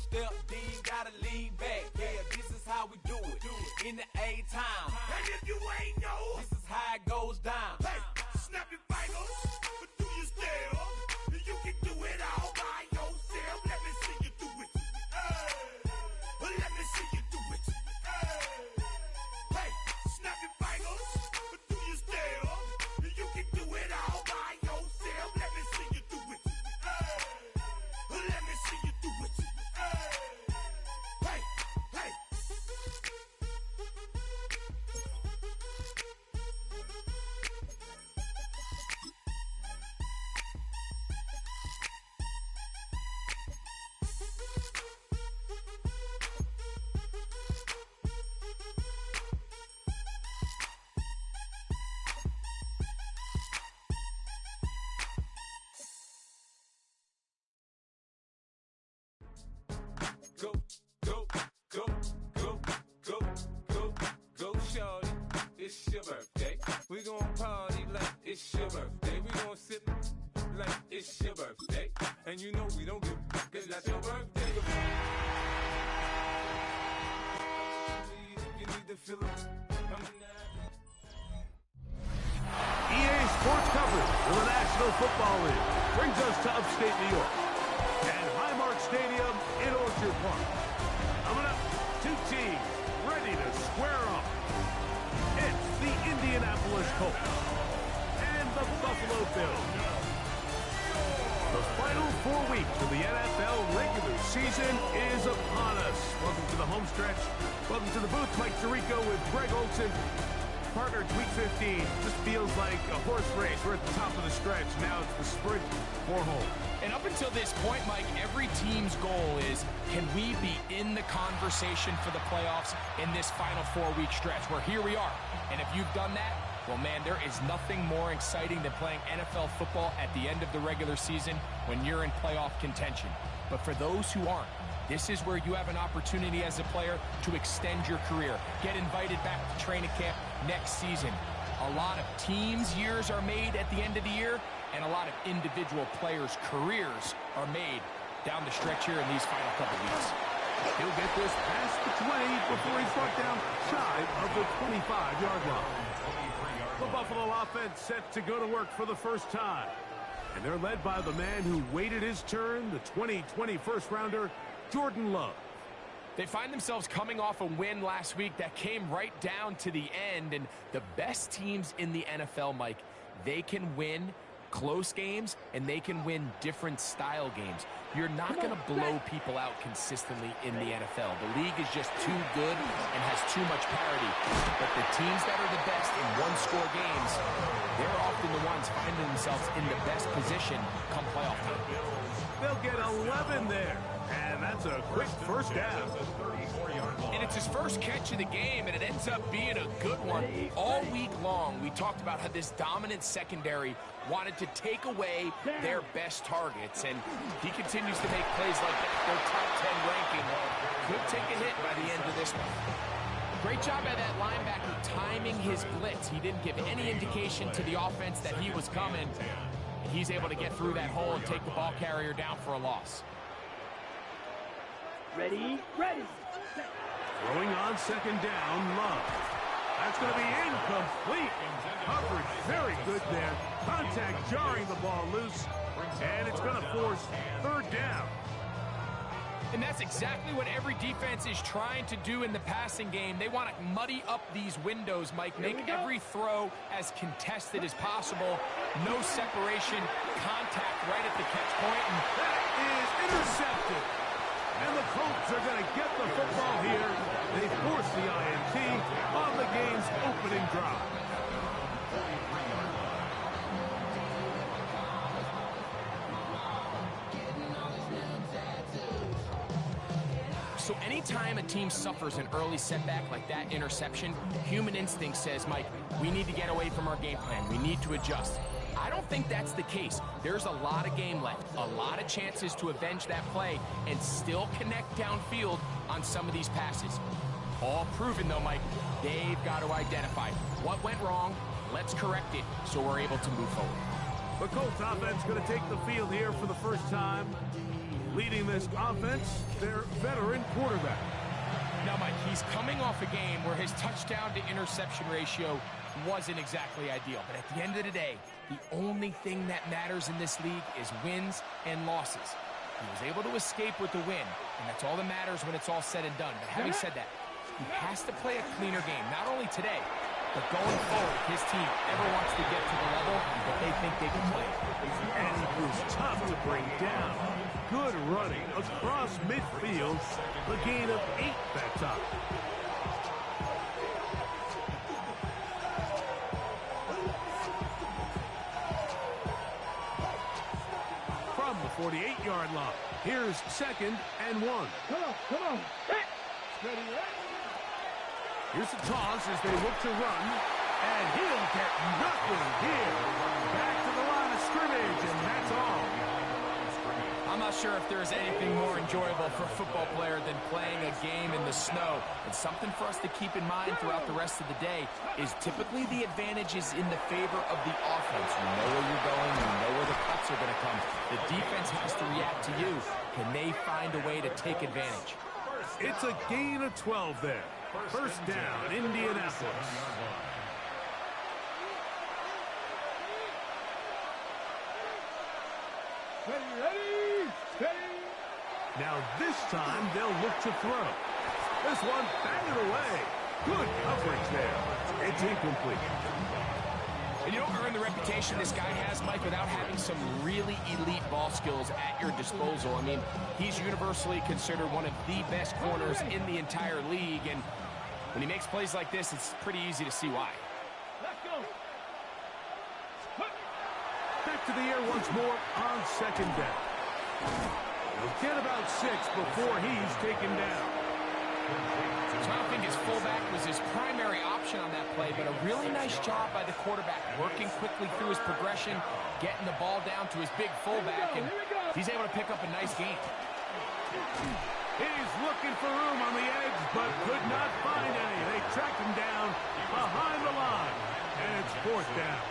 step, then you gotta lean back. Yeah, this is how we do it in the A-Town. And if you ain't know, this is how it goes down. Hey, snap your fingers, but do you still? You can do it all by yourself. Let me see you do it. Let me see you do it. Hey, snap your fingers, but do you still? You can do it all by yourself. Let me see you do it. Let me see you do it. Hey, hey. Go, go, go, go, go, go, go, shorty. It's your birthday. We gon' party like it's your birthday. We gon' sip like it's your birthday. And you know we don't give a cause that's your birthday. You need to feel it. EA Sports coverage for the National Football League brings us to upstate New York and Highmark Stadium in Orchard Park. Coming up, two teams ready to square off. It's the Indianapolis Colts and the Buffalo Bills. The final 4 weeks of the NFL regular season is upon us. Welcome to the home stretch. Welcome to the booth. Mike Tirico with Greg Olson. Partner, it's week 15. This feels like a horse race. We're at the top of the stretch. Now it's the sprint for home. And up until this point, Mike, every team's goal is, can we be in the conversation for the playoffs in this final 4-week stretch where here we are. And if you've done that, well, man, there is nothing more exciting than playing NFL football at the end of the regular season when you're in playoff contention. But for those who aren't, this is where you have an opportunity as a player to extend your career, get invited back to training camp next season. A lot of teams' years are made at the end of the year, and a lot of individual players' careers are made down the stretch here in these final couple weeks. He'll get this past the 20 before he's brought down shy of the 25-yard line. The Buffalo offense set to go to work for the first time. And they're led by the man who waited his turn, the 2020 first-rounder, Jordan Love. They find themselves coming off a win last week that came right down to the end, and the best teams in the NFL, Mike, they can win close games, and they can win different style games. You're not going to blow people out consistently in the NFL. The league is just too good and has too much parity. But the teams that are the best in one-score games, they're often the ones finding themselves in the best position come playoff time. They'll get 11 there, and that's a quick first down. And it's his first catch of the game, and it ends up being a good one. All week long, we talked about how this dominant secondary wanted to take away their best targets, and he continues to make plays like that. Their top 10 ranking could take a hit by the end of this one. Great job by that linebacker timing his blitz. He didn't give any indication to the offense that he was coming. And he's able to get through that hole and take the ball carrier down for a loss. Ready, ready. Throwing on second down, Love. That's going to be incomplete. Coverage very good there. Contact jarring the ball loose. And it's going to force third down. And that's exactly what every defense is trying to do in the passing game. They want to muddy up these windows, Mike. Make every throw as contested as possible. No separation, contact right at the catch point. And that is intercepted. And the Colts are going to get the football here. They force the INT on the game's opening drive. So anytime a team suffers an early setback like that interception, human instinct says, Mike, we need to get away from our game plan. We need to adjust. I don't think that's the case. There's a lot of game left, a lot of chances to avenge that play and still connect downfield on some of these passes. All proven, though, Mike, they've got to identify what went wrong, let's correct it so we're able to move forward. The Colts offense going to take the field here for the first time. Leading this offense, their veteran quarterback. Now, Mike, he's coming off a game where his touchdown to interception ratio wasn't exactly ideal. But at the end of the day, the only thing that matters in this league is wins and losses. He was able to escape with the win, and that's all that matters when it's all said and done. But having said that, he has to play a cleaner game, not only today, but going forward, if his team ever wants to get to the level that they think they can play. And he proves tough to bring down. Good running across midfield. A gain of 8 that time. From the 48-yard line, here's 2nd and 1. Come on. Ready. Here's the toss as they look to run, and he'll get nothing here. Back to the line of scrimmage, and that's all. I'm not sure if there's anything more enjoyable for a football player than playing a game in the snow. And something for us to keep in mind throughout the rest of the day is typically the advantage is in the favor of the offense. You know where you're going. You know where the cuts are going to come. The defense has to react to you. Can they find a way to take advantage? It's a gain of 12 there. First down, Indianapolis. Ready. Now this time they'll look to throw. This one batted away. Good coverage there. It's incomplete. And you don't earn the reputation this guy has, Mike, without having some really elite ball skills at your disposal. I mean, he's universally considered one of the best corners in the entire league, and when he makes plays like this, it's pretty easy to see why. Let's go. Back to the air once more on 2nd down. He'll get about 6 before he's taken down. So I don't think his fullback was his primary option on that play, but a really nice job by the quarterback, working quickly through his progression, getting the ball down to his big fullback, and he's able to pick up a nice gain. He's looking for room on the edge, but could not find any. They tracked him down behind the line, and it's 4th down.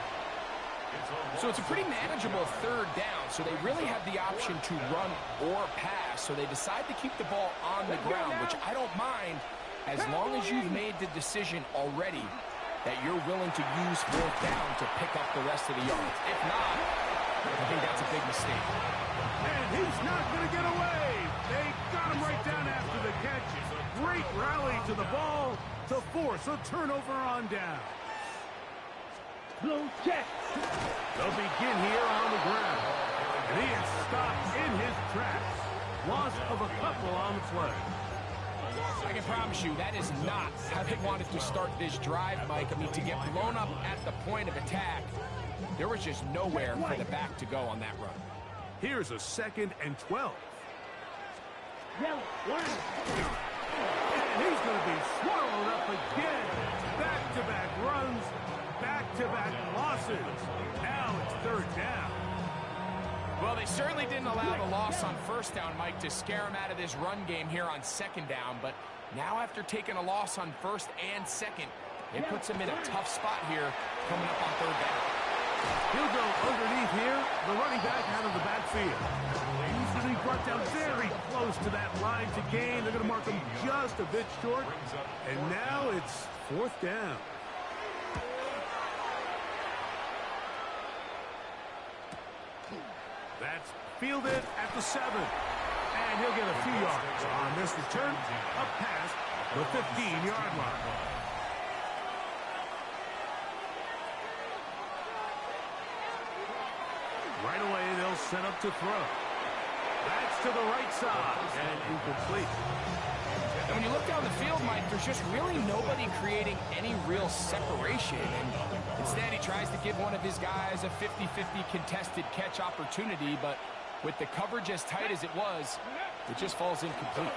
So it's a pretty manageable 3rd down, so they really have the option to run or pass, so they decide to keep the ball on the ground, which I don't mind as long as you've made the decision already that you're willing to use 4th down to pick up the rest of the yards. If not, I think that's a big mistake. And he's not going to get away. They got him right down after the catch. Great rally to the ball to force a turnover on down. Blow check. They'll begin here on the ground. And he is stopped in his tracks. Loss of a couple on the play. I can promise you that is not how they wanted to start this drive, Mike. I mean, to get blown up at the point of attack, there was just nowhere for the back to go on that run. Here's a 2nd and 12. Yellow. And he's going to be swallowed up again. Back-to-back runs, back-to-back losses. Now it's 3rd down. Well, they certainly didn't allow the loss on 1st down, Mike, to scare him out of this run game here on 2nd down. But now after taking a loss on 1st and 2nd, it puts him in a tough spot here coming up on 3rd down. He'll go underneath here, the running back out of the backfield. He's going to be brought down very close to that line to gain. They're going to mark him just a bit short. And now it's 4th down. That's fielded at the 7. And he'll get a few yards on this return, up past the 15-yard line. Right away, they'll set up to throw. That's to the right side, and incomplete. And when you look down the field, Mike, there's just really nobody creating any real separation. And instead, he tries to give one of his guys a 50-50 contested catch opportunity, but with the coverage as tight as it was, it just falls incomplete.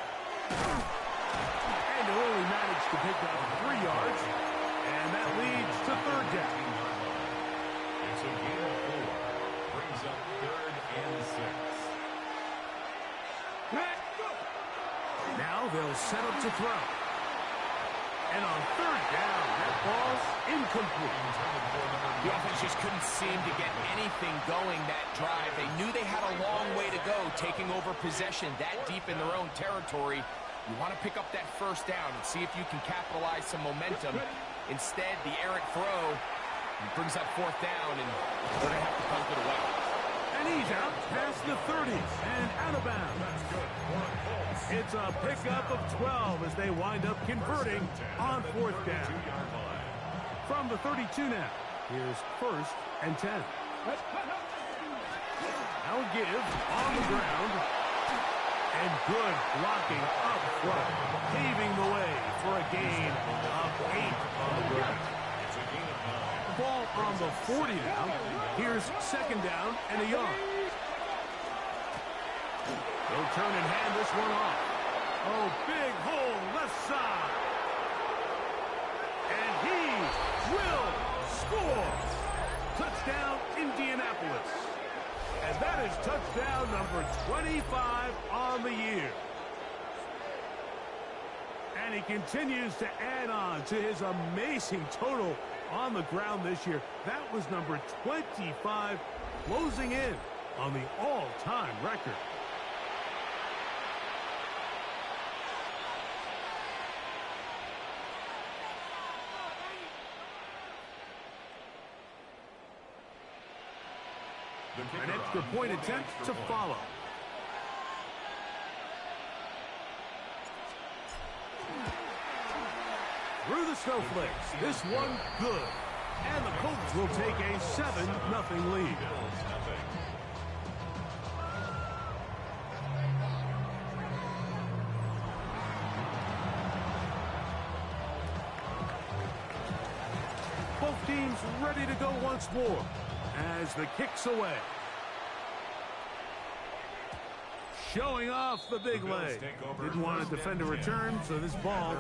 And he'll only manage to pick up 3 yards, and that leads to 3rd down. It's a gain of 4. Brings up 3rd and 6. Now they'll set up to throw. And on third down, that ball's incomplete. The offense just couldn't seem to get anything going that drive. They knew they had a long way to go, taking over possession that deep in their own territory. You want to pick up that first down and see if you can capitalize some momentum. Instead, the errant throw brings up fourth down, and they're going to have to punt it away. And he's out past the 30s and out of bounds. It's a pickup of 12 as they wind up converting on fourth down. From the 32 now, here's first and 10. Now give on the ground. And good blocking up front, paving the way for a gain of 8 on the ground. Ball on the 40 now. Here's second down and a yard. They'll turn and hand this one off. Oh, big hole left side. And he will score. Touchdown, Indianapolis. And that is touchdown number 25 on the year. And he continues to add on to his amazing total on the ground this year. That was number 25, closing in on the all-time record. An extra point attempt to follow. Through the snowflakes, this one good. And the Colts will take a 7-0 lead. Both teams ready to go once more as the kick's away. Showing off the big leg. Didn't want to defend a return, so this ball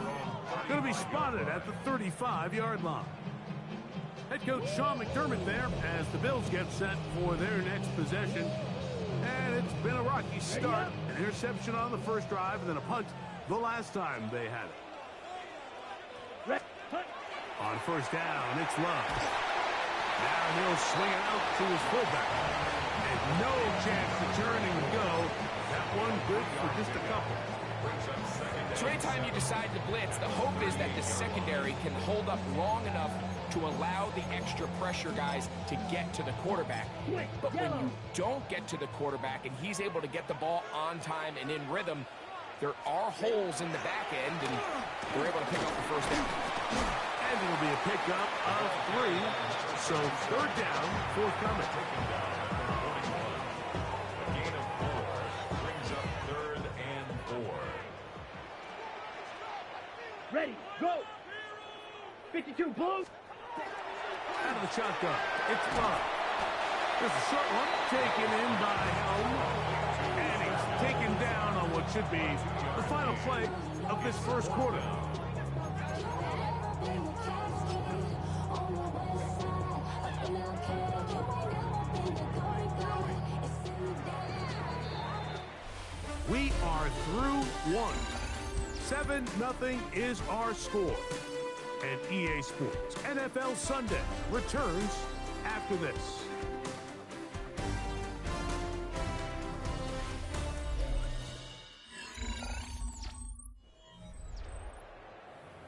going to be spotted at the 35-yard line. Head coach Sean McDermott there as the Bills get set for their next possession. And it's been a rocky start. An interception on the first drive and then a punt the last time they had it. On first down, it's Love. Now he'll swing it out to his fullback. And no chance to turn and go. That one good for just a couple. So anytime you decide to blitz, the hope is that the secondary can hold up long enough to allow the extra pressure guys to get to the quarterback. But when you don't get to the quarterback and he's able to get the ball on time and in rhythm, there are holes in the back end, and they're able to pick up the first down. And it'll be a pickup of 3. So third down, forthcoming. A gain of 4 brings up 3rd and 4. Ready, go! 52 Blues! Out of the shotgun, it's Bob. There's a short one taken in by Helm. And he's taken down on what should be the final play of this first quarter. We are through one. 7-0 is our score. And EA Sports NFL Sunday returns after this.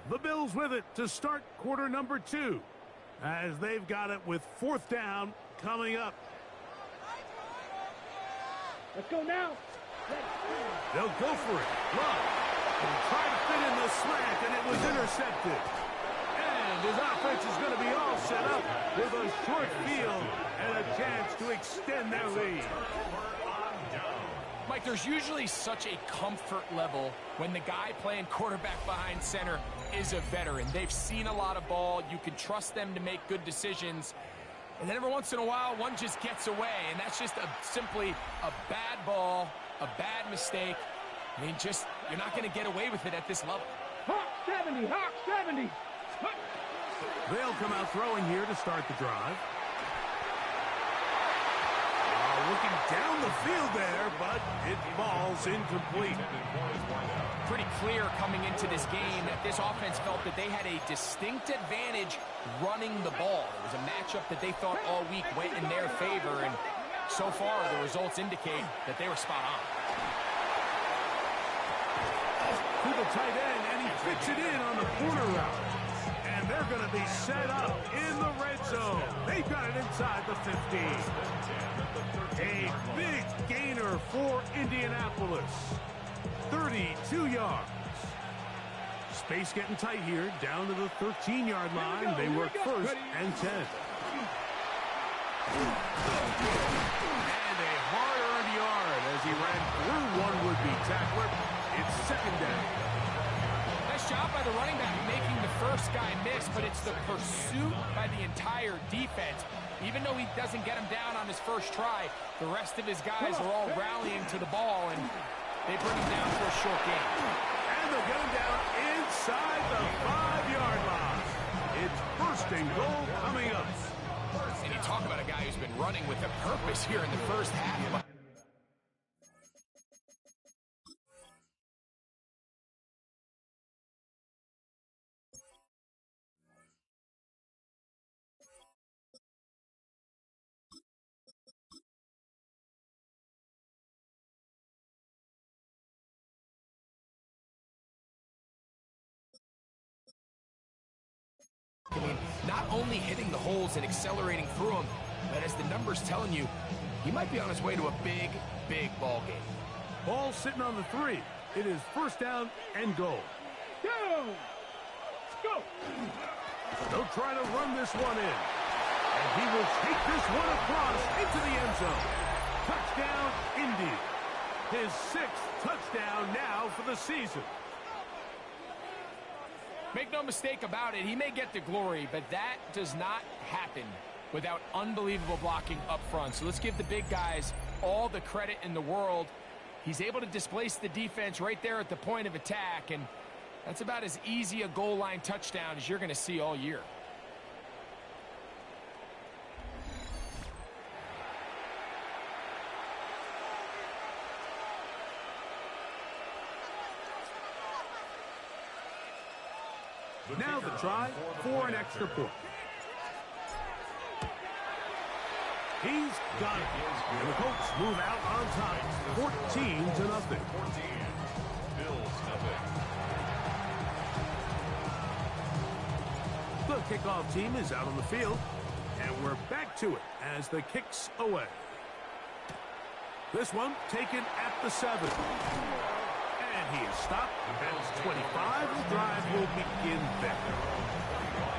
The Bills with it to start quarter number 2, as they've got it with fourth down coming up. Let's go now! They'll go for it. Love. And try to fit in the slant, and it was intercepted. And his offense is going to be all set up with a short field and a chance to extend their lead. Mike, there's usually such a comfort level when the guy playing quarterback behind center is a veteran. They've seen a lot of ball. You can trust them to make good decisions. And then every once in a while, one just gets away, and that's just simply a bad ball, a bad mistake. I mean, just, you're not going to get away with it at this level. Hawk 70! Hawk 70! They'll come out throwing here to start the drive. A looking down the field there, but it falls incomplete. Pretty clear coming into this game that this offense felt that they had a distinct advantage running the ball. It was a matchup that they thought all week went in their favor, and so far the results indicate that they were spot on. To the tight end, and he fits it in on the corner route. And they're going to be set up in the red zone. They've got it inside the 15. A big gainer for Indianapolis. 32 yards. Space getting tight here, down to the 13-yard line. They work first and 10. And a hard-earned yard as he ran through one would-be tackler. It's second down. Nice job by the running back making the first guy miss, but it's the pursuit by the entire defense. Even though he doesn't get him down on his first try, the rest of his guys are all rallying to the ball, and they bring him down for a short gain. And they'll get him down inside the 5-yard line. It's first and goal coming up. And you talk about a guy who's been running with a purpose here in the first half. I mean, not only hitting the holes and accelerating through them, but as the numbers telling you, he might be on his way to a big, big ball game. Ball sitting on the 3. It is first down and goal. Go! Go! They'll try to run this one in. And he will take this one across into the end zone. Touchdown, Indy. His 6th touchdown now for the season. Make no mistake about it, he may get the glory, but that does not happen without unbelievable blocking up front. So let's give the big guys all the credit in the world. He's able to displace the defense right there at the point of attack, and that's about as easy a goal line touchdown as you're going to see all year. Now the try for an extra point. He's got it. And the Colts move out on top, 14-0. The kickoff team is out on the field, and we're back to it as the kick's away. This one taken at the 7. And he is stopped. That's 25. The drive will begin there.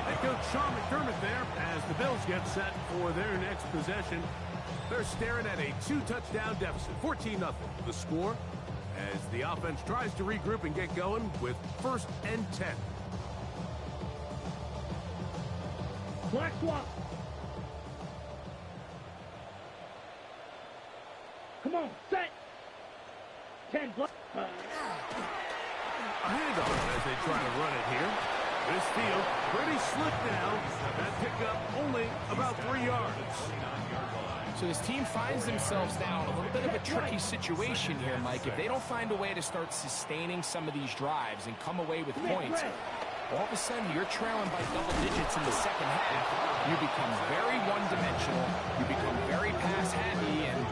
Head coach Sean McDermott there as the Bills get set for their next possession. They're staring at a 2-touchdown deficit, 14-0. The score as the offense tries to regroup and get going with first and 10. Black swap. Come on, set. 10 black. A handoff as they try to run it here. This field pretty slick now. That pickup only about 3 yards. So this team finds themselves now in a little bit of a tricky situation here, Mike. If they don't find a way to start sustaining some of these drives and come away with points, all of a sudden you're trailing by double digits in the second half. You become very one-dimensional. You become very pass-happy, and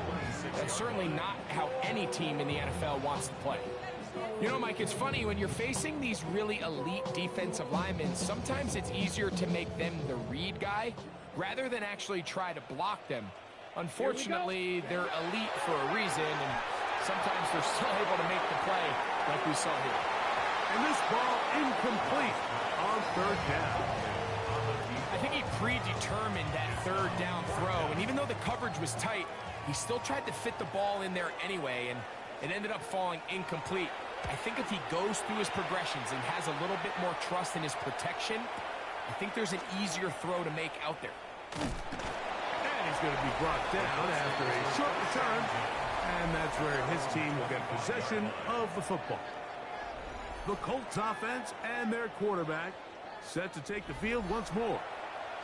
that's certainly not how any team in the NFL wants to play. You know, Mike, it's funny, when you're facing these really elite defensive linemen, sometimes it's easier to make them the read guy rather than actually try to block them. Unfortunately, they're elite for a reason, and sometimes they're still able to make the play like we saw here. And this ball incomplete on third down. I think he predetermined that third down throw, and even though the coverage was tight, he still tried to fit the ball in there anyway, and it ended up falling incomplete. I think if he goes through his progressions and has a little bit more trust in his protection, I think there's an easier throw to make out there. And he's going to be brought down after a short return, and that's where his team will get possession of the football. The Colts offense and their quarterback set to take the field once more.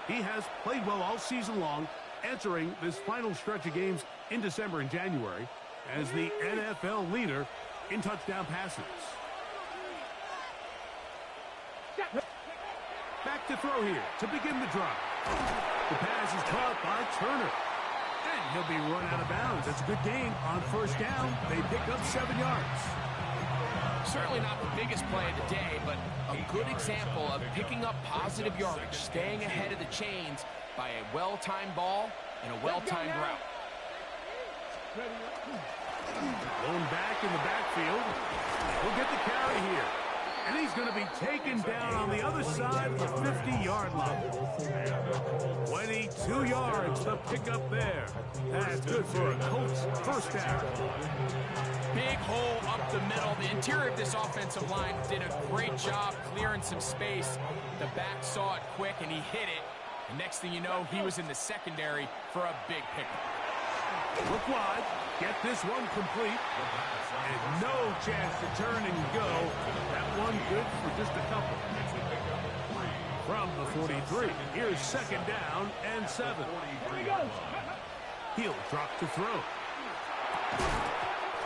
He has played well all season long, entering this final stretch of games in December and January as the NFL leader in touchdown passes. Back to throw here to begin the drive. The pass is caught by Turner. And he'll be run out of bounds. That's a good gain on first down. They pick up 7 yards. Certainly not the biggest play of the day, but a good example of picking up positive yardage, staying ahead of the chains by a well-timed ball and a well-timed route. Going back in the backfield. He'll get the carry here. And he's going to be taken down on the other side of the 50-yard line. 22 yards to pick up there. That's good for a Colts first down. Big hole up the middle. The interior of this offensive line did a great job clearing some space. The back saw it quick, and he hit it. And next thing you know, he was in the secondary for a big pickup. Look wide. Get this one complete. And no chance to turn and go. That one good for just a couple. From the 43, here's second down and 7. He'll drop to throw.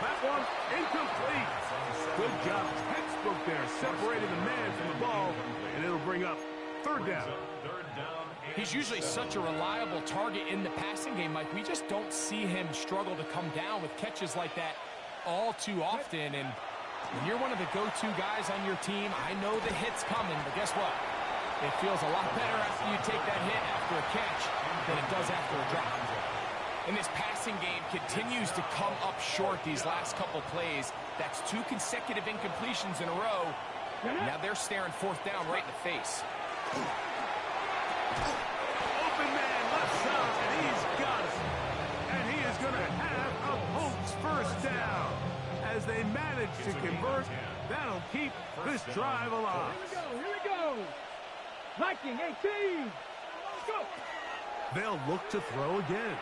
That one incomplete. Good job. Textbook there, separating the man from the ball, and it'll bring up third down. He's usually such a reliable target in the passing game, Mike. We just don't see him struggle to come down with catches like that all too often. And when you're one of the go-to guys on your team, I know the hit's coming, but guess what? It feels a lot better after you take that hit after a catch than it does after a drop. And this passing game continues to come up short these last couple plays. That's 2 consecutive incompletions in a row. Now they're staring fourth down right in the face. Open man left side, and he's got it. And he is going to have a Colts first down. As they manage to convert, that'll keep this drive alive. Here we go. Viking 18. Go. They'll look to throw again.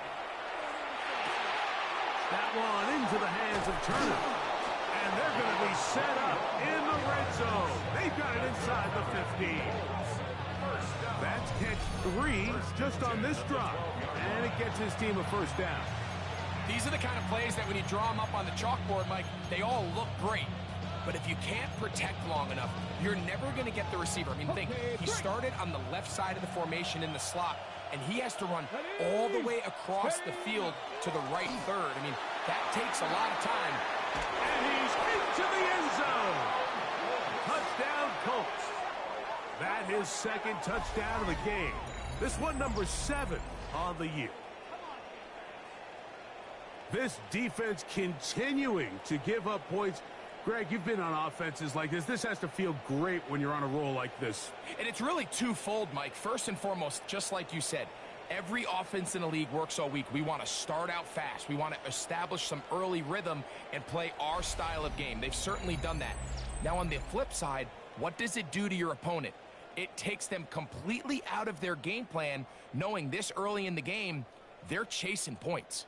That one into the hands of Turner. And they're going to be set up in the red zone. They've got it inside the 15. That's catch 3 just on this drop. And it gets his team a first down. These are the kind of plays that when you draw them up on the chalkboard, Mike, they all look great. But if you can't protect long enough, you're never going to get the receiver. I mean, think, he started on the left side of the formation in the slot, and he has to run all the way across the field to the right third. I mean, that takes a lot of time. And he's into the end zone. Touchdown, Colts. That is second touchdown of the game. This one number 7 on the year. This defense continuing to give up points. Greg, you've been on offenses like this. This has to feel great when you're on a roll like this. And it's really twofold, Mike. First and foremost, just like you said, every offense in the league works all week. We want to start out fast. We want to establish some early rhythm and play our style of game. They've certainly done that. Now, on the flip side, what does it do to your opponent? It takes them completely out of their game plan, knowing this early in the game, they're chasing points.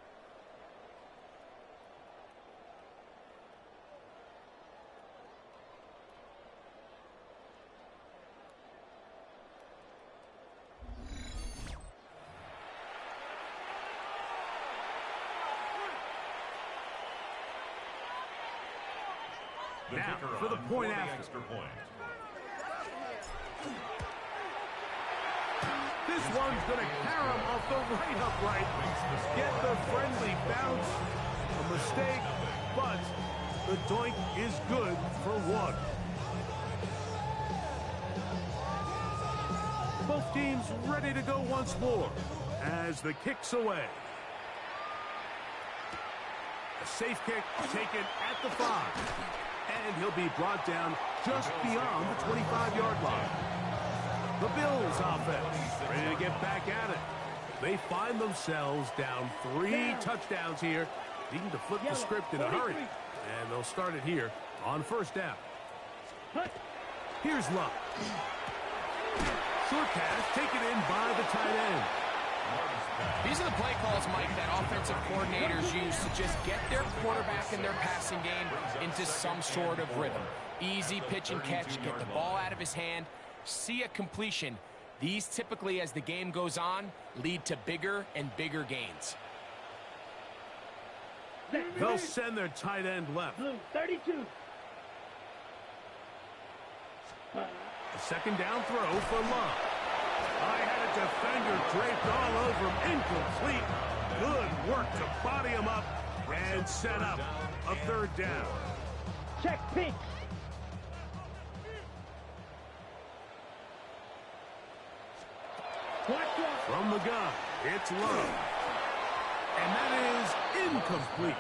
Now, for the point after. This one's going to carry him off the right upright. Get the friendly bounce. A mistake, but the doink is good for 1. Both teams ready to go once more as the kick's away. A safe kick taken at the 5. And he'll be brought down just beyond the 25-yard line. The Bills offense ready to get back at it. They find themselves down 3 touchdowns here, needing to flip the script in a hurry. And they'll start it here on first down. Here's Love. Short pass taken in by the tight end. These are the play calls, Mike, that offensive coordinators use to just get their quarterback and their passing game into some sort of rhythm. Easy pitch and catch, get the ball out of his hand, see a completion, These typically, as the game goes on, lead to bigger and bigger gains. They'll send their tight end left. Blue, 32. A second down throw for Love. I had a defender draped all over him. Incomplete. Good work to body him up and set up a third down. Check pink. From the gun, it's Love. And that is incomplete.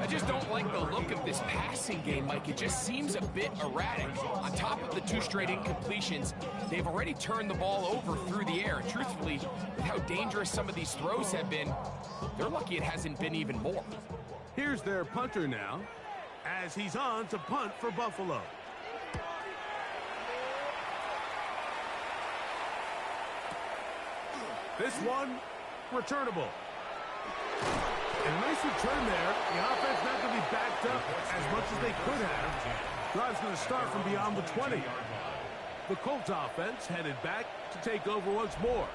I just don't like the look of this passing game, Mike. It just seems a bit erratic. On top of the 2 straight incompletions, they've already turned the ball over through the air. And truthfully, with how dangerous some of these throws have been, they're lucky it hasn't been even more. Here's their punter now, as he's on to punt for Buffalo. This one, returnable. And a nice return there. The offense not going to be backed up as much as they could have. Drive's going to start from beyond the 20. The Colts offense headed back to take over once more.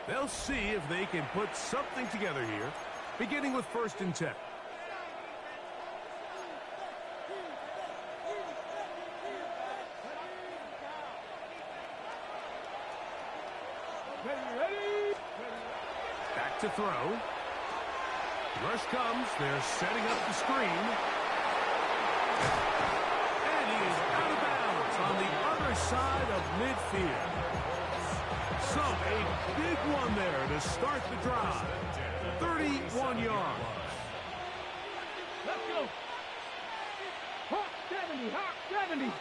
They'll see if they can put something together here, beginning with 1st and 10. Back to throw. Rush comes. They're setting up the screen. And he is out of bounds on the other side of midfield. So a big one there to start the drive. 31 yards. Let's go. Hawk 70. Hawk 70.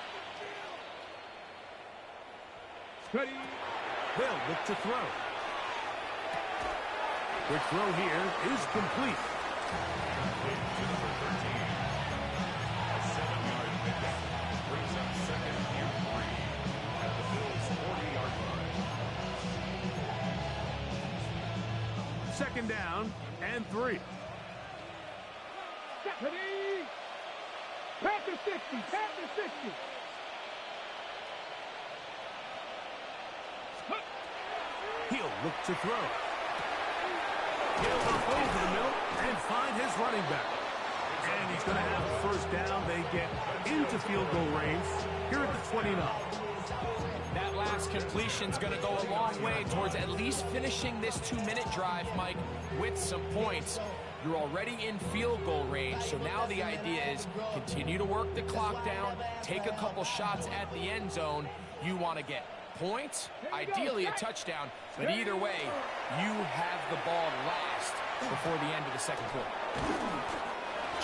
Ready. They'll look to throw. Quick throw here is complete. Second down and 3. Ready. Panther 60. Panther 60. He'll look to throw. He'll up over the middle and find his running back. And he's going to have a first down. They get into field goal range here at the 29. That last completion's going to go a long way towards at least finishing this 2-minute drive, Mike, with some points. You're already in field goal range, so now the idea is continue to work the clock down, take a couple shots at the end zone. You want to get points, ideally a touchdown, but either way, you have the ball last before the end of the second quarter.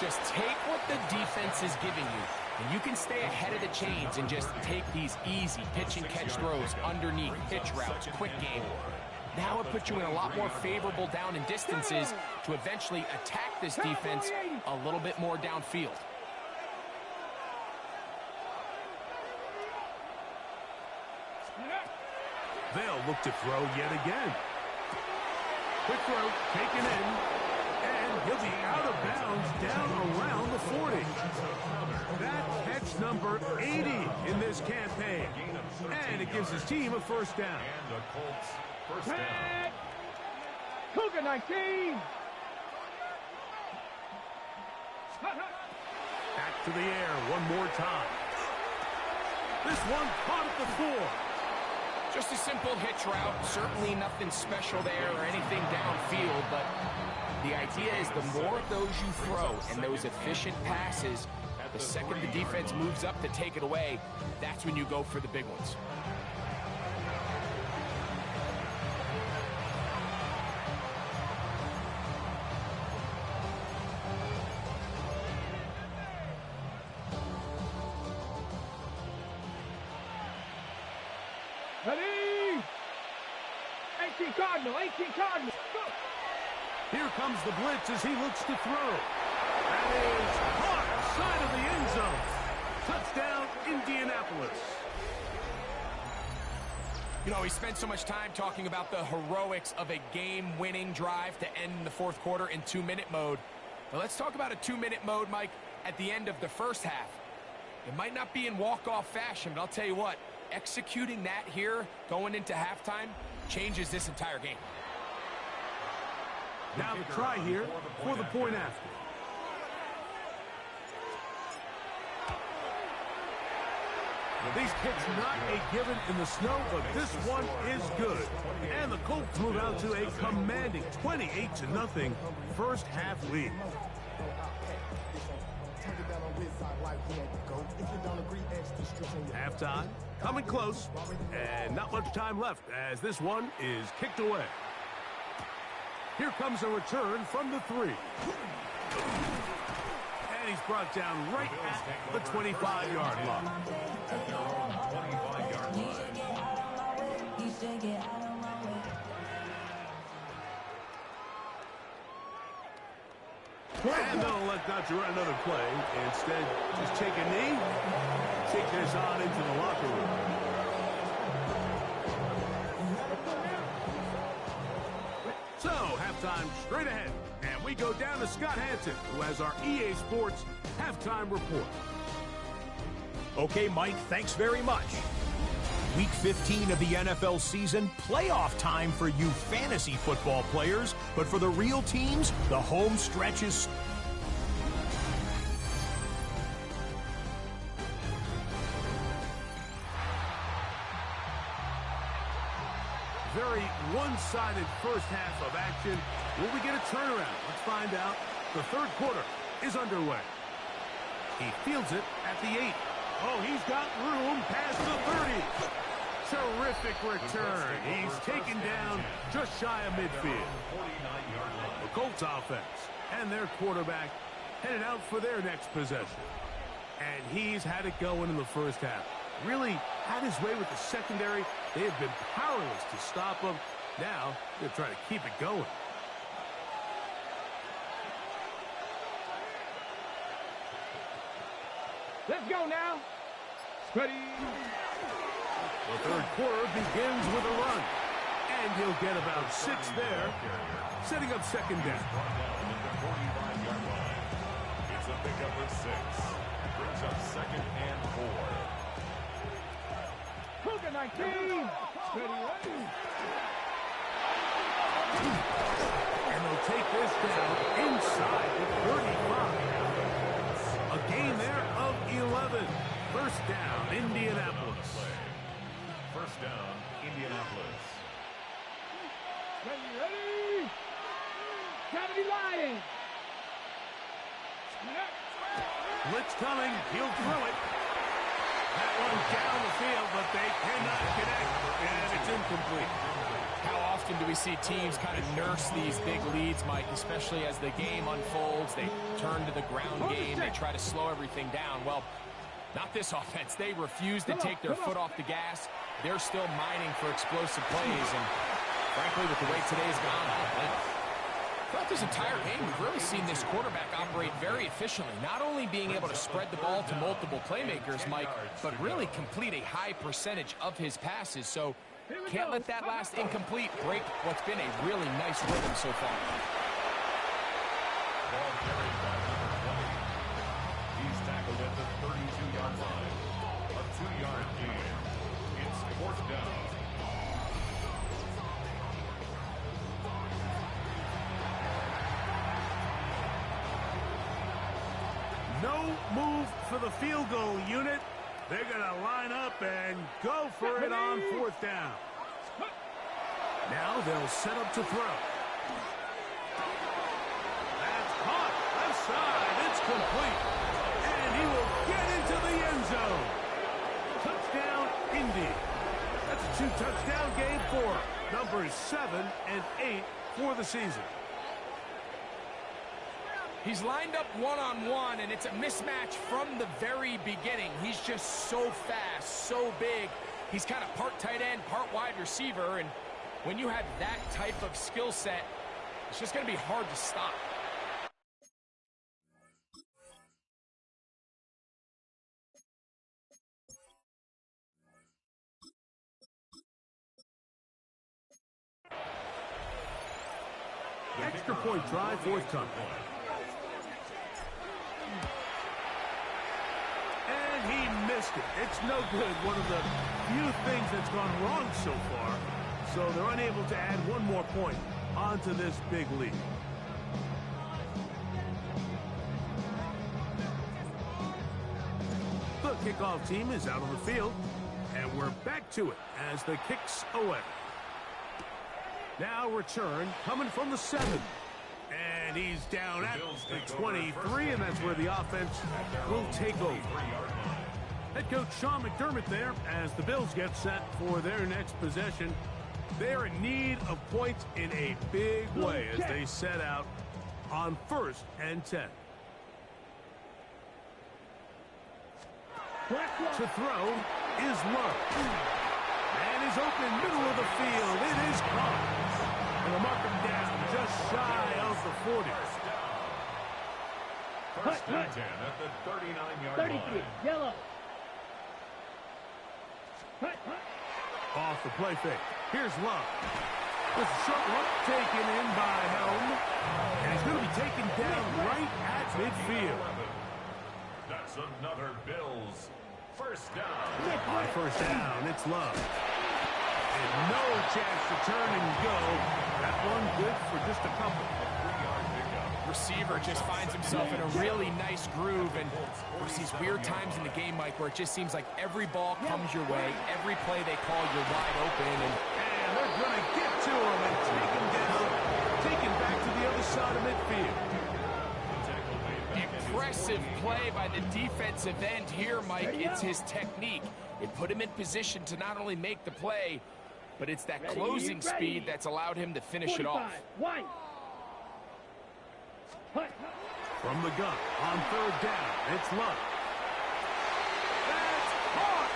Just take what the defense is giving you, and you can stay ahead of the chains and just take these easy pitch and catch throws underneath, pitch routes, quick game. Now it puts you in a lot more favorable down and distances to eventually attack this defense a little bit more downfield. They'll look to throw yet again. Quick throw, taken in, and he'll be out of bounds down around the 40. That catch number 80 in this campaign. And it gives his team a first down. Cougar 19. Back to the air one more time. This one caught at the 4. Just a simple hitch route, certainly nothing special there or anything downfield, but the idea is the more of those you throw and those efficient passes, the second the defense moves up to take it away, that's when you go for the big ones. Ready. 18 Cardinal. 18 Cardinal. Go. Here comes the blitz as he looks to throw. That is caught side of the end zone. Touchdown, Indianapolis. You know, we spent so much time talking about the heroics of a game-winning drive to end the fourth quarter in 2-minute mode. Now let's talk about a 2-minute mode, Mike, at the end of the first half. It might not be in walk-off fashion, but I'll tell you what, executing that here going into halftime changes this entire game. Now the try here for the point after. These kicks not a given in the snow, but this one is good. And the Colts move out to a commanding 28-0 first half lead. Halftime coming close, and not much time left as this one is kicked away. Here comes a return from the 3. And he's brought down right at the 25-yard line. And they'll elect not to run another play. Instead, just take a knee, take this on into the locker room. So, halftime straight ahead. And we go down to Scott Hanson, who has our EA Sports halftime report. Okay, Mike, thanks very much. Week 15 of the NFL season, playoff time for you fantasy football players, but for the real teams, the home stretch is... Very one-sided first half of action. Will we get a turnaround? Let's find out. The third quarter is underway. He fields it at the 8. Oh, he's got room past the 30. Terrific return. He's taken down just shy of midfield. The Colts offense and their quarterback headed out for their next possession. And he's had it going in the first half. Really had his way with the secondary. They have been powerless to stop him. Now they're trying to keep it going. Let's go now. Steady. The third quarter begins with a run. And he'll get about 6 there, setting up second down. It's a pickup of 6. Brings up second and 4. Cougar 19. Steady. And they'll take this down inside the 35. A gain there of 11. First down, Indianapolis. First down, Indianapolis. Ready. Gravity Lion. Blitz coming. He'll throw it. That one down the field, but they cannot connect. And it's incomplete. How often do we see teams kind of nurse these big leads, Mike, especially as the game unfolds? They turn to the ground game. They try to slow everything down. Well, not this offense. They refuse to take their foot off the gas. They're still mining for explosive plays. And frankly, with the way today's gone, throughout this entire game, we've really seen this quarterback operate very efficiently. Not only being able to spread the ball to multiple playmakers, Mike, but really complete a high percentage of his passes. So can't let that last incomplete break what's been a really nice rhythm so far. Ball carried by number 20. He's tackled at the 32-yard line. A 2-yard gain. It's fourth down. No move for the field goal unit. They're going to line up and go for it on fourth down. Now they'll set up to throw. That's caught. Left side. It's complete. And he will get into the end zone. Touchdown, Indy. That's a 2-touchdown game for numbers 7 and 8 for the season. He's lined up one-on-one, and it's a mismatch from the very beginning. He's just so fast, so big. He's kind of part tight end, part wide receiver, and when you have that type of skill set, it's just going to be hard to stop. Extra point try forthcoming. And he missed it. It's no good. One of the few things that's gone wrong so far. So they're unable to add one more point onto this big lead. The kickoff team is out on the field, and we're back to it as the kick's away. Now return coming from the 7. And he's down at the 23, and that's where the offense will take over. Head coach Sean McDermott there as the Bills get set for their next possession. They're in need of points in a big way as they set out on 1st and 10. To throw is Love. And is open middle of the field. It is caught. And they'll mark him down just shy of the 40. First and 10 at the 39-yard 33, line. yellow. Off the play fake. Here's Love. With a short look taken in by Helm. And he's going to be taken down right at midfield. That's another Bills first down. On 1st down, it's Love. And no chance to turn and go. That one good for just a couple. Receiver just finds himself in a really nice groove, and there's these weird times in the game, Mike, where it just seems like every ball comes your way, every play they call, you're wide open, and they're going to get to him and take him down, take him back to the other side of midfield. Impressive play by the defensive end here, Mike. It's his technique. It put him in position to not only make the play, but it's that closing speed that's allowed him to finish it off. From the gun, on 3rd down, it's Love. That's caught!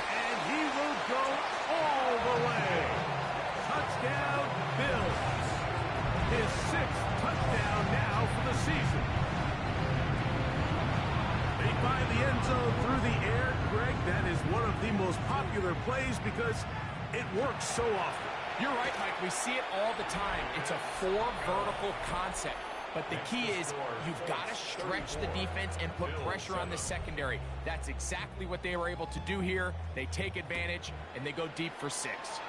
And he will go all the way. Touchdown, Bills. His 6th touchdown now for the season. They find the end zone through the air. Greg, that is one of the most popular plays because it works so often. You're right, Mike. We see it all the time. It's a 4 vertical concept. But the key is you've got to stretch the defense and put pressure on the secondary. That's exactly what they were able to do here. They take advantage, and they go deep for 6.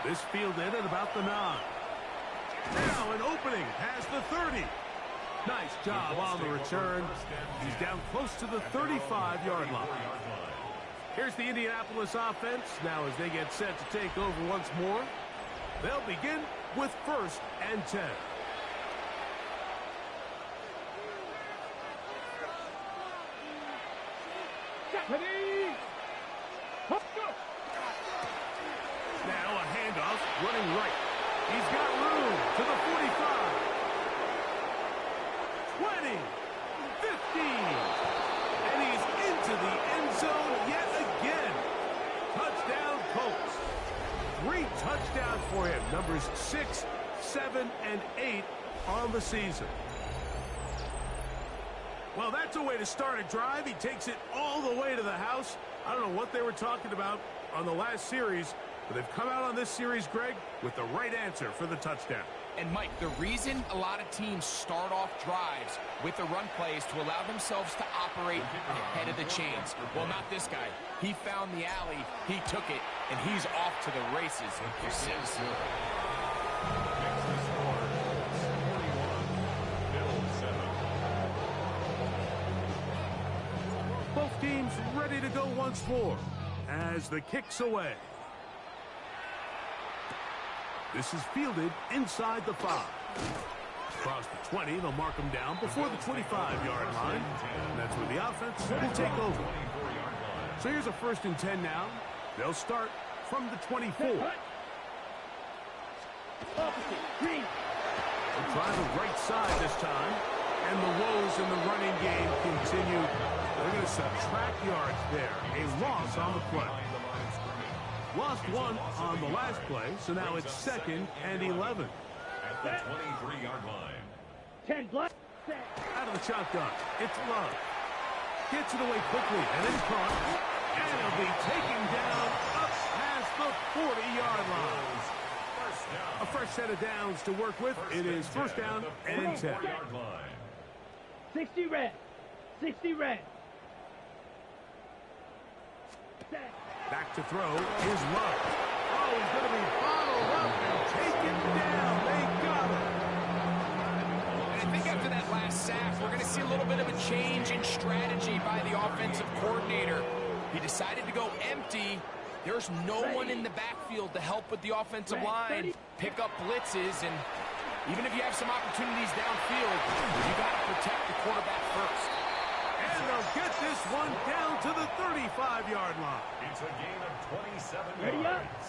This fielded at about the 9. Now an opening has the 30. Nice job on the return. He's down close to the 35-yard line. Here's the Indianapolis offense. Now as they get set to take over once more, they'll begin with 1st and 10. Now a handoff running right. He's got room to the 45. 20. 15. And he's into the end zone yet again. Touchdown Colts. 3 touchdowns for him. Numbers 6, 7, and 8 on the season. Well, that's a way to start a drive. He takes it all the way to the house. I don't know what they were talking about on the last series, but they've come out on this series, Greg, with the right answer for the touchdown. And, Mike, the reason a lot of teams start off drives with the run play is to allow themselves to operate ahead of the chains. Well, not this guy. He found the alley, he took it, and he's off to the races for 6. Both teams ready to go once more as the kick's away. This is fielded inside the 5. Across the 20, they'll mark him down before the 25-yard line. And that's where the offense will take over. So here's a 1st and 10 now. They'll start from the 24. They'll try the right side this time. And the woes in the running game continue. They're going to subtract yards there. A loss on the play. Lost 1 on the last play, so now it's 2nd and 11. At the 23-yard line. 10 block. Out of the shotgun, it's Love. Gets it away quickly, and it's caught. And he'll be taken down up past the 40-yard line. A fresh set of downs to work with. It is 1st down and 10. 60 red. 60 red. Back to throw is Love. Oh, he's going to be bottled up and taken down. They got him. And I think after that last sack, we're going to see a little bit of a change in strategy by the offensive coordinator. He decided to go empty. There's no one in the backfield to help with the offensive line. Pick up blitzes, and even if you have some opportunities downfield, you got to protect the quarterback first. And they'll get this one down to the 35-yard line. It's a gain of 27 yards.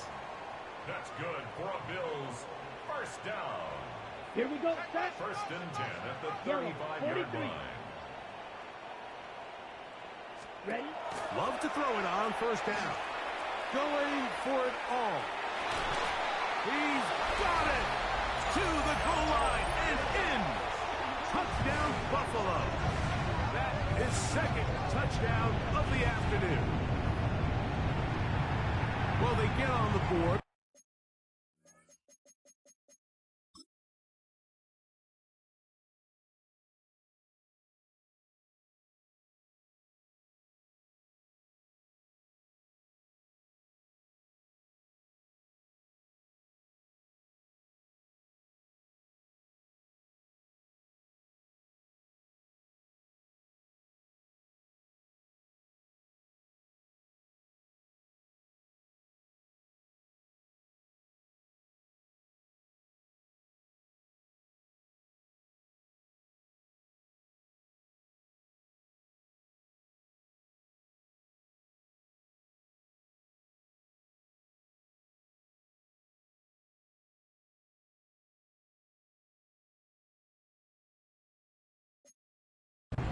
That's good for a Bills first down. Here we go, set. First and 10 at the 35-yard line. Ready? Love to throw it on first down. Going for it all. He's got it to the goal line and in. Touchdown, Buffalo. That is second touchdown of the afternoon. Well, they get on the board.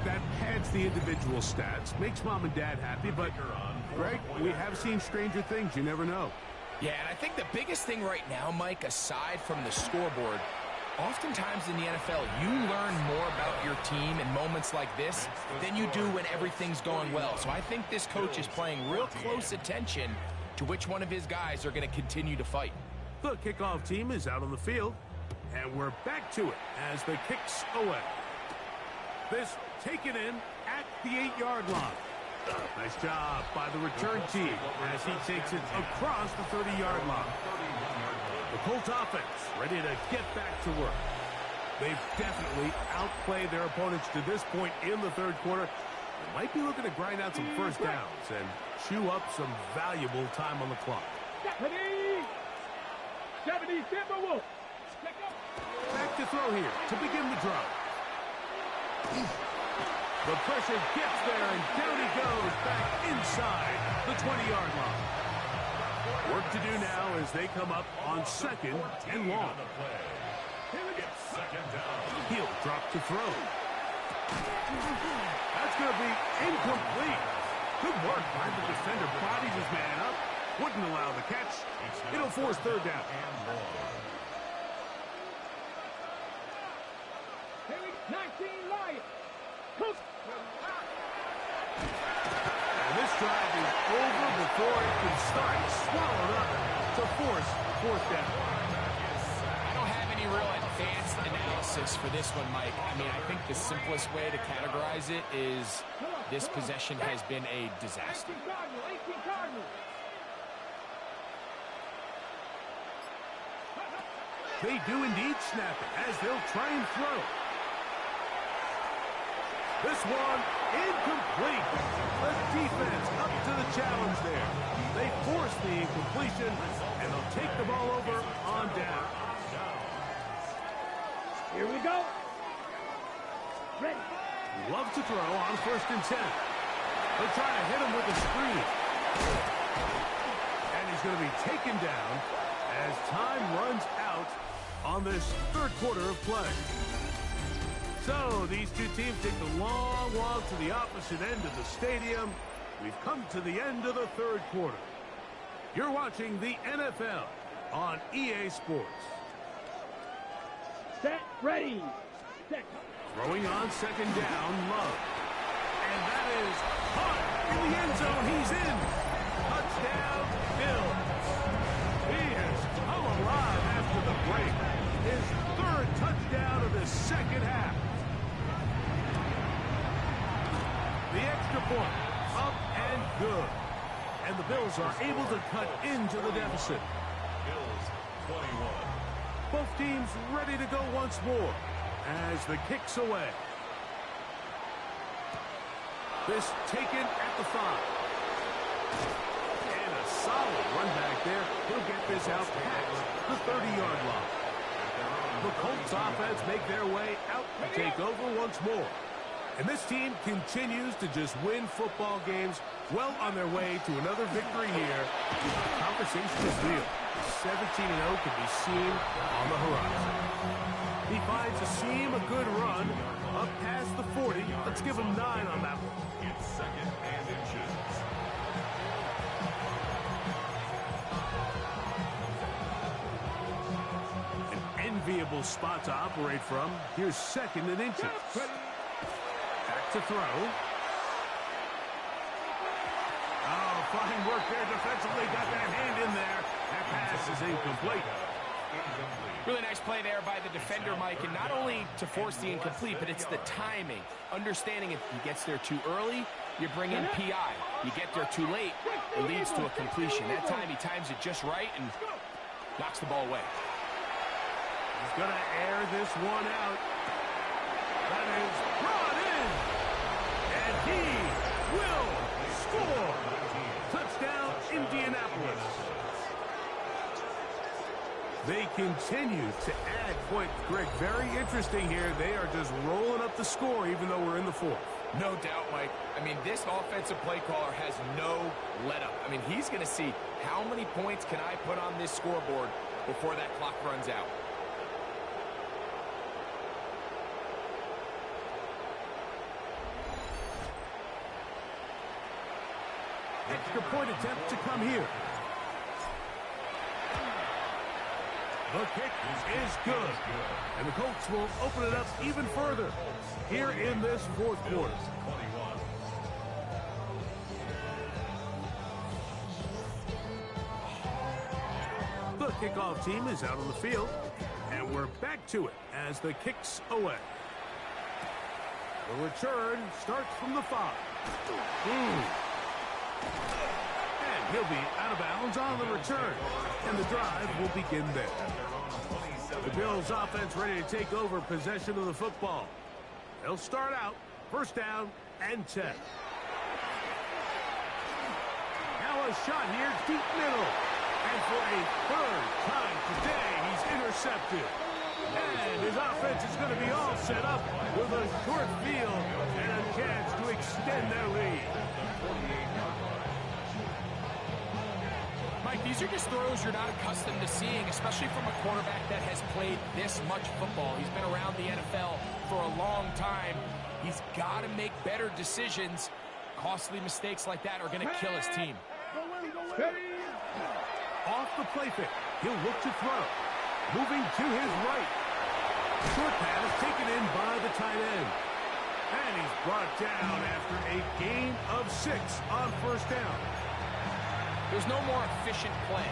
That pads the individual stats, makes mom and dad happy, but, Greg, we have seen stranger things. You never know. Yeah, and I think the biggest thing right now, Mike, aside from the scoreboard, oftentimes in the NFL, you learn more about your team in moments like this than you do when everything's going well. So I think this coach is paying real close attention to which one of his guys are going to continue to fight. The kickoff team is out on the field, and we're back to it as the kick's away. This taken in at the 8-yard line. Nice job by the return team as he takes it across the 30-yard line. The Colts offense ready to get back to work. They've definitely outplayed their opponents to this point in the third quarter. They might be looking to grind out some first downs and chew up some valuable time on the clock. 70 Timberwolves. Back to throw here to begin the drive. The pressure gets there, and down he goes back inside the 20-yard line. Work to do now as they come up on second and long. It's second down. He'll drop to throw. That's going to be incomplete. Good work by the defender. Bodies his man up. Wouldn't allow the catch. It'll force third down. Here we 19 Lions. And this drive is over before it can start. Swallowed up to force fourth down. I don't have any real advanced analysis for this one, Mike. I mean, I think the simplest way to categorize it is this possession has been a disaster. 18 Cardinals. They do indeed snap it as they'll try and throw. This one incomplete. The defense up to the challenge there. They force the incompletion, and they'll take the ball over on down. Here we go. Ready. Love to throw on first and 10. They'll try to hit him with a screen. And he's going to be taken down as time runs out on this third quarter of play. So these two teams take the long walk to the opposite end of the stadium. We've come to the end of the third quarter. You're watching the NFL on EA Sports. Set. Ready. Set. Throwing on second down, Love. And that is caught in the end zone. He's in. Touchdown, Bills. He has come alive after the break. His third touchdown of the second half. The extra point, up and good. And the Bills are able to cut into the deficit. Bills 21. Both teams ready to go once more as the kick's away. This taken at the 5. And a solid run back there. He'll get this out past the 30-yard line. The Colts offense make their way out to take over once more. And this team continues to just win football games, well on their way to another victory here. The conversation is real. 17-0 can be seen on the horizon. He finds a seam, a good run, up past the 40. Let's give him 9 on that one. It's 2nd and inches. An enviable spot to operate from. Here's 2nd and inches. Back to throw. Oh, fine work there defensively. Got that hand in there. That pass is incomplete. Really nice play there by the defender, Mike, and not only to force the incomplete, but it's the timing. Understanding if he gets there too early, you bring in PI. You get there too late, it leads to a completion. That time he times it just right and knocks the ball away. He's going to air this one out. That is brought in. And he will score. Touchdown, Indianapolis. They continue to add points. Greg, very interesting here. They are just rolling up the score even though we're in the 4th. No doubt, Mike. I mean, this offensive play caller has no let-up. I mean, he's going to see how many points can I put on this scoreboard before that clock runs out. Extra point attempt to come here. The kick is good. And the Colts will open it up even further here in this 4th quarter. The kickoff team is out on the field. And we're back to it as the kick's away. The return starts from the 5. And he'll be out of bounds on the return. And the drive will begin there. The Bills offense ready to take over possession of the football. They'll start out 1st down and 10. Now a shot here deep middle. And for a 3rd time today, he's intercepted. And his offense is going to be all set up with a short field and a chance to extend their lead. Mike, these are just throws you're not accustomed to seeing, especially from a quarterback that has played this much football. He's been around the NFL for a long time. He's got to make better decisions. Costly mistakes like that are going to kill his team. Off the play fake, he'll look to throw. Moving to his right. Short pass taken in by the tight end. And he's brought down after a gain of 6 on 1st down. There's no more efficient play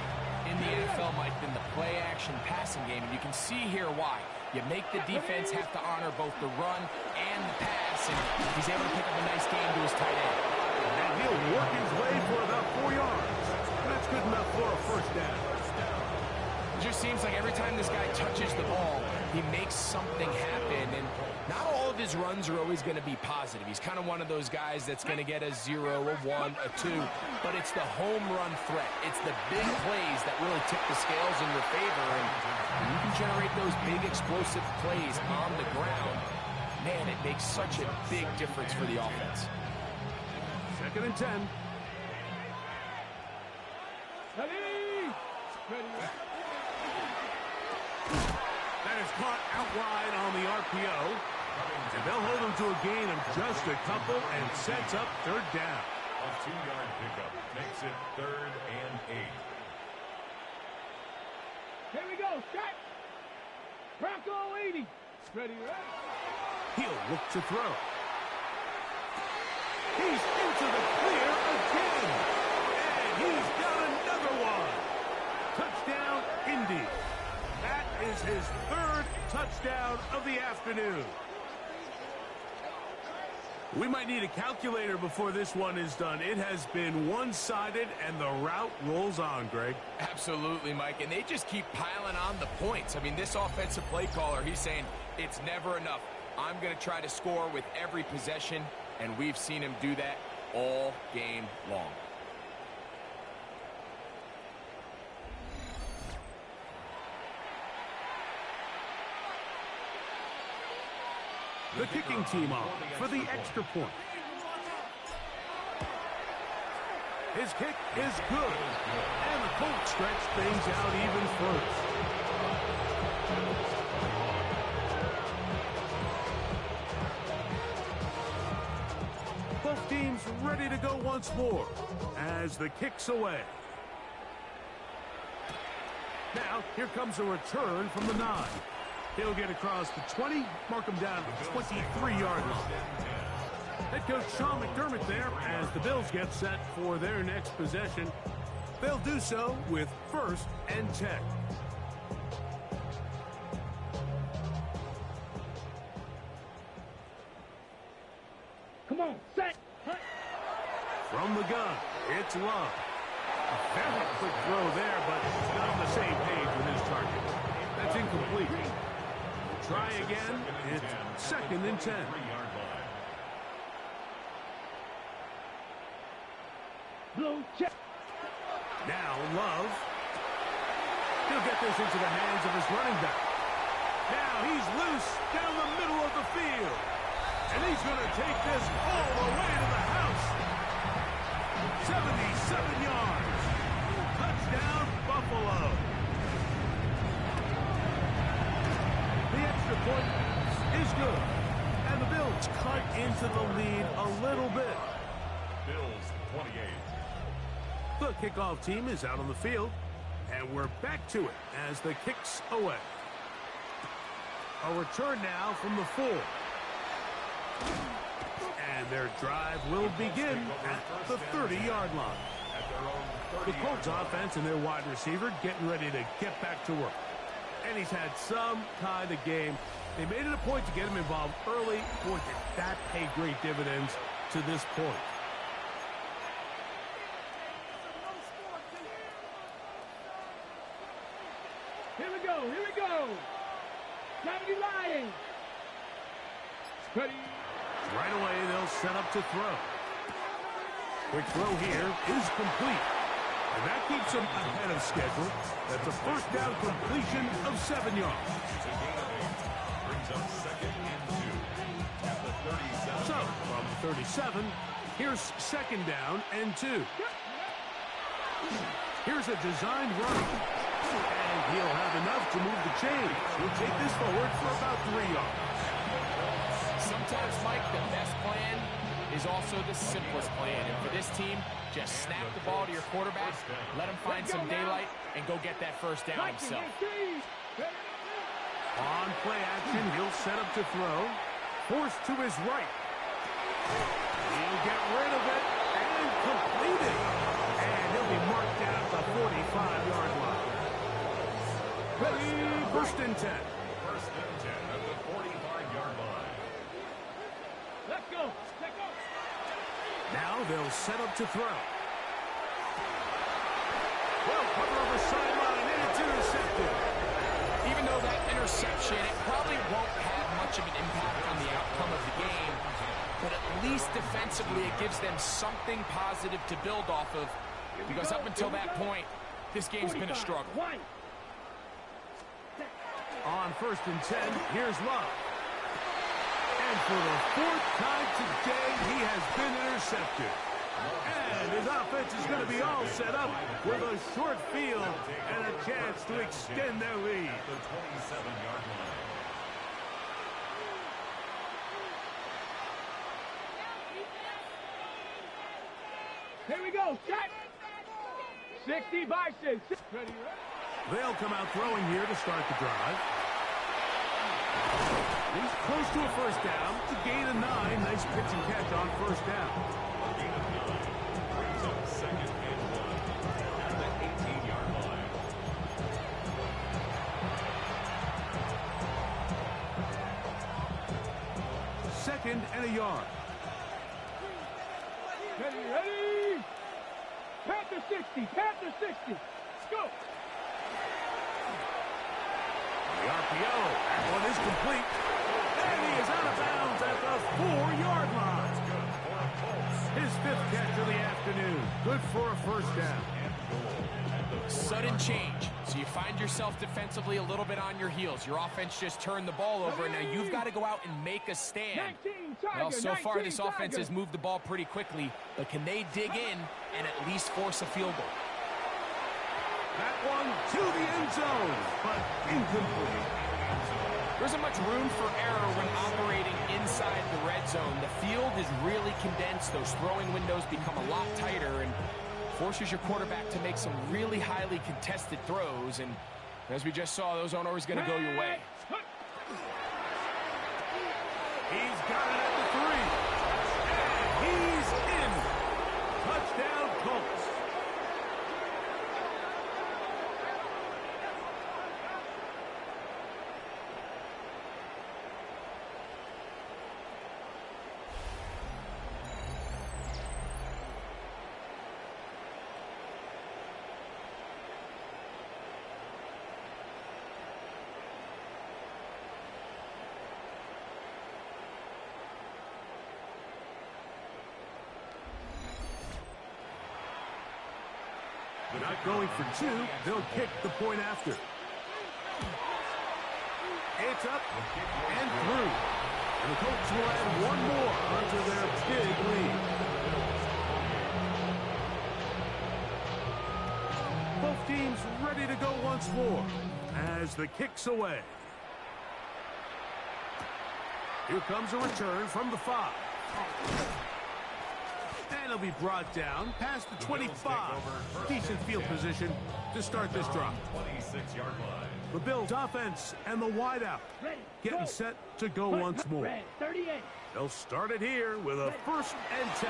in the NFL, Mike, than the play-action passing game, and you can see here why. You make the defense have to honor both the run and the pass, and he's able to pick up a nice game to his tight end. And he'll work his way for about 4 yards. That's good enough for a 1st down. It just seems like every time this guy touches the ball, he makes something happen, and not all of his runs are always going to be positive. He's kind of one of those guys that's going to get a 0, a 1, a 2, but it's the home run threat. It's the big plays that really tip the scales in your favor, and when you can generate those big explosive plays on the ground, man, it makes such a big difference for the offense. 2nd and 10. That is caught out wide on the RPO. And they'll hold him to a gain of just a couple and sets up 3rd down. A 2-yard pickup makes it 3rd and 8. Here we go, set. Bronco 80. Ready, ready. He'll look to throw. He's into the clear again. And he's got another one. Touchdown, Indy. That is his 3rd touchdown of the afternoon. We might need a calculator before this one is done. It has been one-sided, and the route rolls on, Greg. Absolutely, Mike, and they just keep piling on the points. I mean, this offensive play caller, he's saying it's never enough. I'm going to try to score with every possession, and we've seen him do that all game long. The kicking team on for the extra point. His kick is good. And the Colts stretch things out even further. Both teams ready to go once more as the kick's away. Now, here comes a return from the 9. He'll get across the 20, mark him down at the 23-yard line. Head coach Sean McDermott there as the Bills get set for their next possession. They'll do so with 1st and 10. Come on, set. From the gun, it's Love. A very quick throw there, but not on the same page with his target. That's incomplete. Try again. It's 2nd and 10. Blue check. Now Love. He'll get this into the hands of his running back. Now he's loose down the middle of the field. And he's going to take this all the way to the house. 77 yards. Touchdown, Buffalo. The extra point is good. And the Bills cut into the lead a little bit. Bills 28. The kickoff team is out on the field. And we're back to it as the kick's away. A return now from the 4. And their drive will begin at the 30-yard line. The Colts offense and their wide receiver getting ready to get back to work. And he's had some kind of game. They made it a point to get him involved early. Boy, did that pay great dividends to this point. Here we go, here we go. 70 Lions. Ready. Right away, they'll set up to throw. Quick throw here is complete. And that keeps them ahead of schedule. That's a first down completion of 7 yards. Brings up 2nd and 2 at the 37. So, from 37, here's 2nd down and 2. Here's a designed run. And he'll have enough to move the chains. He'll take this forward for about 3 yards. Sometimes, Mike, the best plan is also the simplest plan. And for this team, just snap the ball to your quarterback, let him find some daylight, and go get that first down himself. On play action, he'll set up to throw. Forced to his right. He'll get rid of it and complete it. And he'll be marked down at the 45-yard line. Ready, 1st and 10. 1st and 10 at the 45-yard line. Let's go, let's go. Now they'll set up to throw. Well, cover over sideline, and it's intercepted. Even though that interception, it probably won't have much of an impact on the outcome of the game, but at least defensively it gives them something positive to build off of, because up until that point, this game's been a struggle. On 1st and 10, here's Love. And for the 4th time today, he has been intercepted. And his offense is going to be all set up with a short field and a chance to extend their lead. The 27-yard line. Here we go, set. 60 by 6. Ready, They'll come out throwing here to start the drive. He's close to a first down to gain a 9. Nice pitch and catch on first down. Gain of 9. Brings up 2nd and 1 at the 18-yard line. Second and a yard. Ready? Panther 60, Panther 60. Let's go. The RPO. That one is complete. And he is out of bounds at the 4-yard line. His 5th catch of the afternoon. Good for a first down. Sudden change. So you find yourself defensively a little bit on your heels. Your offense just turned the ball over, and now you've got to go out and make a stand. Well, so far this offense has moved the ball pretty quickly, but can they dig in and at least force a field goal? That one to the end zone, but incomplete. There isn't much room for error when operating inside the red zone. The field is really condensed. Those throwing windows become a lot tighter and forces your quarterback to make some really highly contested throws. And as we just saw, those aren't always going to go your way. He's got it at the 3. And he's in. Touchdown, Colts. They're not going for 2. They'll kick the point after. It's up and through. And the Colts will add one more onto their big lead. Both teams ready to go once more as the kick's away. Here comes a return from the 5. And he'll be brought down past the 25. Decent field position to start this drive. 26-yard line. The Bills offense and the wideout getting set to go once more. They'll start it here with a 1st and 10.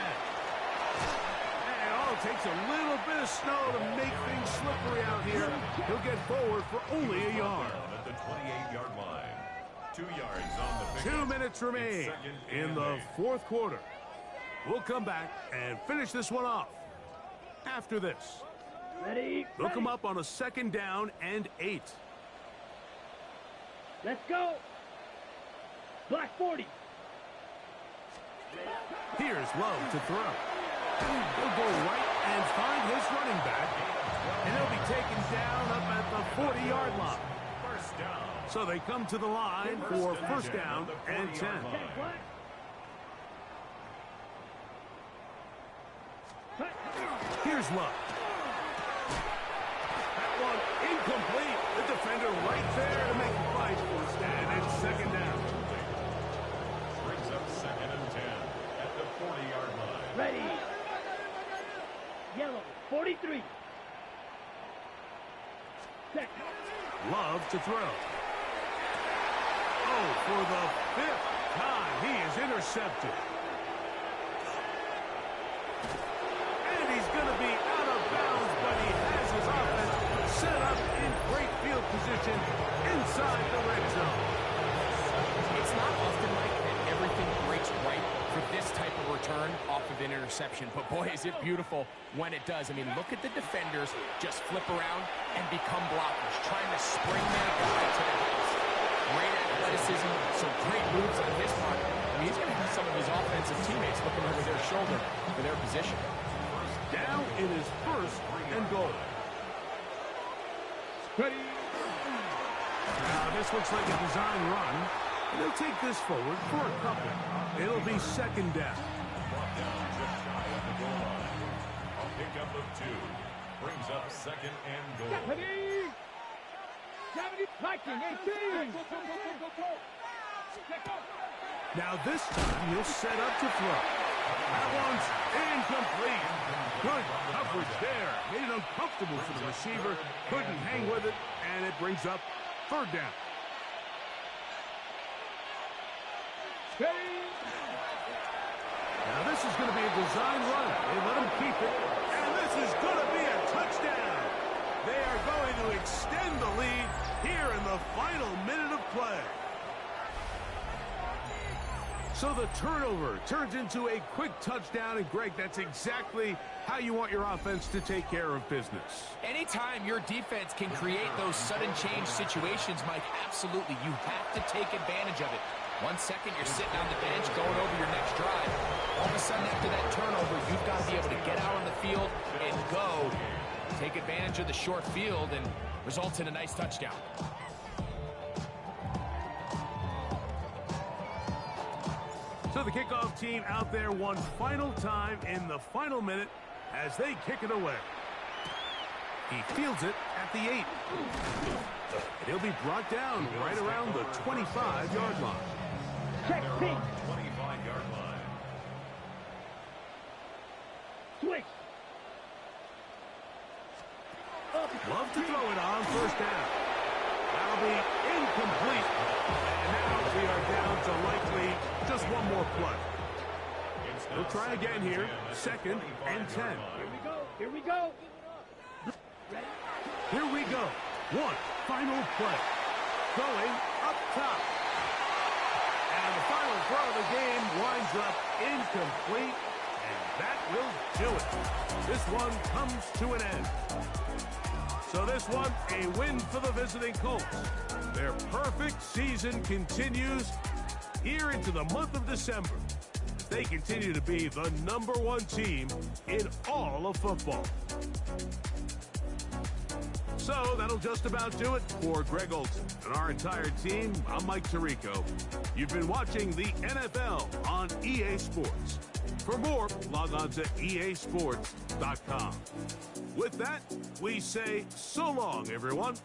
And all it takes a little bit of snow to make things slippery out here. He'll get forward for only a yard. At the 28-yard line. 2 yards on the pick. 2 minutes remain in the 4th quarter. We'll come back and finish this one off after this. Look them up on a 2nd down and 8. Let's go. Black 40. Here's Love to throw. He'll go right and find his running back. And he'll be taken down up at the 40-yard line. First down. So they come to the line for 1st down and 10. Here's Love. That one incomplete. The defender right there to make the fight. And it's 2nd down. Brings up 2nd and 10 at the 40-yard line. Ready. Yellow, 43. Set. Love to throw. Oh, for the 5th time, he is intercepted. He's going to be out of bounds, but he has his offense set up in great field position inside the red zone. It's not often like that everything breaks right for this type of return off of an interception, but boy, is it beautiful when it does. I mean, look at the defenders just flip around and become blockers, trying to spring their guy to the house. Great athleticism, some great moves on his part. I mean, he's going to have some of his offensive teammates looking over their shoulder for their position. Down in his 1st and goal. Ready. Now, this looks like a design run. And they'll take this forward for a couple. It'll be 2nd down. Brought down just shy of the goal line. A pickup of 2. Brings up 2nd and goal. Ready. 70. Viking, 18. Now this time he'll set up to throw. That one's incomplete. Good coverage there. Made it uncomfortable for the receiver. Couldn't hang with it, and it brings up 3rd down. Now this is going to be a design run. They let him keep it, and this is going to be a touchdown. They are going to extend the lead here in the final minute of play. So the turnover turns into a quick touchdown, and Greg, that's exactly how you want your offense to take care of business. Anytime your defense can create those sudden change situations, Mike, absolutely, you have to take advantage of it. 1 second, you're sitting on the bench going over your next drive. All of a sudden, after that turnover, you've got to be able to get out on the field and go. Take advantage of the short field and result in a nice touchdown. So the kickoff team out there one final time in the final minute as they kick it away. He fields it at the 8. And he'll be brought down right around the 25-yard line. Check, Pete. 25-yard line. Switch. Love to throw it on first down. That'll be incomplete. And now we are down to likely just one more play. We'll try again here. 2nd and 10. Here we go. Here we go. Here we go. One final play. Going up top. And the final throw of the game winds up incomplete. And that will do it. This one comes to an end. So this one, a win for the visiting Colts. Their perfect season continues here into the month of December. They continue to be the #1 team in all of football. So that'll just about do it for Greg Olson and our entire team. I'm Mike Tirico. You've been watching the NFL on EA Sports. For more, log on to easports.com. With that, we say so long, everyone.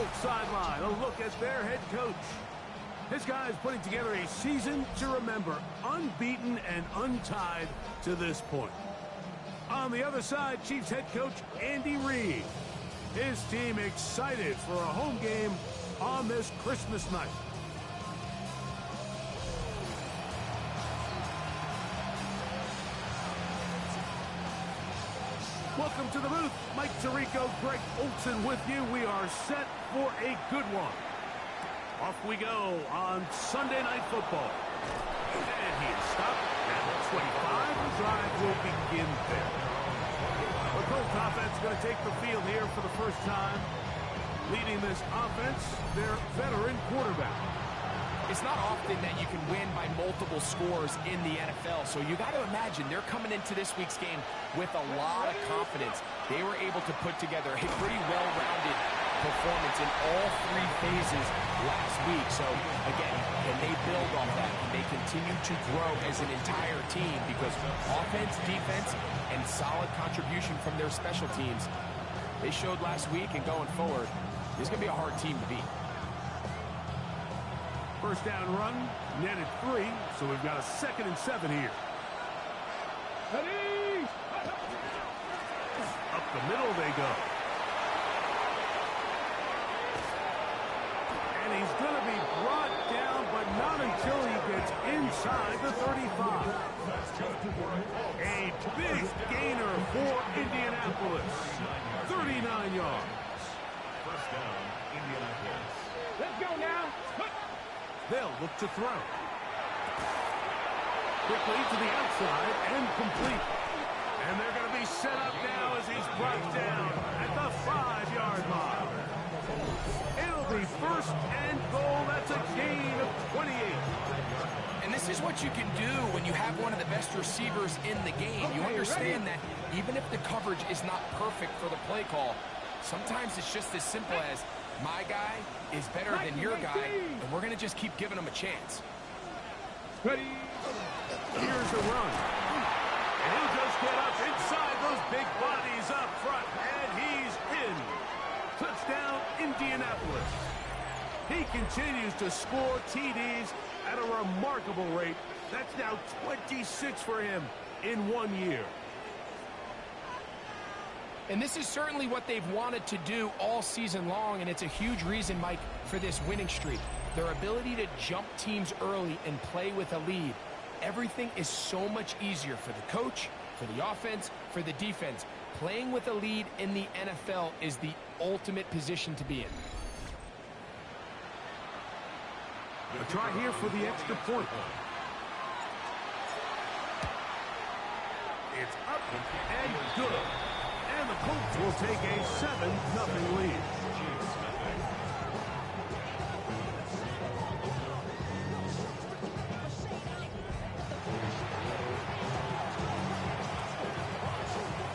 Colts sideline, a look at their head coach. This guy is putting together a season to remember, unbeaten and untied to this point. On the other side, Chiefs head coach Andy Reid. His team excited for a home game on this Christmas night. Welcome to the booth. Mike Tirico, Greg Olson with you. We are set for a good one. Off we go on Sunday Night Football. And he is stopped at the 25. The drive will begin there. The Colts offense is going to take the field here for the first time. Leading this offense, their veteran quarterback. It's not often that you can win by multiple scores in the NFL, so you got to imagine they're coming into this week's game with a lot of confidence. They were able to put together a pretty well-rounded performance in all three phases last week. So, again, can they build off that? Can they continue to grow as an entire team? Because offense, defense, and solid contribution from their special teams, they showed last week, and going forward, this is going to be a hard team to beat. First down run, netted 3, so we've got a 2nd and 7 here. Ready? Up the middle they go. And he's going to be brought down, but not until he gets inside the 35. A big gainer for Indianapolis. 39 yards. First down, Indianapolis. Let's go now. They'll look to throw. Quickly to the outside and complete. And they're going to be set up now as he's brought down at the 5-yard line. It'll be 1st and goal. That's a gain of 28. And this is what you can do when you have one of the best receivers in the game. You understand that even if the coverage is not perfect for the play call, sometimes it's just as simple as my guy is better than your guy, and we're going to just keep giving him a chance. Ready? Here's a run. And he'll just get up inside those big bodies up front, and he's in. Touchdown, Indianapolis. He continues to score TDs at a remarkable rate. That's now 26 for him in 1 year. And this is certainly what they've wanted to do all season long, and it's a huge reason, Mike, for this winning streak. Their ability to jump teams early and play with a lead. Everything is so much easier for the coach, for the offense, for the defense. Playing with a lead in the NFL is the ultimate position to be in. A try here for the extra point. It's up and good. And the Colts will take a 7-0 lead.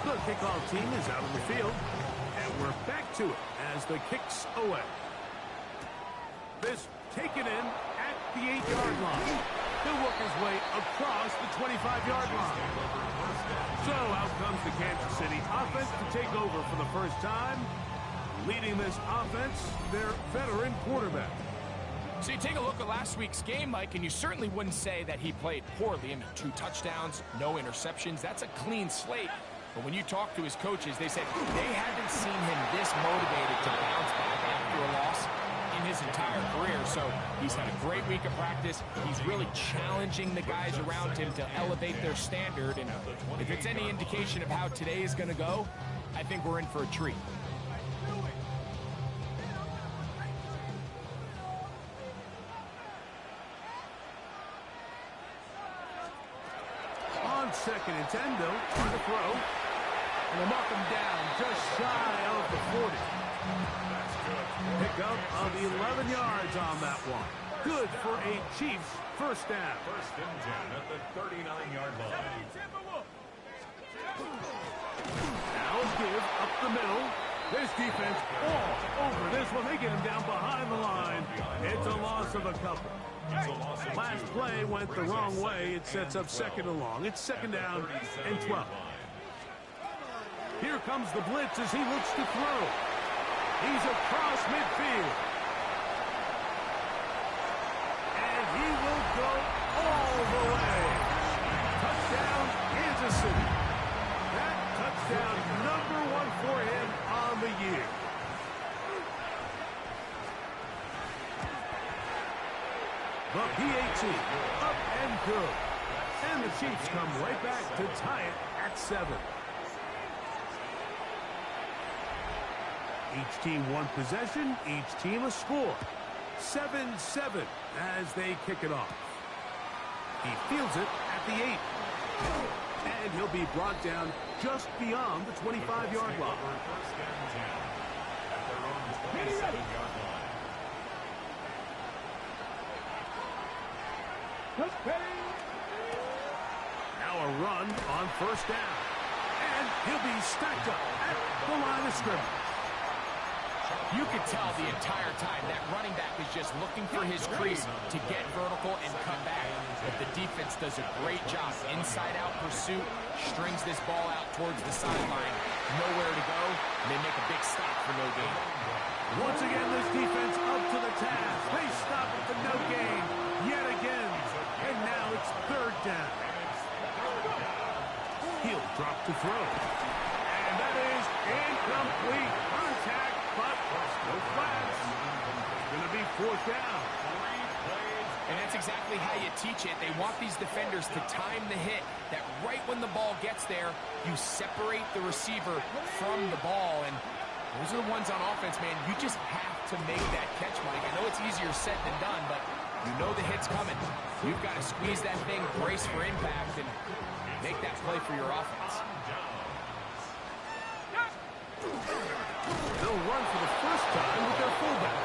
The kickoff team is out on the field, and we're back to it as the kick's away. This taken in at the 8-yard line. He'll work his way across the 25-yard line. So out comes the Kansas City offense to take over for the first time. Leading this offense, their veteran quarterback. So you take a look at last week's game, Mike, and you certainly wouldn't say that he played poorly. I mean, 2 touchdowns, no interceptions. That's a clean slate. But when you talk to his coaches, they said they haven't seen him this motivated to bounce back after a loss in his entire career. So he's had a great week of practice. He's really challenging the guys around him to elevate their standard. And if it's any indication of how today is going to go, I think we're in for a treat. On 2nd and 10, though, to the throw. And they'll mark him down just shy of the 40. Pick up of 11 yards on that one. Good for a Chiefs first down. 1st and 10 at the 39-yard line. Now give up the middle. This defense all over this one. They get him down behind the line. It's a loss of a couple. Last play went the wrong way. It sets up 2nd and long. It's 2nd down and 12. Here comes the blitz as he looks to throw. He's across midfield. And he will go all the way. Touchdown, Kansas City. That touchdown #1 for him on the year. The PAT, up and good. And the Chiefs come right back to tie it at 7. Each team one possession, each team a score. 7-7 as they kick it off. He fields it at the 8. And he'll be brought down just beyond the 25-yard line. First and 10 at their own 27-yard line. Now a run on first down. And he'll be stacked up at the line of scrimmage. You could tell the entire time that running back is just looking for his crease to get vertical and cut back. But the defense does a great job. Inside-out pursuit, strings this ball out towards the sideline. Nowhere to go, and they make a big stop for no gain. Once again, this defense up to the task. They stop it for no gain yet again. And now it's third down. He'll drop to throw. And that is incomplete. Contact, but no flags. It's going to be fourth down. And that's exactly how you teach it. They want these defenders to time the hit, that right when the ball gets there, you separate the receiver from the ball. And those are the ones on offense, man. You just have to make that catch, Mike. I know it's easier said than done, but you know the hit's coming. You've got to squeeze that thing, brace for impact, and make that play for your offense. They'll run for the first time with their fullback.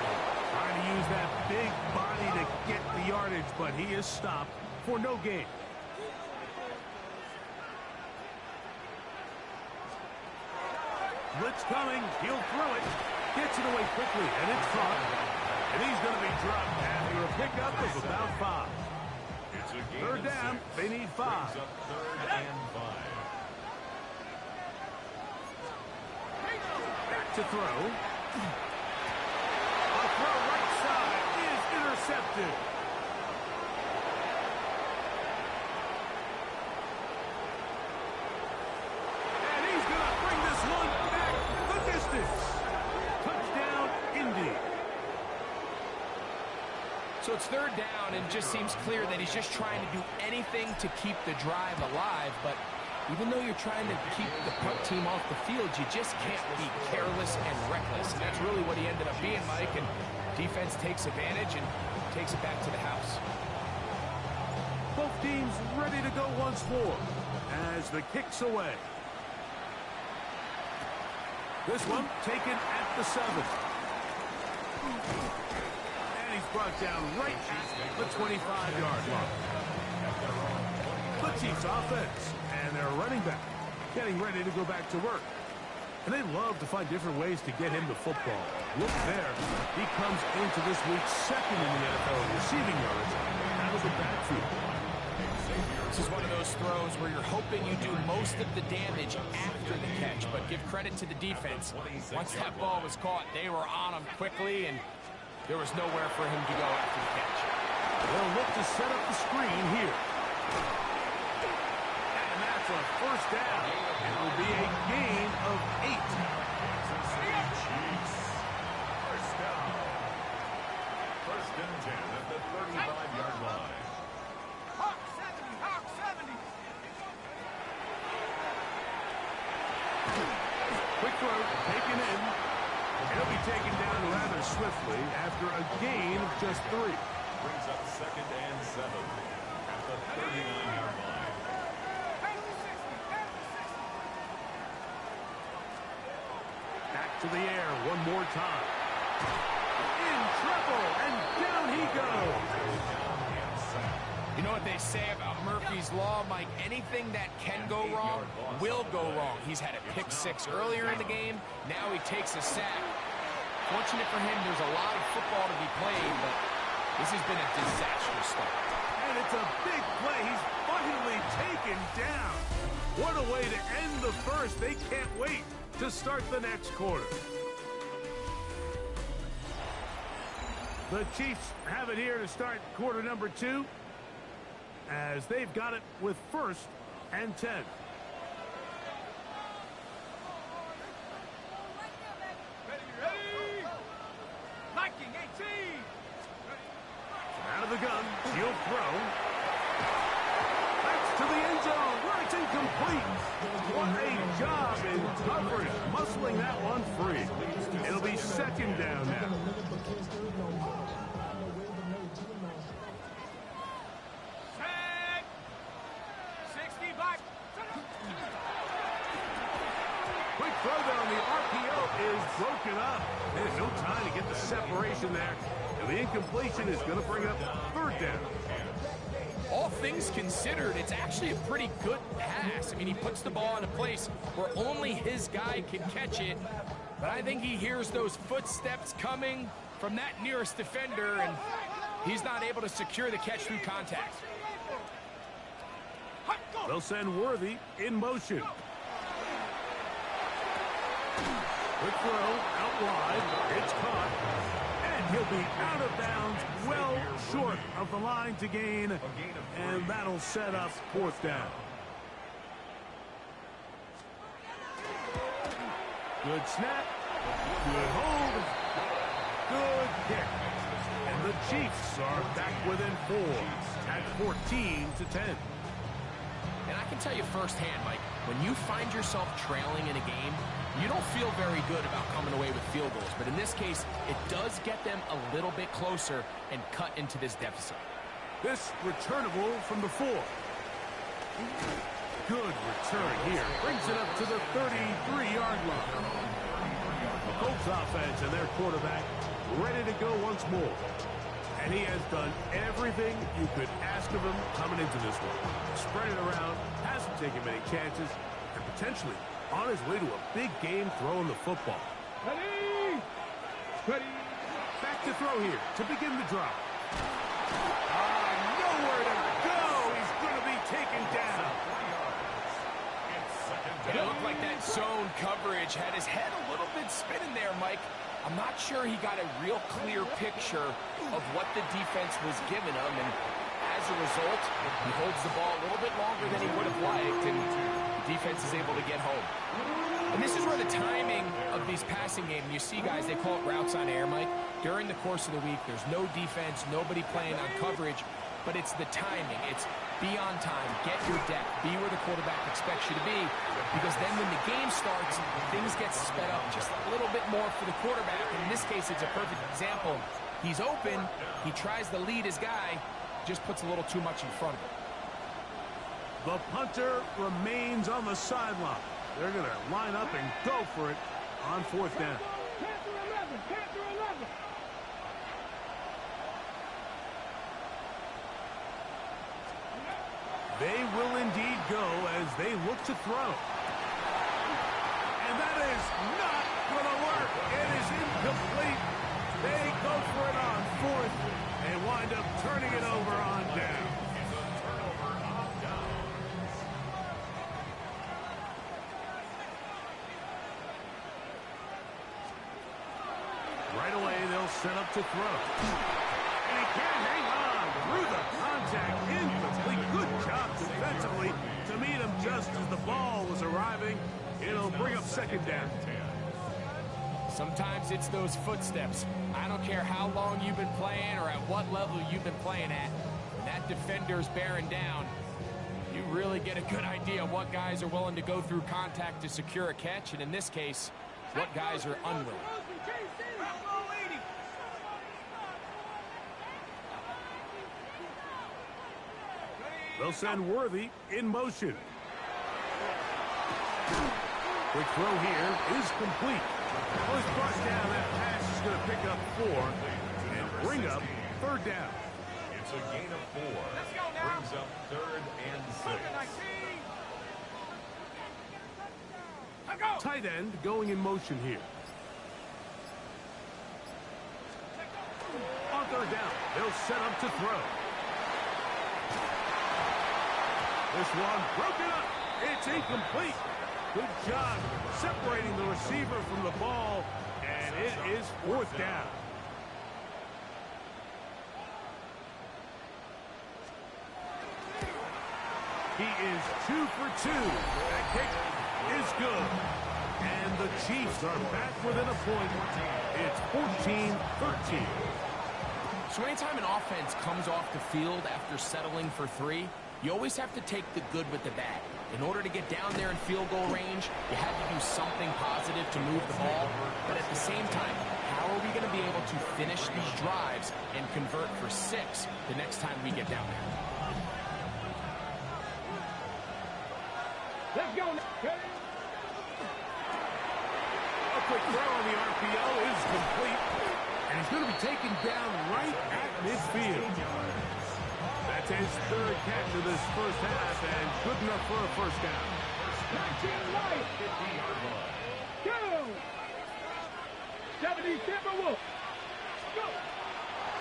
Trying to use that big body to get the yardage, but he is stopped for no gain. Blitz coming. He'll throw it. Gets it away quickly, and it's caught. And he's going to be dropped after a pickup of about 5. Third down. They need 5. Third and 5. To throw. A throw right side is intercepted. And he's going to bring this one back the distance. Touchdown, Indy. So it's third down, and it just seems clear that he's just trying to do anything to keep the drive alive, but even though you're trying to keep the punt team off the field, you just can't be careless and reckless. And that's really what he ended up being, Mike. And defense takes advantage and takes it back to the house. Both teams ready to go once more as the kick's away. This one taken at the 7. And he's brought down right at the 25-yard line. The Chiefs offense. And their running back getting ready to go back to work. And they love to find different ways to get him the football. Look there. He comes into this week second in the NFL in receiving yards out of the backfield. This is one of those throws where you're hoping you do most of the damage after the catch, but give credit to the defense. Once that ball was caught, they were on him quickly, and there was nowhere for him to go after the catch. They'll look to set up the screen here. A first down. It will be a gain of 8. First down. First and 10 at the 35-yard line. Hawk 70, Hawk 70. Quick throw, taken in. He'll be taken down rather swiftly after a gain of just 3. Brings up second and 7 at the 39-yard line. Back to the air one more time. In trouble, and down he goes. You know what they say about Murphy's Law, Mike? Anything that can go wrong will go wrong. He's had a pick 6 earlier in the game. Now he takes a sack. Fortunate for him, there's a lot of football to be played, but this has been a disastrous start. And it's a big play. He's finally taken down. What a way to end the first. They can't wait to start the next quarter. The Chiefs have it here to start quarter number 2, as they've got it with 1st and 10. Out of the gun, he'll throw. That's to the end zone, where it's incomplete. What a job in coverage, muscling that one free. It'll be 2nd down now. Set. 65. Quick throw down, the RPO is broken up. There's no time to get the separation there. And the incompletion is going to bring up 3rd down. All things considered, it's actually a pretty good pass. I mean, he puts the ball in a place where only his guy can catch it. But I think he hears those footsteps coming from that nearest defender, and he's not able to secure the catch through contact. They'll send Worthy in motion. Quick throw, out wide. It's caught. And he'll be out of bounds, well short of the line to gain. And that'll set up 4th down. Good snap. Good hold. Good kick. And the Chiefs are back within 4 at 14-10. And I can tell you firsthand, Mike, when you find yourself trailing in a game, you don't feel very good about coming away with field goals. But in this case, it does get them a little bit closer and cut into this deficit. This returnable from the 4. Good return here. Brings it up to the 33-yard line. The Colts offense and their quarterback ready to go once more. And he has done everything you could ask of him coming into this one. Spread it around, hasn't taken many chances, and potentially on his way to a big game throwing the football. Ready. Ready. Back to throw here to begin the drive. Nowhere to go. He's going to be taken down. It looked like that zone coverage had his head a little bit spinning there, Mike. I'm not sure he got a real clear picture of what the defense was giving him, and as a result, he holds the ball a little bit longer than he would have liked, and the defense is able to get home. And this is where the timing of these passing games, you see guys, they call it routes on air, Mike. During the course of the week, there's no defense, nobody playing on coverage, but it's the timing. It's be on time, get your depth, be where the quarterback expects you to be, because then when the game starts, things get sped up just a little bit more for the quarterback. And in this case, it's a perfect example. He's open, he tries to lead his guy, just puts a little too much in front of him. The punter remains on the sideline. They're going to line up and go for it on 4th down. Panther 11. Panther 11. They will indeed go as they look to throw. And that is not going to work. It is incomplete. They go for it on 4th and wind up turning it over on down. Right away, they'll set up to throw. And he can't hang on through the contact. Incomplete. Good job defensively to meet him just as the ball was arriving. It'll bring up 2nd down. Sometimes it's those footsteps. I don't care how long you've been playing or at what level you've been playing at. When that defender's bearing down, you really get a good idea of what guys are willing to go through contact to secure a catch, and in this case, what guys are unwilling. They'll send Worthy in motion. Quick throw here is complete. Well, he's brought down. That pass is going to pick up 4 and bring up 3rd down. It's a gain of 4. Brings up 3rd and 6. Tight end going in motion here. On 3rd down, they'll set up to throw. This one broken up. It's incomplete. Good job separating the receiver from the ball, and it is 4th down. He is 2 for 2. That kick is good. And the Chiefs are back within a point. It's 14-13. So anytime an offense comes off the field after settling for 3, you always have to take the good with the bad. In order to get down there in field goal range, you have to do something positive to move the ball. But at the same time, how are we going to be able to finish these drives and convert for 6 the next time we get down there? Let's go. A quick throw on the RPO is complete. And he's going to be taken down right at midfield. That's his 3rd catch of this first half, and good enough for a first down. 70 Timberwolves. Go.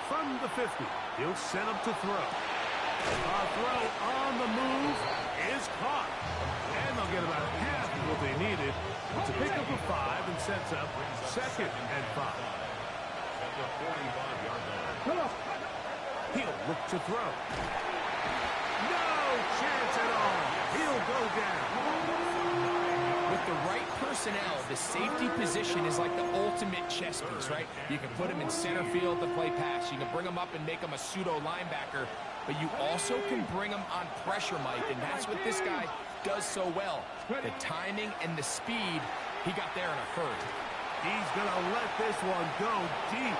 From the 50, he'll set up to throw. A throw on the move is caught. And they'll get about half of what they needed to pick up a 5 and sets up 2nd and 5. Come on. He'll look to throw. No chance at all. He'll go down. With the right personnel, the safety position is like the ultimate chess piece, right? You can put him in center field to play pass. You can bring him up and make him a pseudo linebacker, but you also can bring him on pressure, Mike, and that's what this guy does so well. The timing and the speed, he got there in a hurry. He's going to let this one go deep.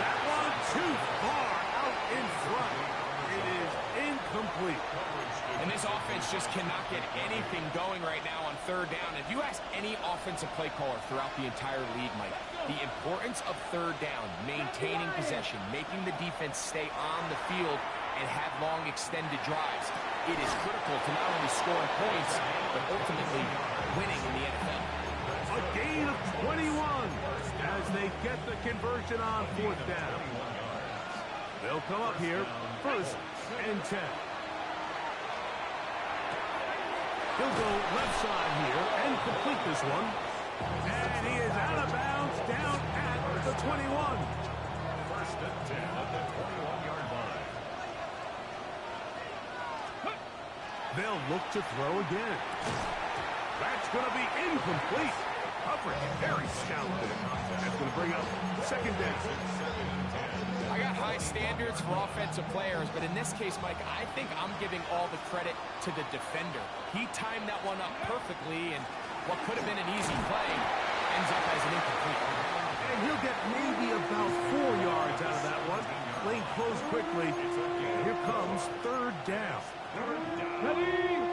That one too far out in front. It is incomplete. And this offense just cannot get anything going right now on 3rd down. If you ask any offensive play caller throughout the entire league, Mike, the importance of 3rd down, maintaining possession, making the defense stay on the field and have long extended drives, it is critical to not only scoring points, but ultimately winning in the NFL. A gain of 21 as they get the conversion on 4th down. They'll come up here, 1st and 10. He'll go left side here and complete this one. And he is out of bounds down at the 21. 1st and 10 at the 21-yard line. They'll look to throw again. That's going to be incomplete. Coverage very stout there. That's going to bring up 2nd down. I got high standards for offensive players, but in this case, Mike, I think I'm giving all the credit to the defender. He timed that one up perfectly, and what could have been an easy play ends up as an incomplete. And he'll get maybe about 4 yards out of that one. Lane closed quickly. Here comes 3rd down. Ready.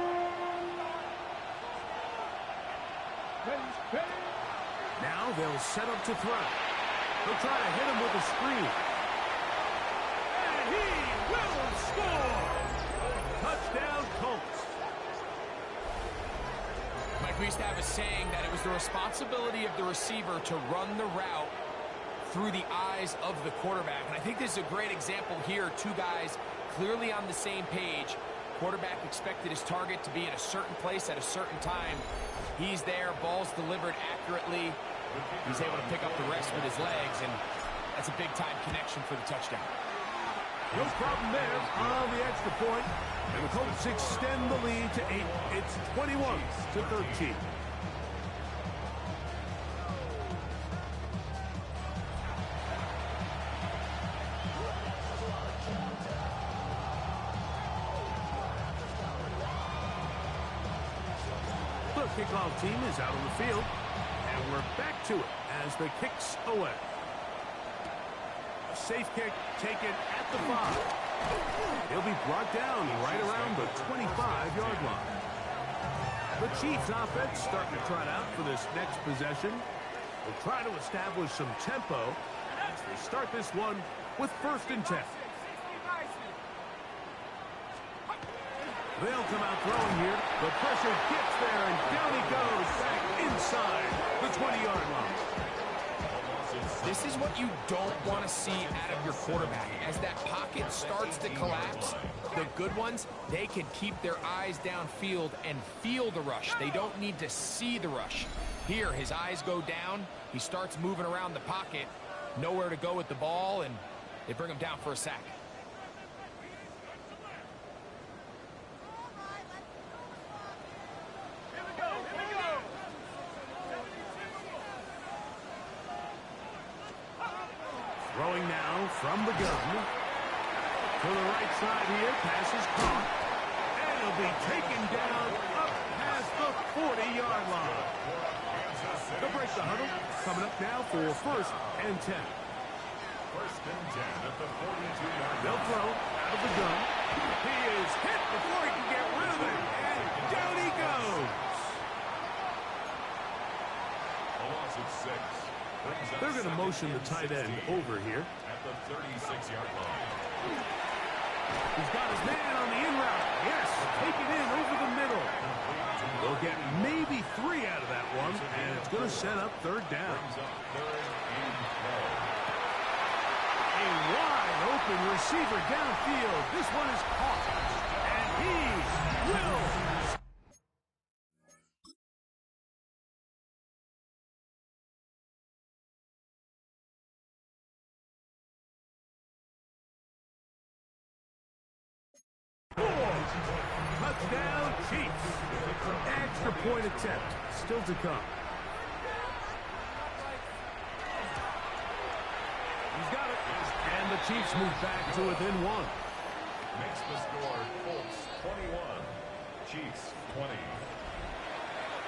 Now they'll set up to throw. They'll try to hit him with a screen. And he will score! Touchdown, Colts. Mike, we used to have a saying that it was the responsibility of the receiver to run the route through the eyes of the quarterback. And I think this is a great example here. 2 guys clearly on the same page. Quarterback expected his target to be in a certain place at a certain time. He's there, ball's delivered accurately. He's able to pick up the rest with his legs, and that's a big-time connection for the touchdown. No problem there on the extra point. And the Colts extend the lead to 8. It's 21-13. The kickoff team is out on the field, and we're back to it as the kick's away. A safe kick taken at the 5. He'll be brought down right around the 25-yard line. The Chiefs offense starting to trot out for this next possession. They'll try to establish some tempo as they start this one with 1st and 10. They'll come out throwing here. The pressure gets there, and down he goes back inside the 20-yard line. This is what you don't want to see out of your quarterback. As that pocket starts to collapse, the good ones, they can keep their eyes downfield and feel the rush. They don't need to see the rush. Here, his eyes go down. He starts moving around the pocket. Nowhere to go with the ball, and they bring him down for a sack. from the gun. To the right side here, pass is caught. And he'll be taken down up past the 40-yard line. They'll break the huddle. Coming up now for 1st and 10. 1st and 10 at the 42-yard line. They'll throw out of the gun. He is hit before he can get rid of it. And down he goes. A loss of 6. They're going to motion the tight end over here. At the 36-yard line. He's got his man on the in route. Yes, take it in over the middle. They'll get maybe 3 out of that one, and it's going to set up 3rd down. A wide open receiver downfield. This one is caught, and he will. Touchdown, Chiefs. Extra point attempt still to come. He's got it. And the Chiefs move back to within 1. Makes the score Colts 21, Chiefs 20.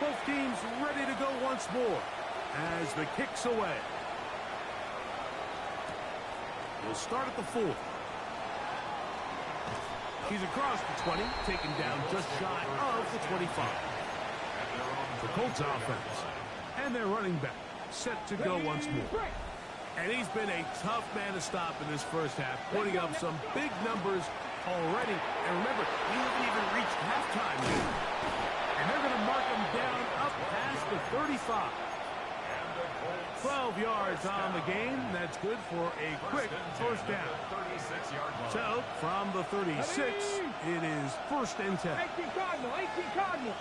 Both teams ready to go once more as the kick's away. We'll start at the 4. He's across the 20, taken down just shy of the 25. The Colts offense. And their running back set to go once more. And he's been a tough man to stop in this first half, putting up some big numbers already. And remember, he hasn't even reached halftime yet. And they're going to mark him down up past the 35. 12 yards on the game. That's good for a quick first down. So, from the 36, it is 1st and 10. 18 Cardinal.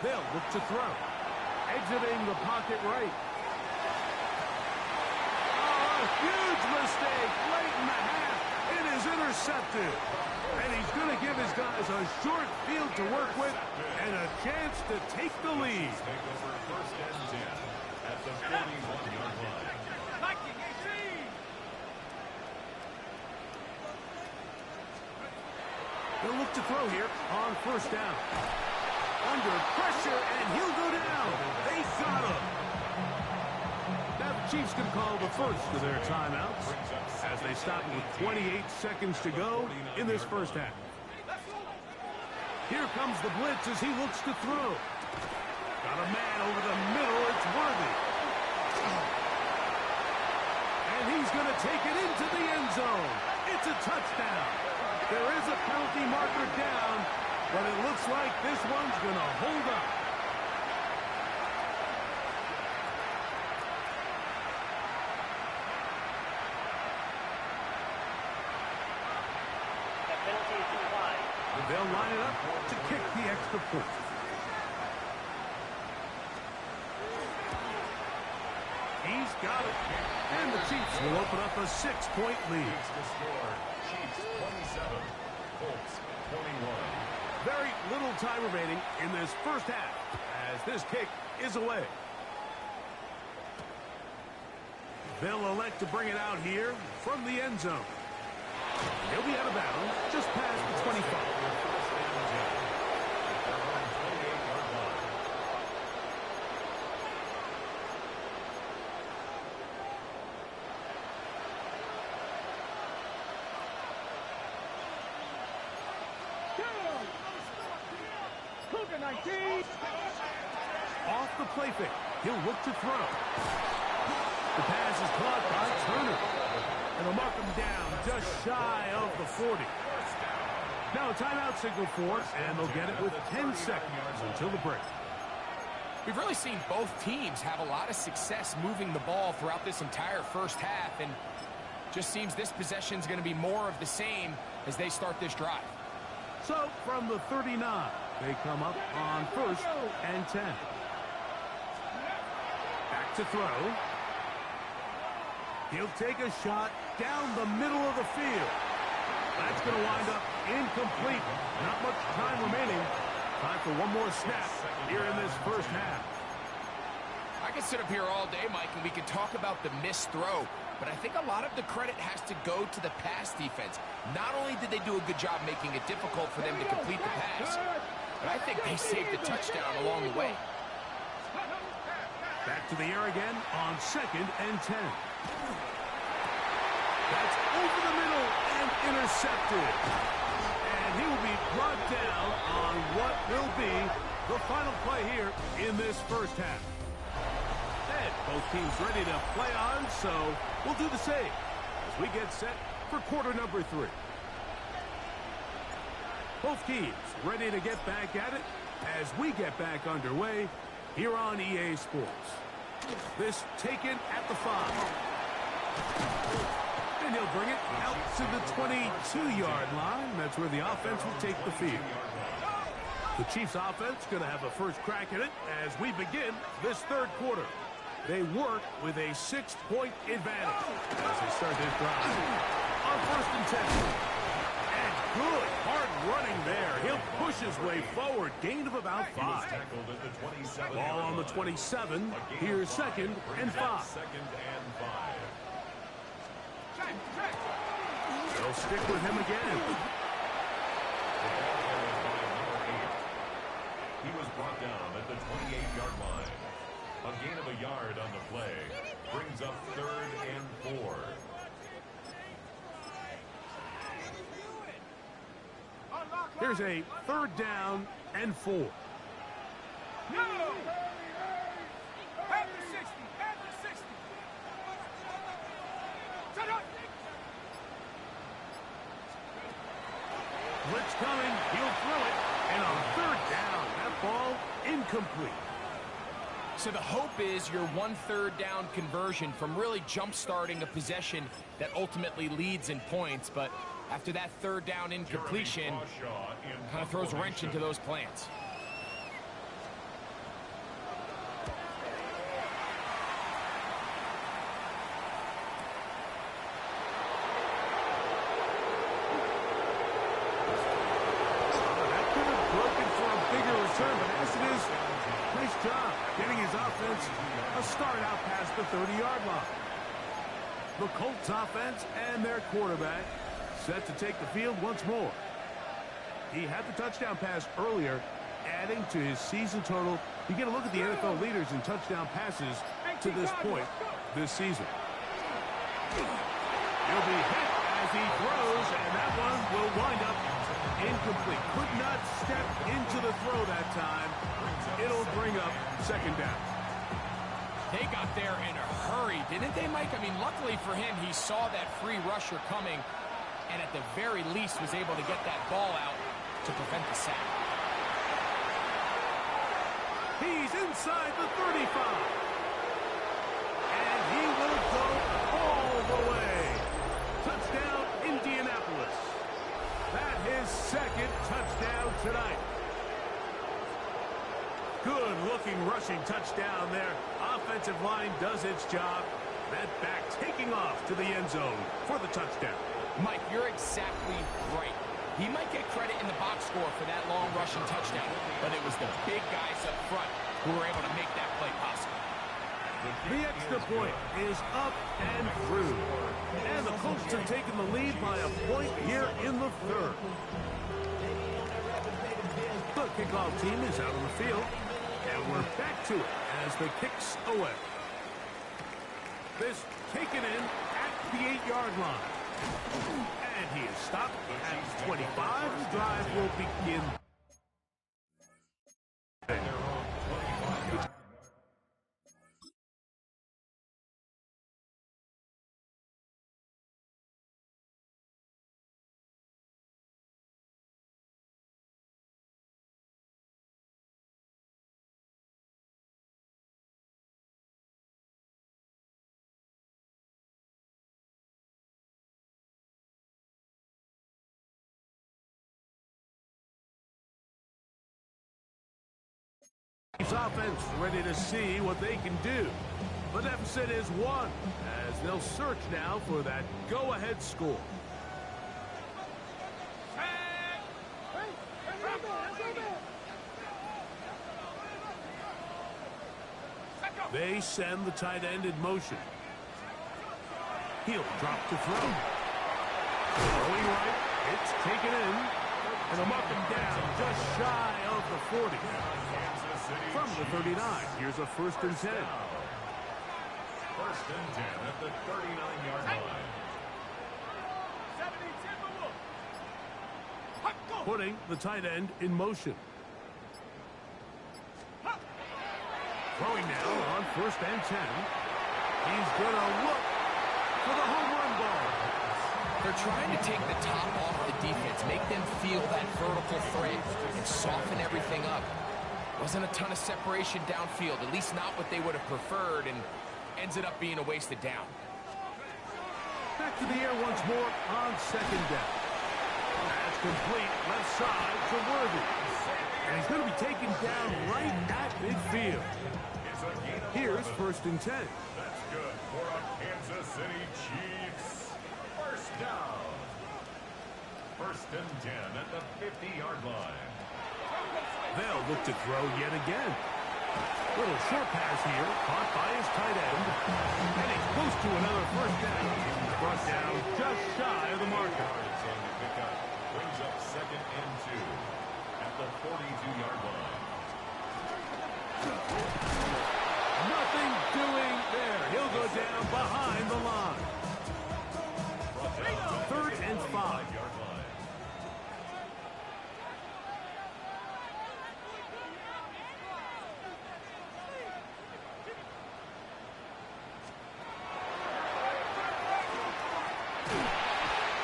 They'll look to throw. Exiting the pocket right. Oh, a huge mistake late in the half. It is intercepted. And he's going to give his guys a short field to work with and a chance to take the lead. Take over 1st and 10 at the 41-yard line. They'll look to throw here on 1st down. Under pressure, and he'll go down. They got him. Now the Chiefs can call the first of their timeouts as they stop with 28 seconds to go in this first half. Here comes the blitz as he looks to throw. Got a man over the middle. It's Worthy. And he's going to take it into the end zone. It's a touchdown. There is a penalty marker down, but it looks like this one's going to hold up. That penalty is too high. They'll line it up to kick the extra point. He's got it. And the Chiefs will open up a 6-point lead. The score, Chiefs 27, Colts 21. Very little time remaining in this first half as this kick is away. They'll elect to bring it out here from the end zone. He'll be out of bounds just past the 25. Off the play fake. He'll look to throw. The pass is caught by Turner. And they'll mark him down just shy of the 40. Now a timeout signal for it, and they'll get it with 10 seconds until the break. We've really seen both teams have a lot of success moving the ball throughout this entire first half, and just seems this possession is going to be more of the same as they start this drive. So, from the 39, they come up on 1st and 10. Back to throw. He'll take a shot down the middle of the field. That's going to wind up incomplete. Not much time remaining. Time for one more snap here in this first half. I could sit up here all day, Mike, and we could talk about the missed throw. but I think a lot of the credit has to go to the pass defense. Not only did they do a good job making it difficult for them to complete the pass, but I think they saved the touchdown along the way. Back to the air again on 2nd and 10. That's over the middle and intercepted. And he will be brought down on what will be the final play here in this first half. And both teams ready to play on, so we'll do the same as we get set for quarter number 3. Both teams ready to get back at it as we get back underway here on EA Sports. This taken at the 5. And he'll bring it out to the 22-yard line. That's where the offense will take the field. The Chiefs offense going to have a first crack at it as we begin this third quarter. They work with a 6-point advantage as they start this drive. On 1st and 10. And good hard running there. He'll push his way forward. Gain of about 5. Ball on the 27. Here's 2nd and 5. They'll stick with him again. He was brought down at the 28-yard line. A gain of a yard on the play brings up 3rd and 4. Here's a 3rd down and 4. No! At the 60! At the 60! Shut up! Blitz coming. He'll throw it. And on 3rd down, that ball incomplete. So the hope is your 1/3 down conversion from really jump-starting a possession that ultimately leads in points. But after that 3rd down incompletion, kind of throws a wrench into those plans. But as it is, nice job getting his offense a start out past the 30-yard line. The Colts offense and their quarterback set to take the field once more. He had the touchdown pass earlier, adding to his season total. You get a look at the NFL leaders in touchdown passes to this point this season. He'll be hit as he throws, and that one will wind up incomplete. Could not step into the throw that time. It'll bring up 2nd down. They got there in a hurry, didn't they, Mike? I mean, luckily for him, he saw that free rusher coming and at the very least was able to get that ball out to prevent the sack. He's inside the 35. And he will go all the way. Touchdown, Indianapolis. That his 2nd touchdown tonight. Good-looking rushing touchdown there. Offensive line does its job. That back taking off to the end zone for the touchdown. Mike, you're exactly right. He might get credit in the box score for that long rushing touchdown, but it was the big guys up front who were able to make that play possible. The extra point is up and through. And the Colts have taken the lead by a point here in the 3rd. The kickoff team is out on the field. And we're back to it as the kicks away. This taken in at the 8-yard line. And he is stopped at 25. The drive will begin. Offense ready to see what they can do. The deficit is 1 as they'll search now for that go-ahead score. They send the tight end in motion. He'll drop to throw. Throwing right. It's taken in. And a up and down just shy of the 40. From the 39, here's a 1st and 10. 1st and 10 at the 39-yard line. Putting the tight end in motion. Throwing now on 1st and 10. He's going to look for the home run ball. They're trying to take the top off the defense, make them feel that vertical threat, and soften everything up. Wasn't a ton of separation downfield, at least not what they would have preferred, and ends it up being a wasted down. Back to the air once more on 2nd down. That's complete left side to Worthy. And he's going to be taken down right at midfield. Here's 1st and 10. That's good for a Kansas City Chiefs. 1st down. 1st and 10 at the 50-yard line. They'll look to throw yet again. Little short pass here, caught by his tight end. And he's close to another 1st down. Brought down just shy of the marker. Brings up 2nd and 2 at the 42-yard line. Nothing doing there. He'll go down behind the line. 3rd and 5.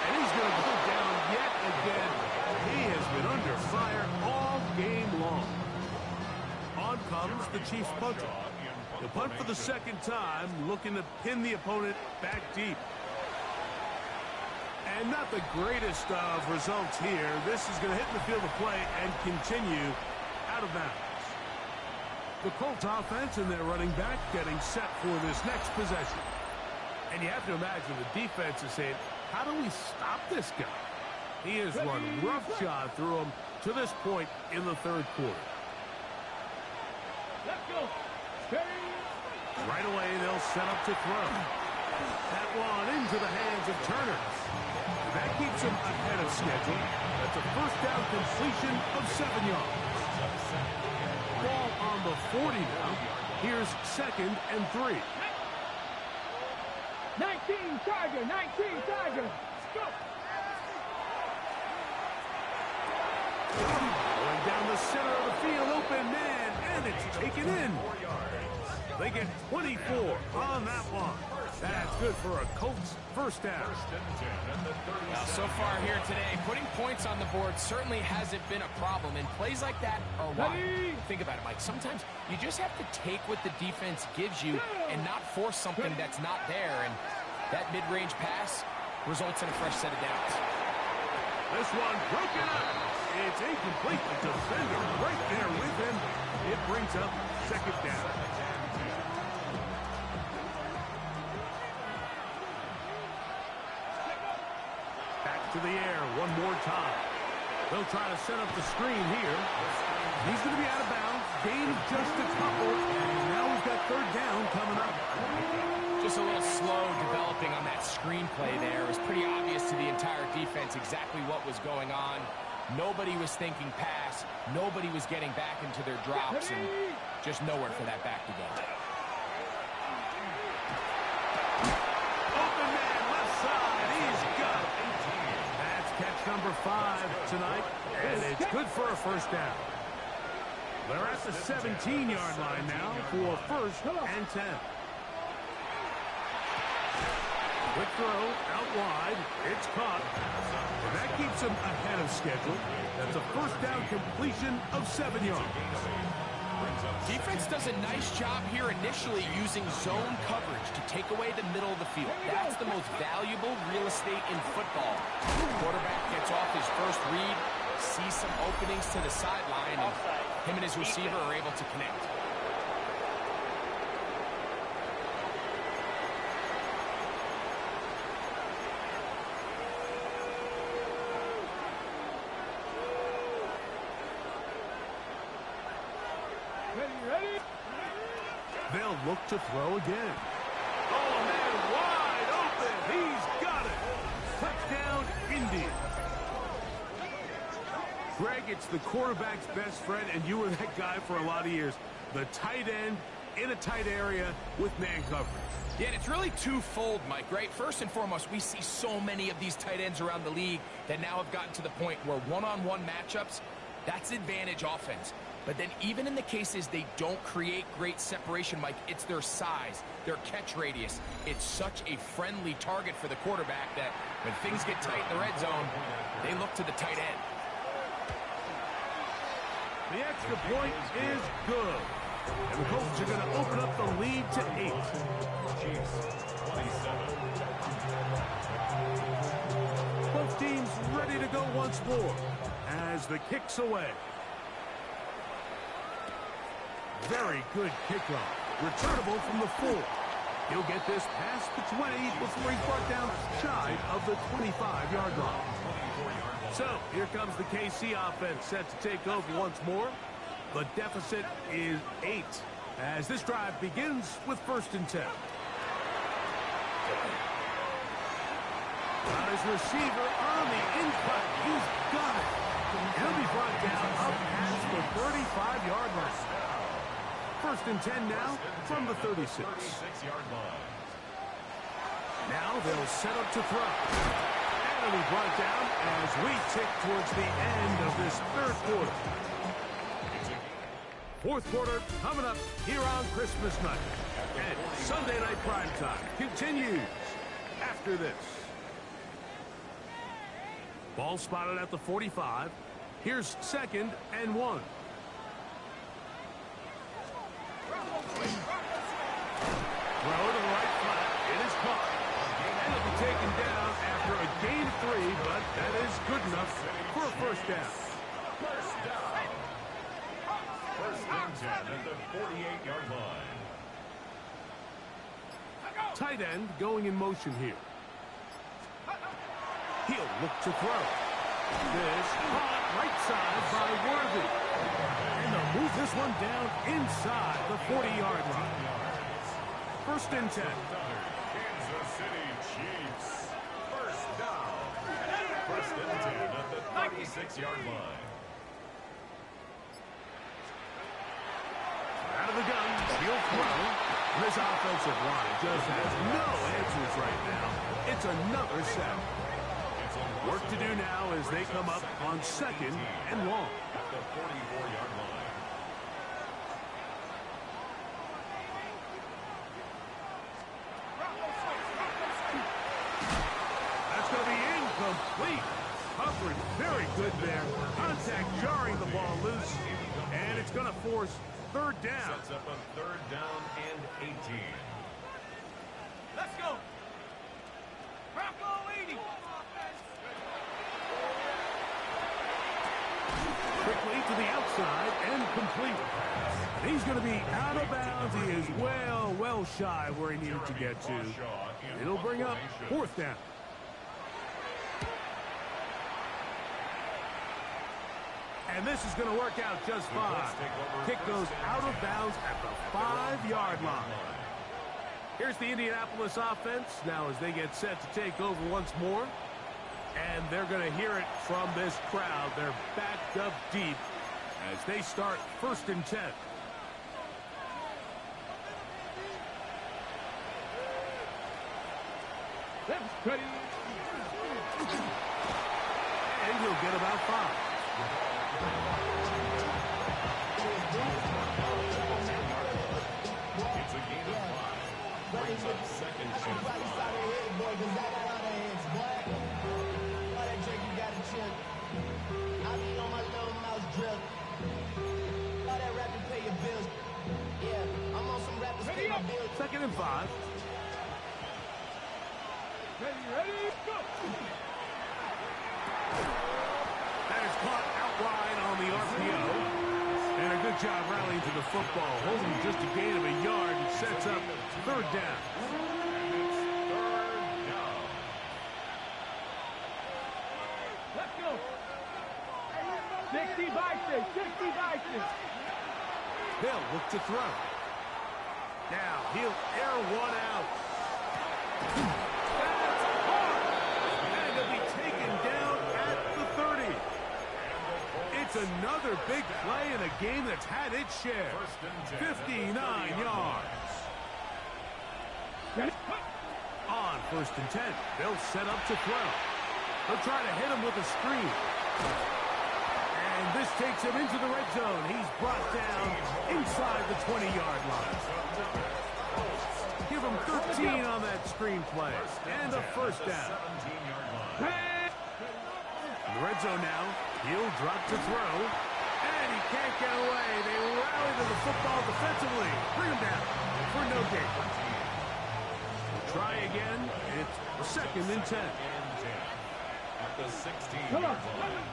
And he's going to go down yet again. He has been under fire all game long. On comes the Chiefs punter. He'll punt for the 2nd time, looking to pin the opponent back deep. And not the greatest of results here. This is going to hit the field of play and continue out of bounds. The Colts offense and their running back getting set for this next possession. And you have to imagine the defense is saying, how do we stop this guy? He has run roughshod through him to this point in the 3rd quarter. Let's go. Right away, they'll set up to throw. That one into the hands of Turner. That keeps him ahead of schedule. That's a 1st down completion of 7 yards. Ball on the 40 now. Here's 2nd and 3. 19 Tiger, 19 Tiger. Let's go. Going down the center of the field, open man, and it's taken in. They get 24 on that one. That's good for a Colts 1st down. Now, so far here today, putting points on the board certainly hasn't been a problem, and plays like that are why. Think about it, Mike. Sometimes you just have to take what the defense gives you and not force something that's not there, and that mid-range pass results in a fresh set of downs. This one broken up. It's incomplete. The defender right there with him. It brings up 2nd down. To the air one more time. They'll try to set up the screen here. He's going to be out of bounds. Gain just a couple. And now we've got 3rd down coming up. Just a little slow developing on that screenplay there. It was pretty obvious to the entire defense exactly what was going on. Nobody was thinking pass. Nobody was getting back into their drops. And just nowhere for that back to go. Open man, left side. He's got it. Catch number 5 tonight, and it's good for a 1st down. They're at the 17-yard line now for 1st and 10. Quick throw out wide. It's caught. And that keeps him ahead of schedule. That's a 1st down completion of 7 yards. Defense does a nice job here initially using zone coverage to take away the middle of the field. That's the most valuable real estate in football. Quarterback gets off his first read, sees some openings to the sideline, and him and his receiver are able to connect. Ready? They'll look to throw again. Oh, man, wide open. Greg, it's the quarterback's best friend, and you were that guy for a lot of years. The tight end in a tight area with man coverage. Yeah, and it's really twofold, Mike, right? First and foremost, we see so many of these tight ends around the league that now have gotten to the point where one-on-one matchups, that's advantage offense. But then even in the cases they don't create great separation, Mike, it's their size, their catch radius. It's such a friendly target for the quarterback that when things get tight in the red zone, they look to the tight end. The extra point is good. And the Colts are going to open up the lead to 8. Chiefs 27. Both teams ready to go once more as the kick's away. Very good kickoff. Returnable from the 4. He'll get this past the 20 before he's brought down shy of the 25-yard line. So here comes the KC offense set to take over once more. The deficit is 8 as this drive begins with 1st and 10. Got his receiver on the in-cut. He's got it. He'll be brought down up past the 35-yard line. 1st and 10 now from the 36. 36-yard line. Now they'll set up to throw. And it'll be brought down as we tick towards the end of this 3rd quarter. 4th quarter coming up here on Christmas night. And Sunday night primetime continues after this. Ball spotted at the 45. Here's 2nd and 1. Throw to the right flat. It is caught. And it'll be taken down after a gain of 3, but that is good enough for a 1st down. 1st down. 1st and 10 at the 48-yard line. Tight end going in motion here. He'll look to throw. This caught right side by Worthy. And they'll move this one down inside the 40-yard line. 1st and 10. Kansas City Chiefs. 1st down. 1st and 10 at the 36-yard line. Out of the gun, he'll throw. This offensive line just has no answers right now. It's another sack. Work to do now as they come up on 2nd and long. At the 44-yard line. That's going to be incomplete. Coverage very good there. Contact jarring the ball loose. And it's going to force 3rd down. Sets up a 3rd down and 18. Let's go. Bronco 80. Quickly to the outside and complete. He's going to be out of bounds. He is well shy where he needed to get to. It'll bring up 4th down. And this is going to work out just fine. Kick goes out of bounds at the 5-yard line. Here's the Indianapolis offense now as they get set to take over once more. And they're going to hear it from this crowd. They're backed up deep as they start 1st and 10. And he'll get about 5. It's a gain of 5. Brings up 2nd and 5. I be on my little mouse drip. All that rapping pay your bills. Yeah, I'm on some rappers pay my bills. 2nd and 5. Ready, go. That is caught out wide on the RPO. And a good job rallying to the football. Holding just a gain of a yard and sets up 3rd down. Let's go. 60 by 6. 60 by 6. They'll look to throw. Now he'll air one out. That's hard. And he'll be taken down at the 30. another big play in a game that's had its share. 59 yards. On 1st and 10, they'll set up to throw. They'll try to hit him with a screen. And this takes him into the red zone. He's brought down inside the 20-yard line. Give him 13 on that screen play. And a first down. In the red zone now, he'll drop to throw. And he can't get away. They rally to the football defensively. Bring him down for no gain. Try again. It's 2nd and 10. At the 16-yard line.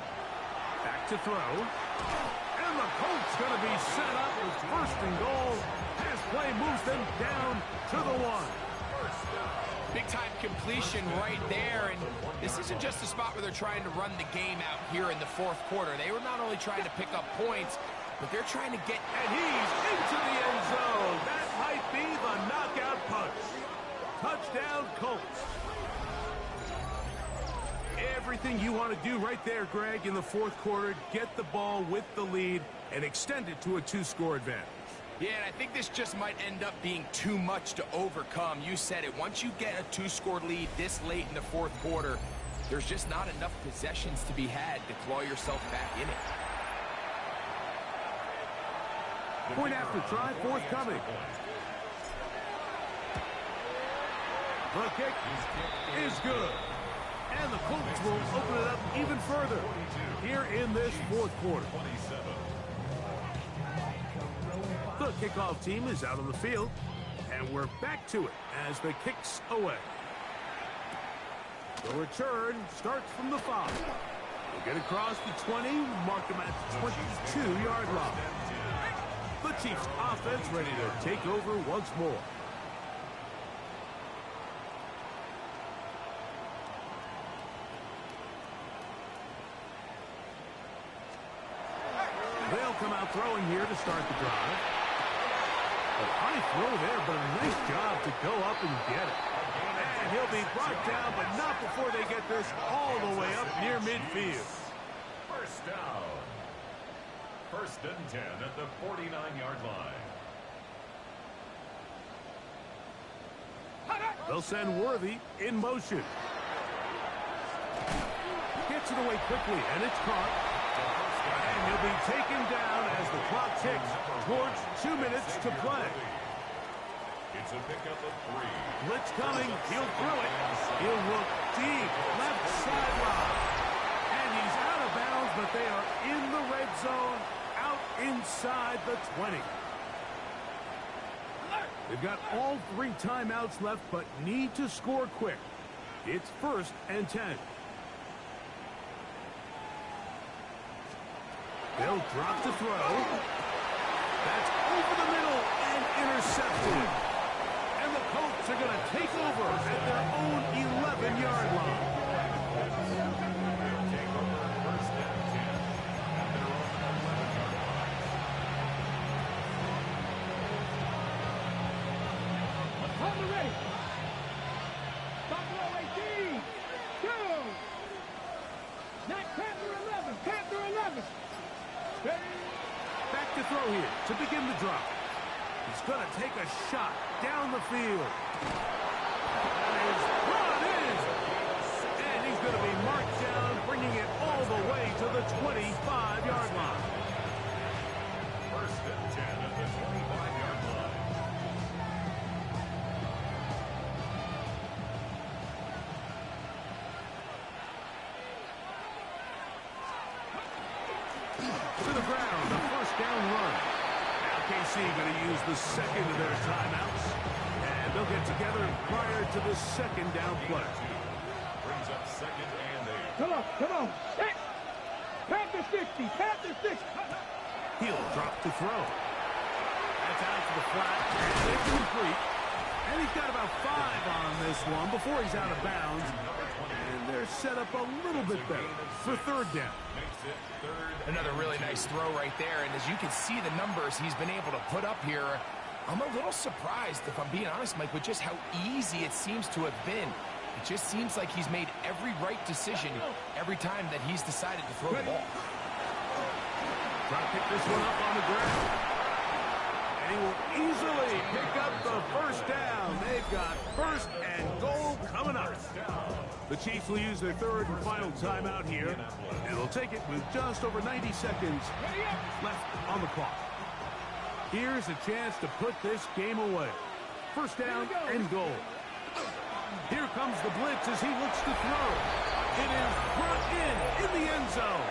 Back to throw. And the Colts going to be set up with 1st and goal. Pass play moves them down to the 1. Big-time completion right there, and this isn't just a spot where they're trying to run the game out here in the 4th quarter. They were not only trying to pick up points, but they're trying to get... And he's into the end zone. That might be the knockout punch. Touchdown, Colts. Everything you want to do right there, Greg, in the 4th quarter, get the ball with the lead and extend it to a 2-score advantage. Yeah, and I think this just might end up being too much to overcome. You said it. Once you get a 2-score lead this late in the 4th quarter, there's just not enough possessions to be had to claw yourself back in it. Point after try, forthcoming. The kick is good. And the Colts will open it up even further here in this 4th quarter. The kickoff team is out on the field, and we're back to it as the kick's away. The return starts from the 5. We'll get across the 20, mark them at the 22-yard line. The Chiefs offense ready to take over once more. They'll come out throwing here to start the drive. A high throw there, but a nice job to go up and get it. And he'll be brought down, but not before they get this all the way up near midfield. First down. 1st and 10 at the 49-yard line. They'll send Worthy in motion. Gets it away quickly, and it's caught. And he'll be taken down as the clock ticks towards 2 minutes to play. It's a pickup of 3. Blitz coming. He'll throw it. He'll look deep. Left sideline. And he's out of bounds, but they are in the red zone, out inside the 20. They've got all 3 timeouts left, but need to score quick. It's 1st and 10. They'll drop to throw. That's over the middle and intercepted. And the Colts are going to take over at their own 11-yard line. Take over 1st and 10 at their own 11-yard line. On the ready. Buffalo 18. 2. Not Panther 11. Panther 11. Back to throw here to begin the drop. He's going to take a shot down the field. And he's brought in. And he's going to be marked down, bringing it all the way to the 25-yard line. 1st and 10 at the 25-yard line. To the ground, a 1st down run. Now KC going to use the 2nd of their timeouts. And they'll get together prior to the 2nd down play. Brings up 2nd and 8. Come on, come on. Hey. Panther 60, Panther 60. He'll drop to throw. That's out to the flat. And it's complete. And he's got about 5 on this one before he's out of bounds. And they're set up a little bit better for 3rd down. Makes it 3rd. Another really nice throw right there, and as you can see the numbers he's been able to put up here, I'm a little surprised, if I'm being honest, Mike, with just how easy it seems to have been. It just seems like he's made every right decision every time that he's decided to throw the ball. Trying to pick this one up on the ground. And he will easily pick up the first down. They've got first and goal coming up. The Chiefs will use their third and final timeout here. And they'll take it with just over 90 seconds left on the clock. Here's a chance to put this game away. First down and goal. Here comes the blitz as he looks to throw. It is brought in the end zone.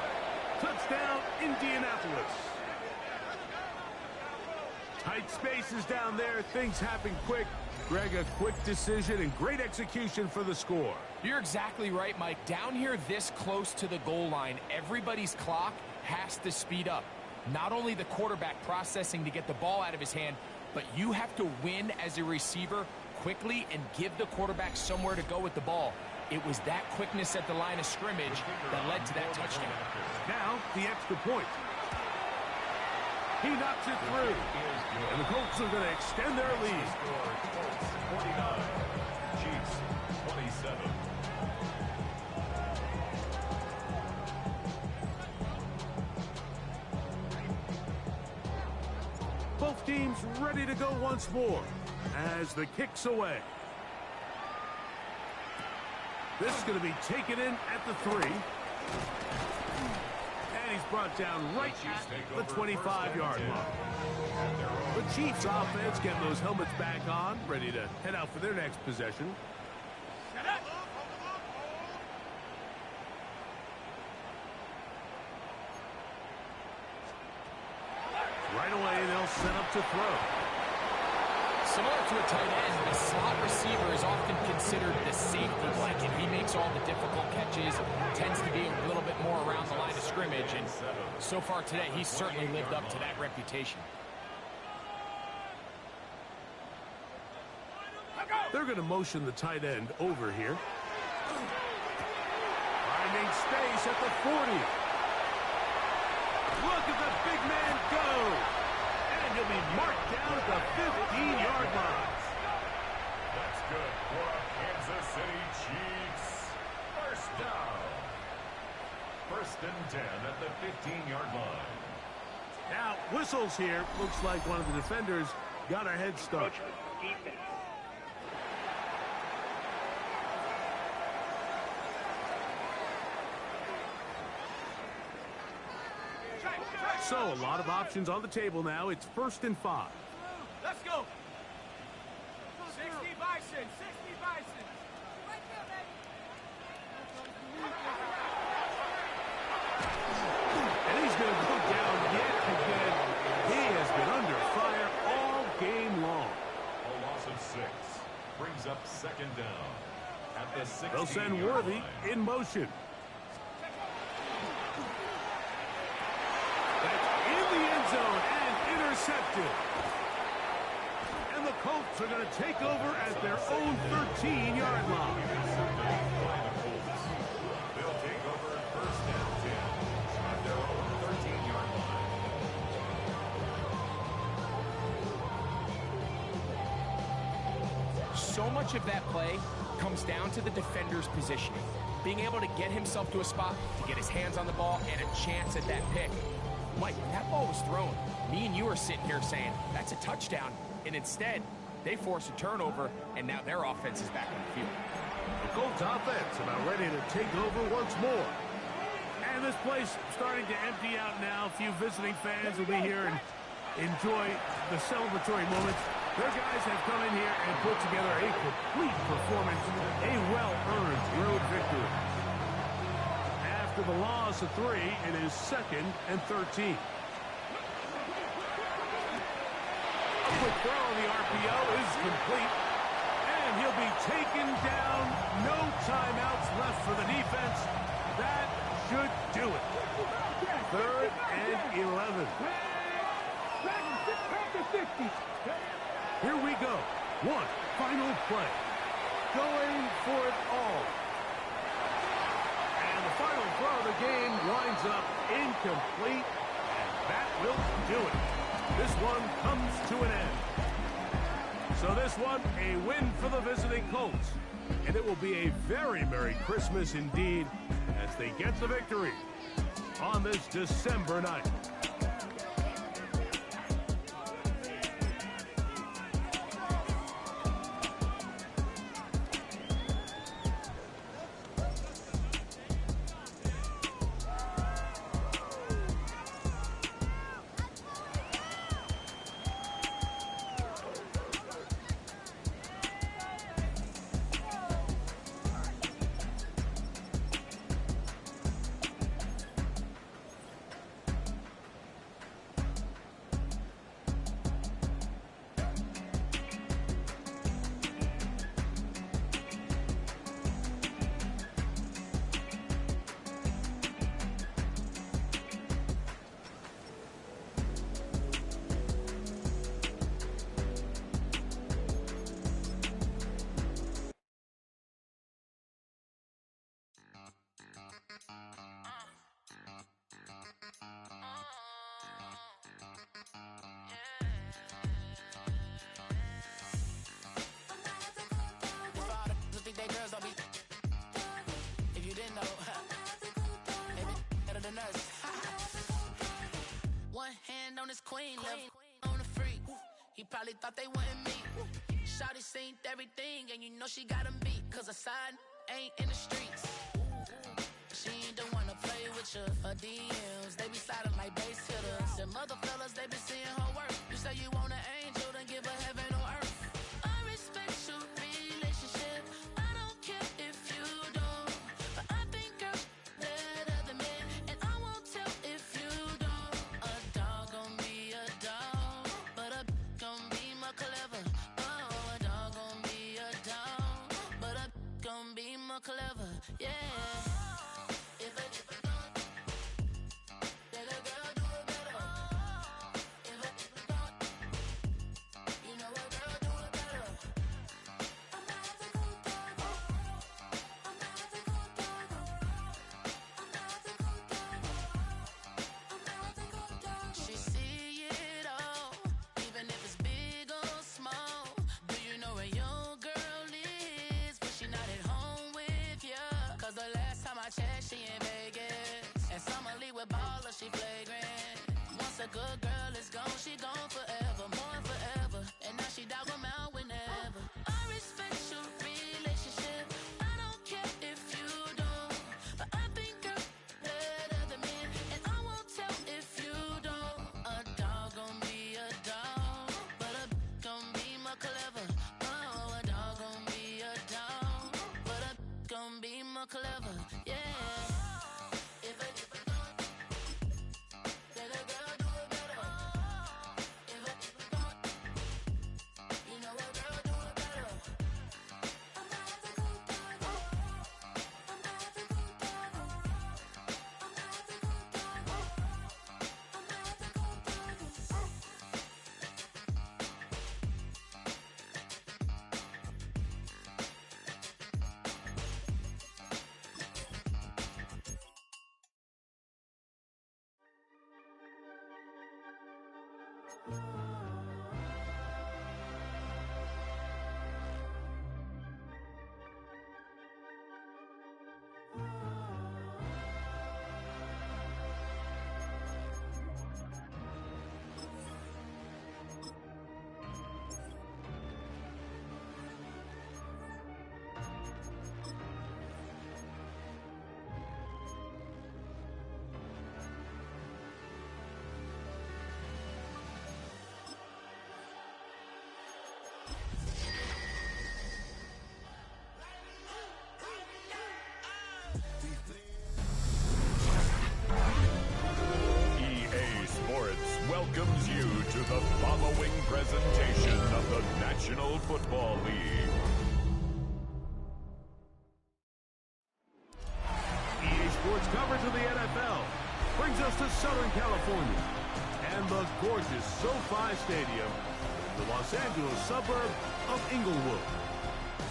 Touchdown, Indianapolis. Tight spaces down there. Things happen quick. Greg, a quick decision and great execution for the score. You're exactly right, Mike. Down here this close to the goal line, everybody's clock has to speed up. Not only the quarterback processing to get the ball out of his hand, but you have to win as a receiver quickly and give the quarterback somewhere to go with the ball. It was that quickness at the line of scrimmage that led to that touchdown. Now, the extra point. He knocks it through. And the Colts are going to extend their lead. 49, Chiefs 27. Both teams ready to go once more as the kick's away. This is going to be taken in at the 3. And he's brought down right at the 25-yard line. The Chiefs offense getting those helmets back on, ready to head out for their next possession. Right away, they'll set up to throw. Similar to a tight end, a slot receiver is often considered the safety blanket. He makes all the difficult catches, tends to be a little bit more around the line of scrimmage, and so far today, he's certainly lived up to that reputation. They're going to motion the tight end over here. Finding space at the 40. Look at the big man go. And he'll be marked down at the 15-yard line. That's good for Kansas City Chiefs. First down. First and 10 at the 15-yard line. Now, whistles here. Looks like one of the defenders got a head start. So, a lot of options on the table now. It's first and 5. Let's go. 60 Bison, 60 Bison. Right there, baby. And he's going to go down yet again. He has been under fire all game long. A loss of 6 brings up second down at the 16-yard line. They'll send Worthy in motion. The end zone and intercepted. And the Colts are going to take over at their own 13-yard line. They'll take over at first and 10 at their own 13-yard line. So much of that play comes down to the defender's positioning. Being able to get himself to a spot, to get his hands on the ball, and a chance at that pick. Mike, when that ball was thrown, me and you are sitting here saying, that's a touchdown. And instead, they force a turnover, and now their offense is back on the field. The Colts offense about ready to take over once more. And this place starting to empty out now. A few visiting fans will be here and enjoy the celebratory moments. Their guys have come in here and put together a complete performance, a well-earned road victory. After the loss of 3, it is second and 13. A quick throw on the RPO is complete. And he'll be taken down. No timeouts left for the defense. That should do it. Third and 11. Here we go. One final play. Going for it all. And the final throw of the game winds up incomplete. And that will do it. This one comes to an end. So this one, a win for the visiting Colts. And it will be a very Merry Christmas indeed as they get the victory on this December night. girls don't be. If you didn't know, maybe better than us. One hand on his queen, left on the freak. He probably thought they wouldn't meet. Shawty seen everything, and you know she got him beat. Cause a side ain't in the streets. She ain't the one to play with you. Her DMs, they be sliding like base hitters. And mother fellas, they be seeing her work. You say you want an angel, then give her heaven on earth. I respect your relationship. I don't care if you don't. But I think girls better than men. And I won't tell if you don't. A dog gon' be a dog, but a gon' be more clever. Oh, a dog gon' be a dog, but a gon' be more clever. Yeah. She in Vegas, and Summer Lee with baller, she flagrant. Once a good girl is gone, she gone forever, more forever. And now she dog 'em out whenever. I respect your relationship. I don't care if you don't, but I think girls better than men, and I won't tell if you don't. A dog gon' be a dog, but a gon' be more clever. Oh, a dog gon' be a dog, but a gon' be more clever. Yeah. Welcomes you to the following presentation of the National Football League. EA Sports coverage of the NFL brings us to Southern California and the gorgeous SoFi Stadium, the Los Angeles suburb of Inglewood.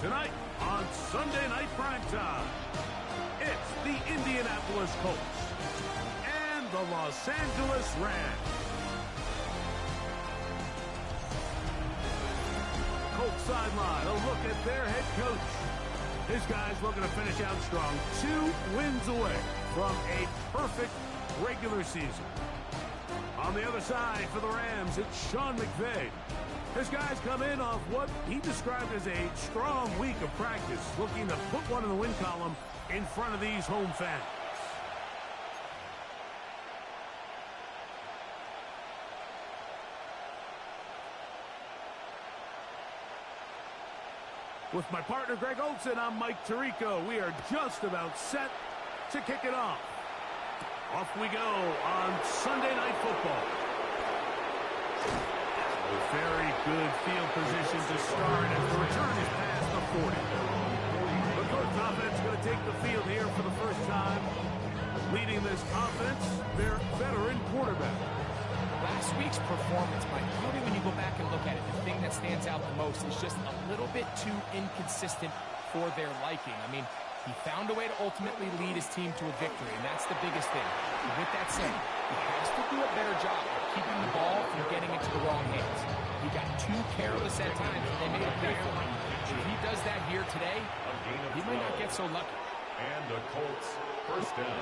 Tonight on Sunday Night Primetime, it's the Indianapolis Colts and the Los Angeles Rams. Colts sideline, a look at their head coach. His guys looking to finish out strong. 2 wins away from a perfect regular season. On the other side for the Rams, it's Sean McVay. His guys come in off what he described as a strong week of practice, looking to put one in the win column in front of these home fans. With my partner, Greg Olson, I'm Mike Tirico. We are just about set to kick it off. Off we go on Sunday Night Football. A very good field position to start as the return is past the 40. The Colts offense going to take the field here for the first time. Leading this offense, their veteran quarterback. Last week's performance, Mike, probably when you go back and look at it, the thing that stands out the most is just a little bit too inconsistent for their liking. I mean, he found a way to ultimately lead his team to a victory, and that's the biggest thing. And with that said, he has to do a better job of keeping the ball from getting into the wrong hands. He got too careless at times, and they made him pay for it. If he does that here today, he might not get so lucky. And the Colts first down.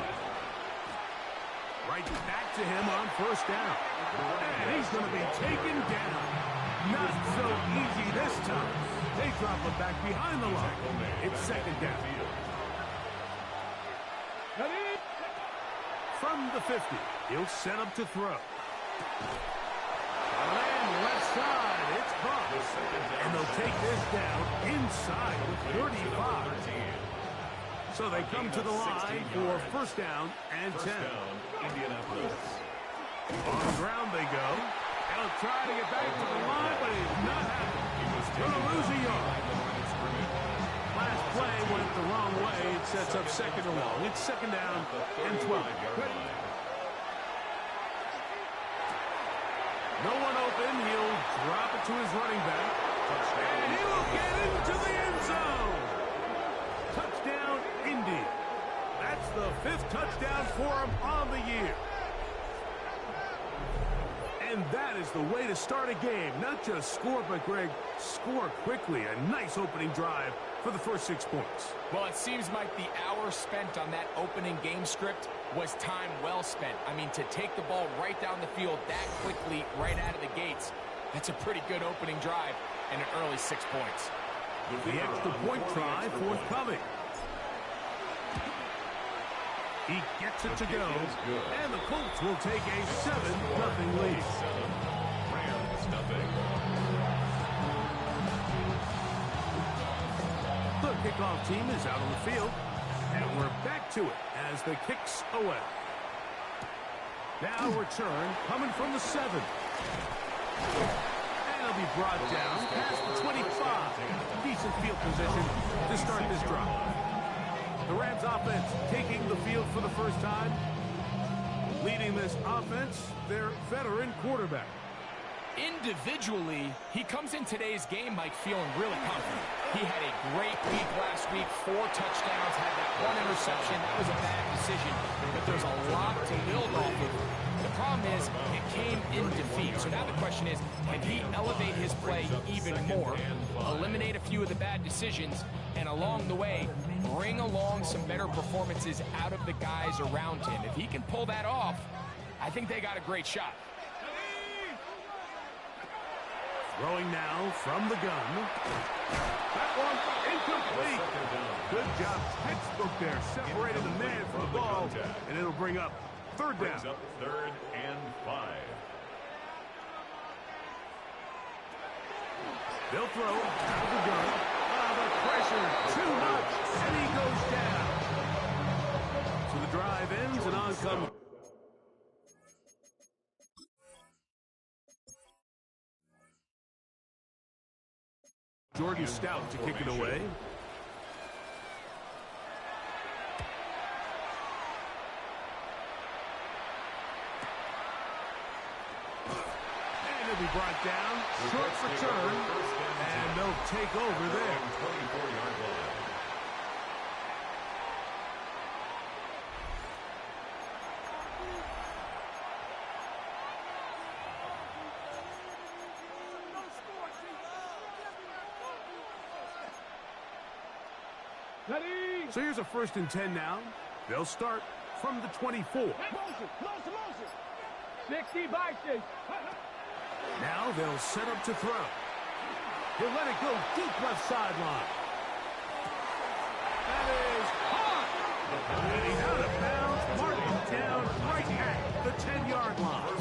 Right back to him on first down. And he's going to be taken down. Not so easy this time. They drop him back behind the line. It's second down. From the 50, he'll set up to throw. And left side, it's caught. And they'll take this down inside the 35. So they come to the line for first down and 10. Indianapolis. On the ground they go. They'll try to get back to the line, but it's not happening. Going to lose a yard. Last play went the wrong way. It sets up second and long. It's second down and 12. No one open. He'll drop it to his running back. And he will get into the end zone. Touchdown, Indy. That's the 5th touchdown for him on the year. And that is the way to start a game. Not just score, but, Greg, score quickly. A nice opening drive for the first 6 points. Well, it seems like the hour spent on that opening game script was time well spent. I mean, to take the ball right down the field that quickly, right out of the gates, that's a pretty good opening drive and an early 6 points. The extra point try forthcoming. He gets it to go, and the Colts will take a 7-0 lead. Rams nothing. The kickoff team is out on the field, and we're back to it as the kick's away. Now return coming from the 7. And he'll be brought down past the 25. Decent field position to start this drive. The Rams offense taking the field for the first time. Leading this offense, their veteran quarterback. Individually, he comes in today's game, Mike, feeling really confident. He had a great week last week, 4 touchdowns, had that 1 interception. That was a bad decision, but there's a lot to build off of. The problem is, it came in defeat. So now the question is, can he elevate his play even more, eliminate a few of the bad decisions, and along the way, bring along some better performances out of the guys around him? If he can pull that off, I think they got a great shot. Throwing now from the gun. That one incomplete. Good job. Textbook there. Separated the man from the ball. And it'll bring up third down. Brings up 3rd and 5. They'll throw out of the gun. The pressure too much. And he goes down. So the drive ends and on comes. Jordan Stout to kick it away. And he'll be brought down. Short return. And they'll take over there. 24-yard line. So here's a 1st and 10 now. They'll start from the 24. Motion. 60 by 6. Now they'll set up to throw. He'll let it go deep left sideline. That is hot. And he's out of bounds. Martin down right at the 10-yard line.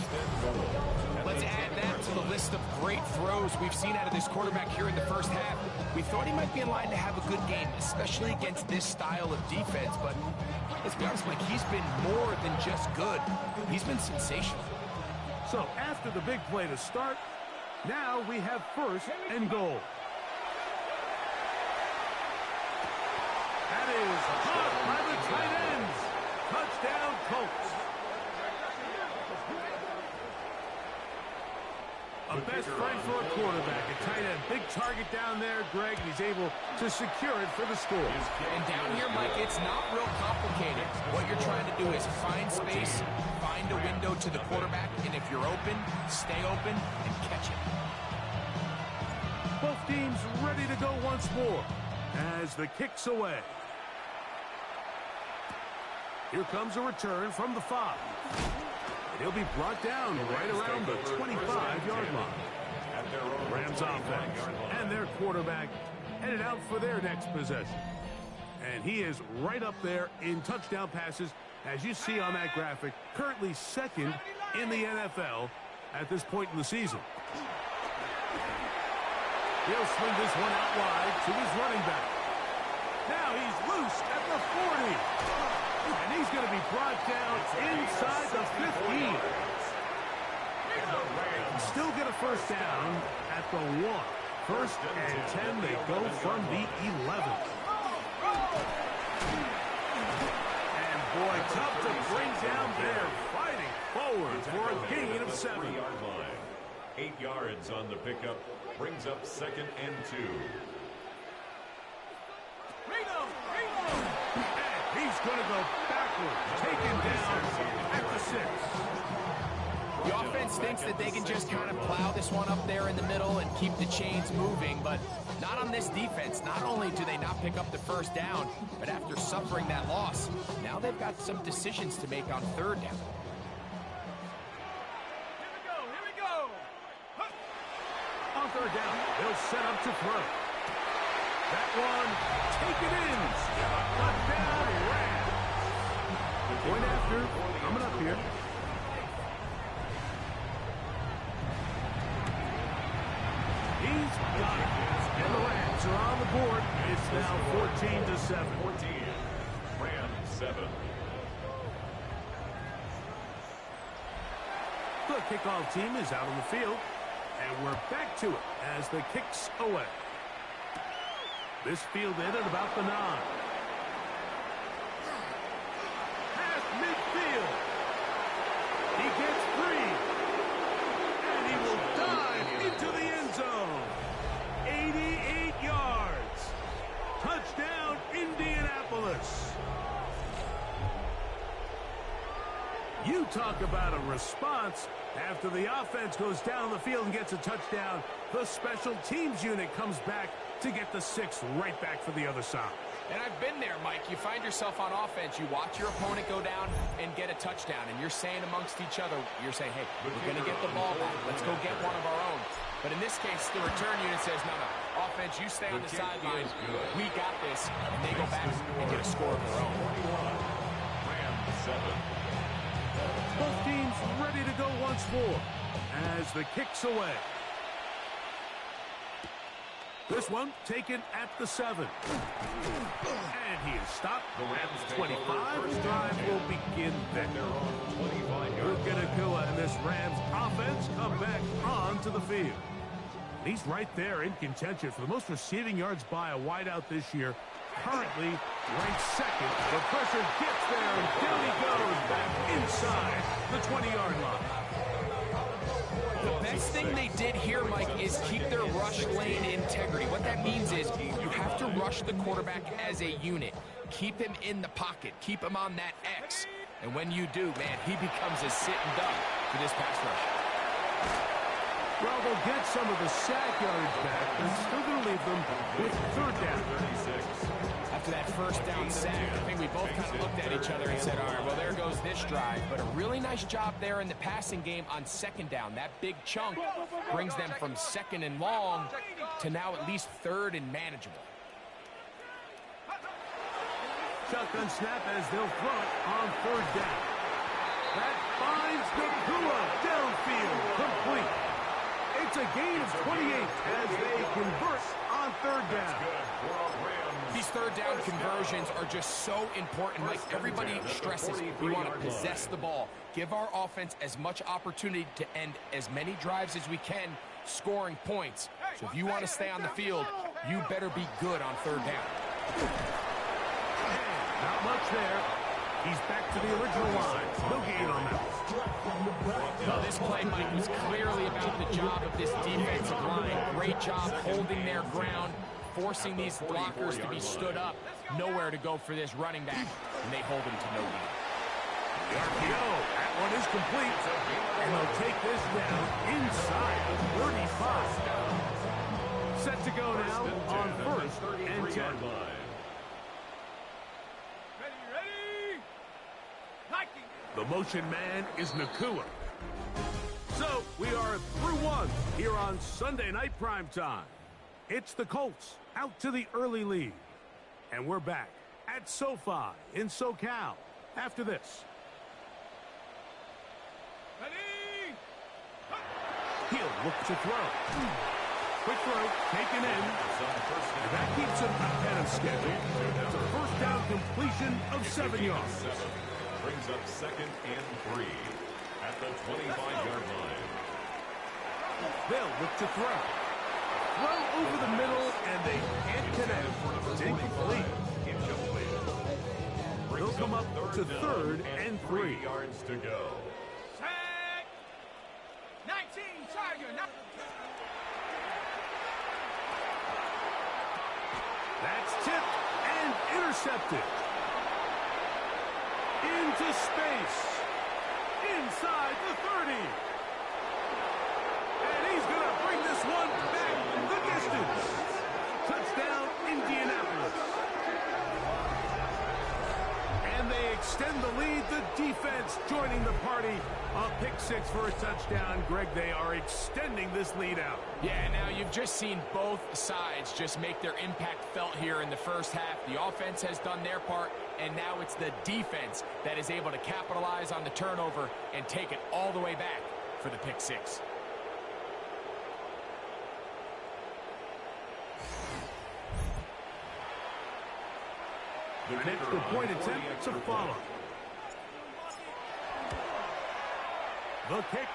Let's add that to the list of great throws we've seen out of this quarterback here in the first half. We thought he might be in line to have a good game, especially against this style of defense. But let's be honest, Mike, he's been more than just good. He's been sensational. So after the big play to start, now we have 1st and goal. That is caught by the tight ends. Touchdown, Colts. A best friend for a quarterback, a tight end. Big target down there, Greg, and he's able to secure it for the score. And down here, Mike, it's not real complicated. What you're trying to do is find space, find a window to the quarterback, and if you're open, stay open and catch it. Both teams ready to go once more as the kick's away. Here comes a return from the 5. And he'll be brought down right around the 25-yard line. Rams offense and their quarterback headed out for their next possession. And he is right up there in touchdown passes, as you see on that graphic, currently second in the NFL at this point in the season. He'll swing this one out wide to his running back. Now he's loose at the 40. And he's going to be brought down inside the 15. Still get a first down at the 1. First and 10, they go from the 11. And boy, tough to bring down there, fighting forward for a gain of 7. 3-yard line. 8 yards on the pickup, brings up 2nd and 2. And he's going to go backward, taken down at the 6. The offense thinks that they can just kind of plow this one up there in the middle and keep the chains moving, but not on this defense. Not only do they not pick up the first down, but after suffering that loss, now they've got some decisions to make on 3rd down. Here we go. On 3rd down, they'll set up to throw. That one, taken in. Touchdown, Rams. Point after, coming up here. He's got it. And the Rams are on the board. It's now 14-7. 14. Rams 7. The kickoff team is out on the field. And we're back to it as the kick's away. This fielded at about the 9. Past midfield. He gets free. And he will dive into the end zone. 88 yards. Touchdown, Indianapolis. You talk about a response. After the offense goes down the field and gets a touchdown, the special teams unit comes back to get the 6 right back for the other side. And I've been there, Mike. You find yourself on offense, you watch your opponent go down and get a touchdown, and you're saying amongst each other, you're saying, hey, we're going to get the ball back. Let's go get one of our own. But in this case, the return unit says, no, offense, you stay on the sideline. We got this. And they go back and get a score of their own. Rams 7. Both teams ready to go once more as the kick's away. This one taken at the 7. And he is stopped. The Rams 25. The drive will begin there. Luka Nakua and this Rams offense come back onto the field. He's right there in contention for the most receiving yards by a wideout this year. Currently ranked 2nd. The pressure gets there, and down he goes back inside the 20-yard line. The best thing they did here, Mike, is keep their rush lane integrity. What that means is you have to rush the quarterback as a unit. Keep him in the pocket. Keep him on that X. And when you do, man, he becomes a sit and duck for this pass rush. Well, they'll get some of the sack yards back, but it's still going to leave them with 3rd down. 36. After that first down sack, I think we both kind of looked at each other and said, all right, well, there goes this drive. But a really nice job there in the passing game on 2nd down. That big chunk brings them from 2nd and long to now at least 3rd and manageable. Shotgun snap as they'll throw it on 3rd down. That finds Nakua downfield, complete. It's a gain of 28 as they convert on 3rd down. These 3rd down conversions are just so important. Like everybody stresses, we want to possess the ball. Give our offense as much opportunity to end as many drives as we can, scoring points. So if you want to stay on the field, you better be good on 3rd down. Not much there. He's back to the original line. No gain on that. Well, this play, Mike, was clearly about the job of this defensive line. Great job holding their ground, forcing these blockers to be stood up. Nowhere to go for this running back, and they hold him to no gain. The RPO, that one is complete. And they'll take this down inside the 35. Set to go now on first and 10. Ready? Hiking. The motion man is Nakua. So we are through one here on Sunday Night Primetime. It's the Colts out to the early lead. And we're back at SoFi in SoCal after this. Ready? He'll look to throw. Quick throw, taken in. And that keeps him ahead of schedule. It's a first down completion of 7 yards. Brings up second and 3 at the 25-yard line. They'll look to throw. Throw over the middle, and they can't connect. It's incomplete. They'll come up to third and 3 yards to go. Set. 19, Tiger. That's tipped and intercepted. Into space. Inside the 30. And he's going to bring this one back the distance. Touchdown, Indianapolis. And they extend the lead. The defense joining the party. A pick 6 for a touchdown. Greg, they are extending this lead out. Yeah, now you've just seen both sides just make their impact felt here in the first half. The offense has done their part, and now it's the defense that is able to capitalize on the turnover and take it all the way back for the pick 6. An extra point attempt to follow. The kick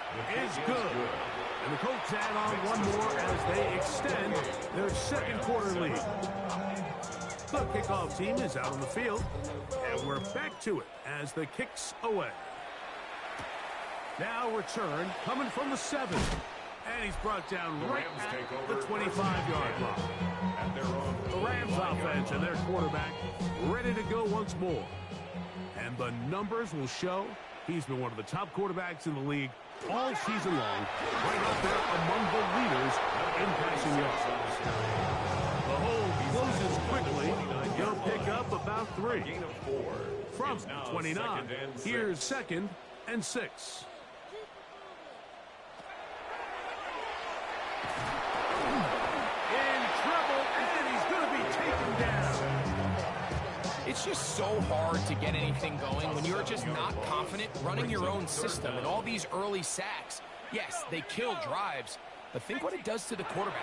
is good. And the Colts add on one more as they extend their second quarter lead. The kickoff team is out on the field. And we're back to it as the kick's away. Now return coming from the 7. And he's brought down right at the 25-yard line. The Rams offense and their quarterback ready to go once more. And the numbers will show he's been one of the top quarterbacks in the league all season long, right up there among the leaders in passing yards. The hole closes quickly. He'll pick up about 3. From 29, here's second and 6. It's just so hard to get anything going when you're just not confident running your own system. And all these early sacks, yes, they kill drives, but think what it does to the quarterback.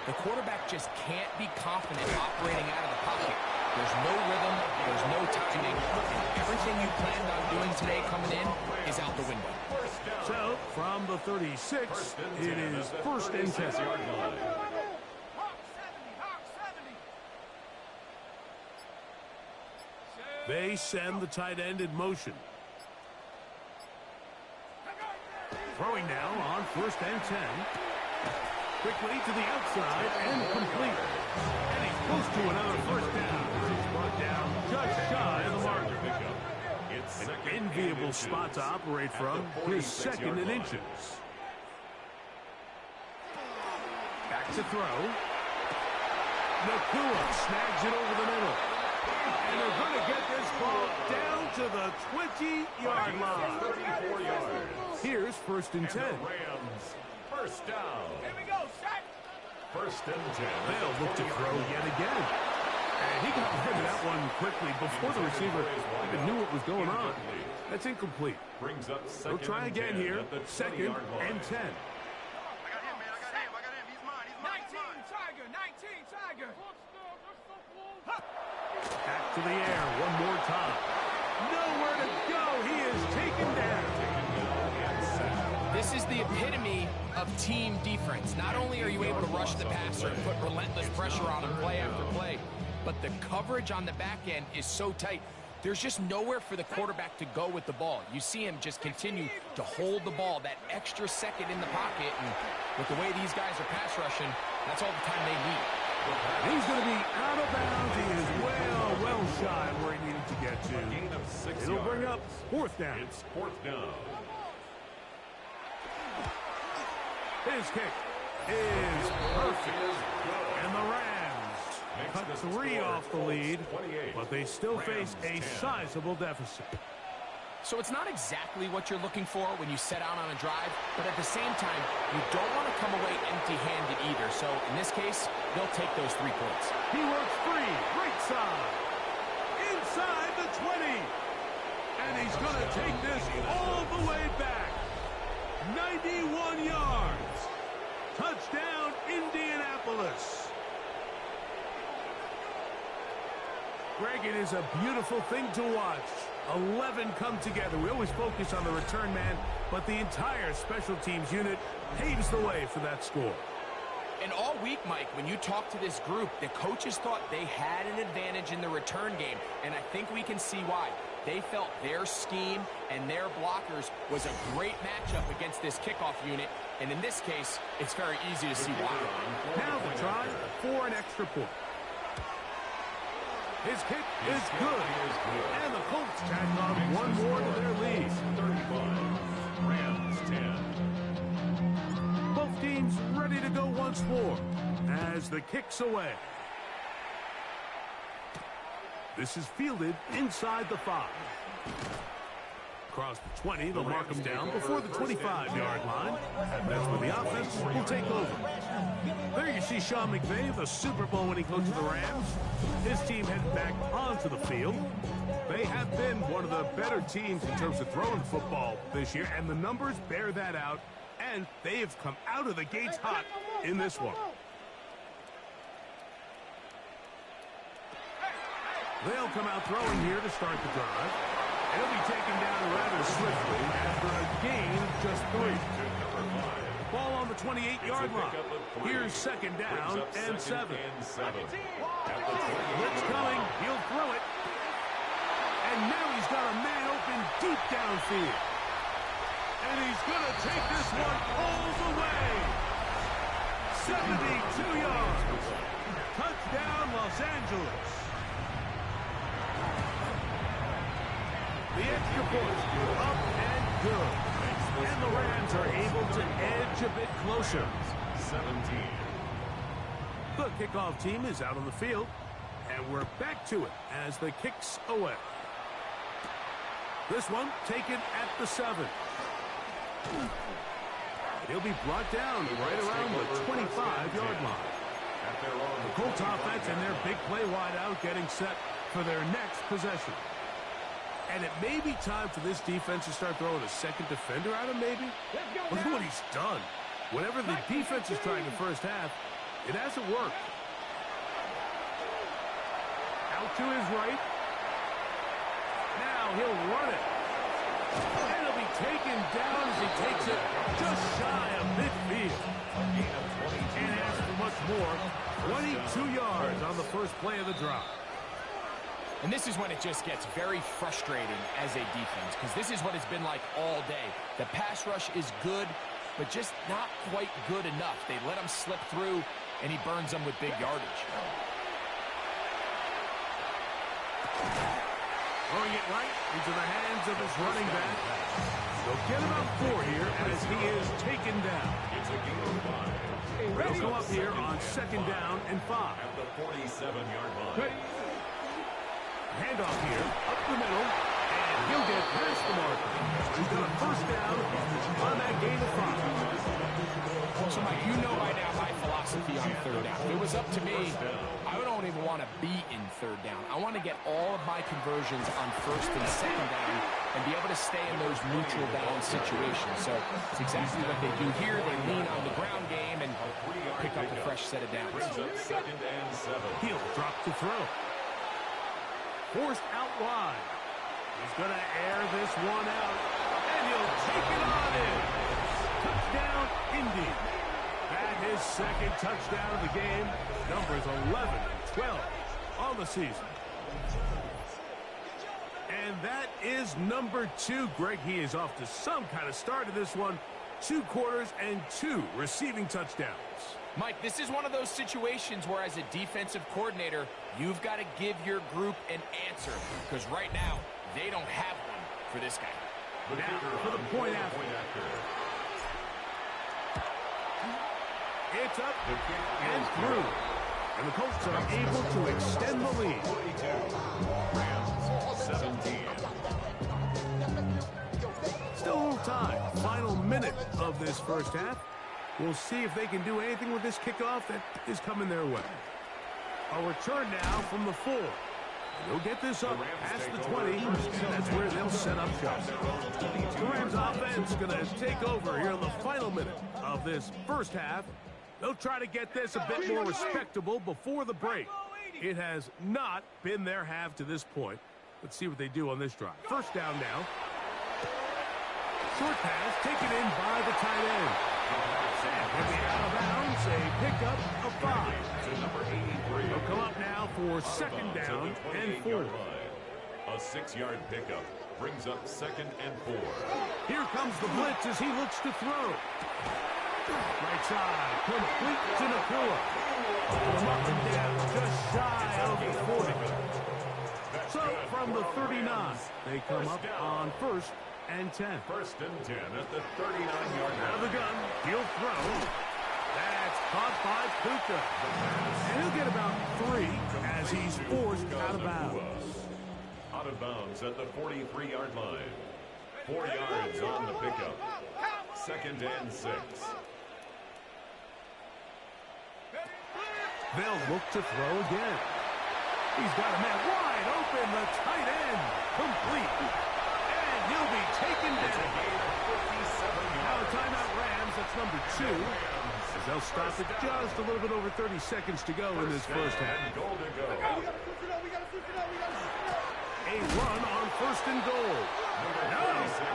The quarterback just can't be confident operating out of the pocket. There's no rhythm, there's no timing, and everything you planned on doing today coming in is out the window. So, from the 36, it is first and 10. They send the tight end in motion. Throwing now on first and 10. Quickly to the outside and complete. And he's close to another first down. He's brought down just shy of the marker. An enviable spot to operate from. Here's second and inches. Back to throw. Nakua snags it over the middle. And they're going to get this ball down to the 20-yard line. 34 yards. Here's first and 10. Rams, first down. Here we go, set. First and 10. They'll look to throw yet again. And he got rid of that one quickly before the receiver even knew what was going on. That's incomplete. Brings up They'll try again here. Second and 10. I got him. He's mine. 19, Tiger. 19, Tiger. Back to the air one more time. Nowhere to go. He is taken down. This is the epitome of team defense. Not only are you able to rush the passer and put relentless pressure on him play after play, but the coverage on the back end is so tight. There's just nowhere for the quarterback to go with the ball. You see him just continue to hold the ball that extra second in the pocket, and with the way these guys are pass rushing, that's all the time they need. He's going to be out of bounds. He is well shy of where he needed to get to. It'll bring up fourth down. It's fourth down. His kick is perfect. And the Rams cut 3 off the lead, but they still face a sizable deficit. So it's not exactly what you're looking for when you set out on a drive, but at the same time, you don't want to come away empty-handed either. So in this case, they'll take those 3 points. He works free, right side, inside the 20. And he's going to take this all the way back. 91 yards. Touchdown, Indianapolis. Greg, it is a beautiful thing to watch. 11 come together. We always focus on the return man, but the entire special teams unit paves the way for that score. And all week, Mike, when you talk to this group, the coaches thought they had an advantage in the return game, and I think we can see why. They felt their scheme and their blockers was a great matchup against this kickoff unit, and in this case, it's very easy to see why. Now the try for an extra point. His kick is good, and the Colts tack on 1 more to their lead. 35, Rams 10. Both teams ready to go once more as the kick's away. This is fielded inside the 5. Across the 20, they'll mark him down before the 25-yard line. That's where the offense will take over. There you see Sean McVay, the Super Bowl winning coach of the Rams. His team headed back onto the field. They have been one of the better teams in terms of throwing football this year, and the numbers bear that out, and they have come out of the gates hot in this one. They'll come out throwing here to start the drive. He'll be taken down rather swiftly after a gain of just 3. Ball on the 28-yard line. Here's second down and 7. Blitz coming. He'll throw it. And now he's got a man open deep downfield. And he's going to take this one all the way. 72 yards. Touchdown, Los Angeles. The extra points up and good. And the Rams are able to edge a bit closer. 17. The kickoff team is out on the field. And we're back to it as the kick's away. This one taken at the 7. He'll be brought down right around the 25-yard line. The Colts offense and their big play wideout getting set for their next possession. And it may be time for this defense to start throwing a second defender at him, maybe. Look at what he's done. Whatever the defense is trying the first half, it hasn't worked. Out to his right. Now he'll run it. And he'll be taken down as he takes it just shy of midfield. Can't ask for much more. 22 yards on the first play of the drive. And this is when it just gets very frustrating as a defense, because this is what it's been like all day. The pass rush is good, but just not quite good enough. They let him slip through, and he burns them with big yardage. Throwing it right into the hands of his running back. They'll get about 4 here as he is taken down. It's a gain of 5. They'll go up here on second down and 5. At the 47-yard line. Handoff here, up the middle, and he'll get past the marker. He's got a first down on that gain of 5. So, Mike, you know by now my philosophy on third down. If it was up to me, I don't even want to be in third down. I want to get all of my conversions on first and second down and be able to stay in those neutral down situations. So it's exactly what they do here. They lean on the ground game and pick up a fresh set of downs. Second and 7. He'll drop to throw. Forced out wide. He's going to air this one out, and he'll take it on in. Touchdown, Indy. That is second touchdown of the game. Numbers 11 and 12 on the season. And that is number 2. Greg, he is off to some kind of start in this one. 2 quarters and 2 receiving touchdowns. Mike, this is one of those situations where as a defensive coordinator, you've got to give your group an answer, because right now, they don't have one for this guy. Now for the point after. It's up and through. And the Colts are able to extend the lead. 42. Rams 17. Still a little time. Final minute of this first half. We'll see if they can do anything with this kickoff that is coming their way. A return now from the 4. They'll get this up past the 20. That's where they'll set up shop. The Rams offense going to take over here in the final minute of this first half. They'll try to get this a bit more respectable before the break. It has not been their half to this point. Let's see what they do on this drive. First down now. Short pass taken in by the tight end. And he'll be out of bounds, a pickup of 5. They'll come up now for second down and 4. A 6-yard pickup brings up second and 4. Here comes the blitz as he looks to throw. Right side, complete to Nakua. Up and down, just shy of the 40. So from the 39, they come up on first and 10. First and 10 at the 39-yard line. Out of the gun, he'll throw. That's caught by Puka. And he'll get about 3 as he's forced out of bounds. Out of bounds at the 43-yard line. 4 yards on the pickup. Second and 6. They'll look to throw again. He's got a man wide open, the tight end, complete. And he'll be taken down. Now a timeout Rams, that's number 2. As they'll stop it just a little bit over 30 seconds to go in this first half. A run on first and goal. No,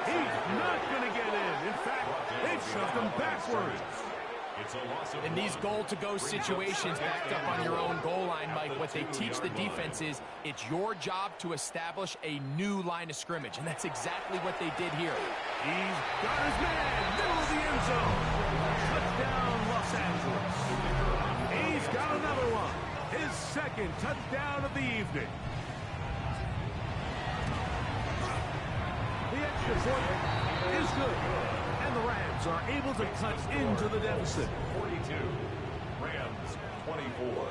he's not going to get in. In fact, they've shoved him backwards. In these goal-to-go situations backed up on your own goal line, Mike, what they teach the defense is it's your job to establish a new line of scrimmage, and that's exactly what they did here. He's got his man, middle of the end zone. Touchdown, Los Angeles. He's got another one. His second touchdown of the evening. The extra point is good. And the Rams are able to cut into the deficit. 42. Rams 24.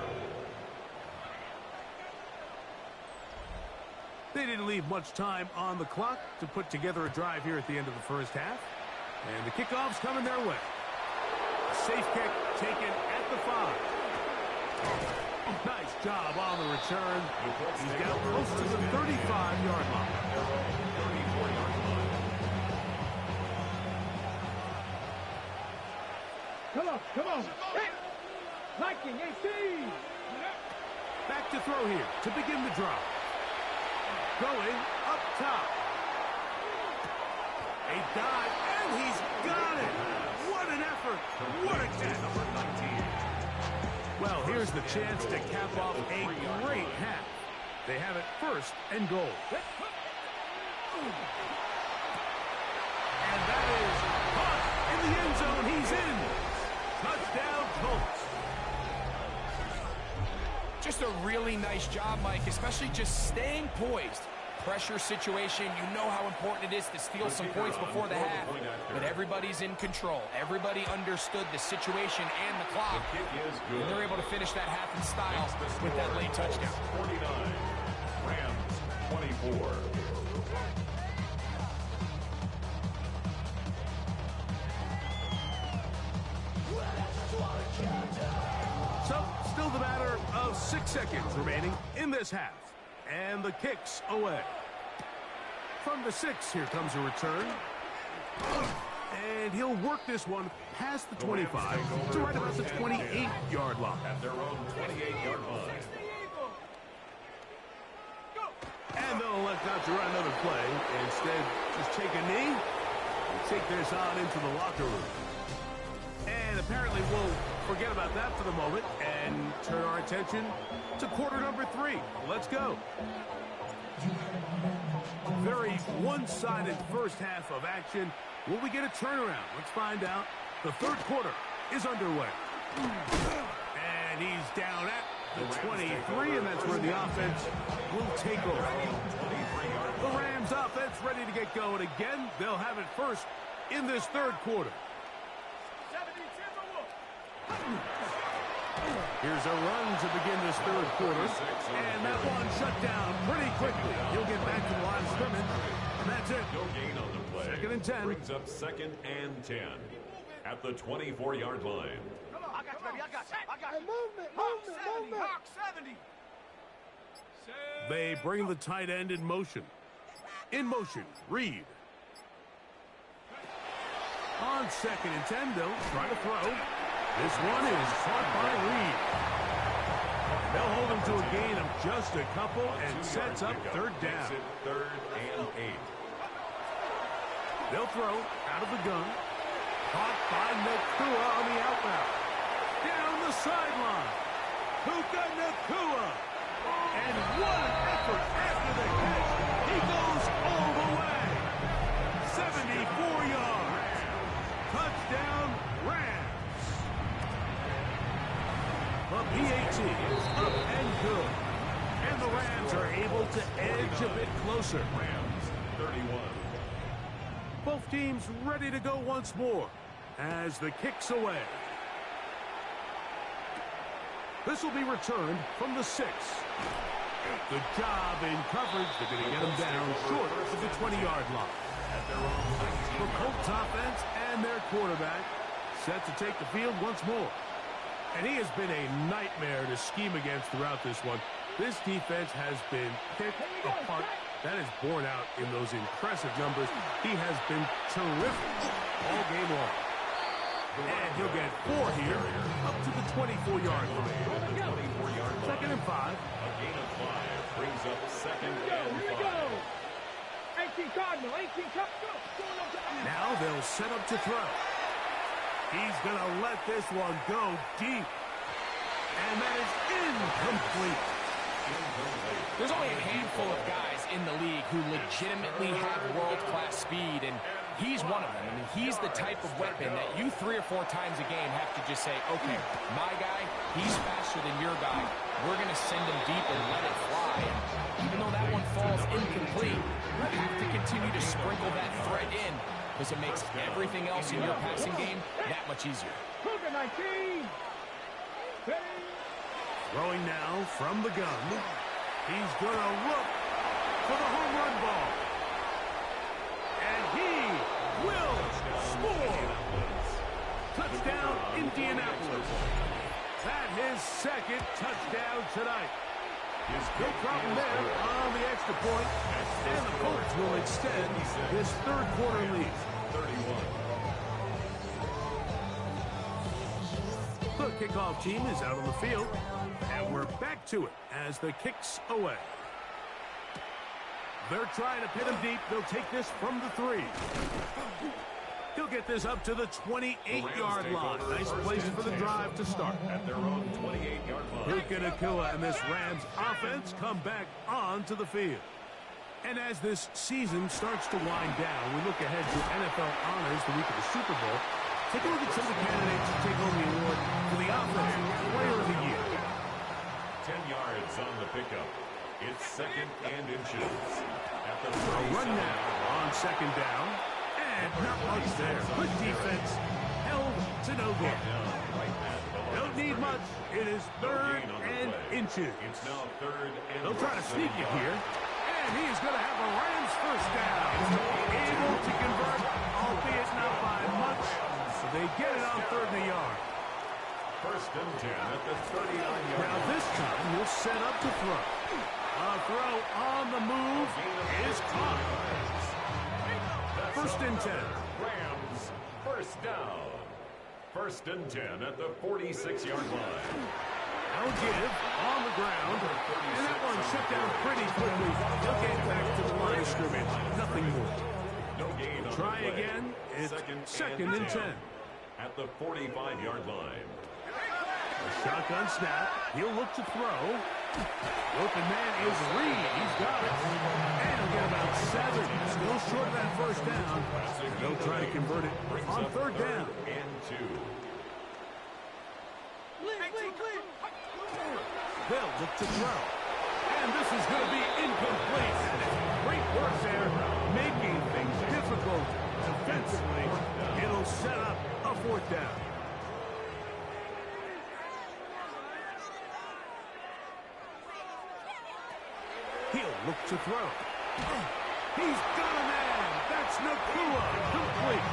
They didn't leave much time on the clock to put together a drive here at the end of the first half. And the kickoff's coming their way. A safe kick taken at the 5. Nice job on the return. He's down close to the 35-yard line. 34-yard line. Come on. Hey! Liking, 18! Back to throw here to begin the drive. Going up top. A dive, and he's got it! What an effort! What a catch! Well, here's the chance to cap off a great half. They have it first and goal. And that is caught in the end zone. He's in. Touchdown, Colts. Just a really nice job, Mike, especially just staying poised. Pressure situation, you know how important it is to steal some points before the half. But everybody's in control. Everybody understood the situation and the clock. And they're able to finish that half in style with that late touchdown. 49. Rams 24. So, still the matter of 6 seconds remaining in this half. And the kick's away. From the 6, here comes a return. And he'll work this one past the 25 to right about the 28-yard line. At their own 28-yard line. And they'll elect not to run another play. Instead, just take a knee and take this on into the locker room. And apparently we'll forget about that for the moment and turn our attention to quarter number 3. Let's go. Very one-sided first half of action. Will we get a turnaround? Let's find out. The third quarter is underway. And he's down at the 23, and that's where the offense will take over. The Rams offense ready to get going again. They'll have it first in this third quarter. Here's a run to begin this third quarter. And that one shut down pretty quickly. He'll get back to the line of scrimmage. And that's it. No gain on the play. Second and 10. Brings up 2nd and 10 at the 24-yard line. Come on, I got you, baby. I got you. Movement. Hawk 70. They bring the tight end in motion. In motion, Reed. On 2nd and 10, they'll try to throw. This one is caught by Reed. They'll hold him to a gain of just a couple and sets up third down. 3rd and 8. They'll throw out of the gun. Caught by Nakua on the outbound. Down the sideline. Puka Nakua. And what an effort after the catch. He goes all the way. 74 yards. Touchdown, Rams. The PAT is up and good. And the Rams are able to edge a bit closer. Rams 31. Both teams ready to go once more as the kick's away. This will be returned from the 6. Good job in coverage. They're going to get him down short of the 20-yard line. The Colts offense and their quarterback set to take the field once more. And he has been a nightmare to scheme against throughout this one. This defense has been picked apart. That is borne out in those impressive numbers. He has been terrific all game long. And he'll get 4 here, up to the 24-yard line. 2nd and 5. A gain of 5 brings up 2nd and 5. 18 Cardinal, 18 Cardinal. Now they'll set up to throw. He's going to let this one go deep. And that is incomplete. There's only a handful of guys in the league who legitimately have world-class speed, and he's one of them. I mean, he's the type of weapon that you 3 or 4 times a game have to just say, okay, my guy, he's faster than your guy. We're going to send him deep and let it fly. And even though that one falls incomplete, you have to continue to sprinkle that threat in because it makes everything else in your passing game that much easier. Cougar 19. Throwing now from the gun. He's going to look for the home run ball. And he will score. Touchdown, Indianapolis. That's his 2nd touchdown tonight. No problem there on the extra point. And the Colts will extend this third quarter lead. 31. The kickoff team is out on the field. And we're back to it as the kick's away. They're trying to pin him deep. They'll take this from the 3. He'll get this up to the 28-yard line. Nice place for the drive to start. At their own 28-yard line. Puka Nakua and this Rams offense come back onto the field. And as this season starts to wind down, we look ahead to NFL honors the week of the Super Bowl. Take a look at some of the candidates to take home the award for the Offensive Player of the Year. 10 yards on the pickup. It's 2nd and inches. At the A run now on 2nd down. And not much there. Good defense. Held to no goal. Don't need much. It is 3rd and inches. It's now 3rd and They'll try to sneak it here. And he is going to have a Rams first down. Able to convert, albeit not by much. So they get it on 3rd and a yard. 1st and 10 at the 39-yard line. Now this time we'll set up to throw. A throw on the move is caught. 1st and 10. Rams first down. 1st and 10 at the 46-yard line. Now give on the ground. And that one shut down pretty quickly. They'll get back to the line of scrimmage. Nothing more. No gain on Try the play. again. It's 2nd and 10. At the 45-yard line. A shotgun snap. He'll look to throw. Open man is Reed. He's got it. And he'll get about 7. Still short of that first down. And they'll try to convert it on 3rd down. And 2. They'll look to throw. And this is going to be incomplete. Great work there, making things difficult defensively. It'll set up a 4th down. look to throw. He's got a man. That's Nakua. Complete.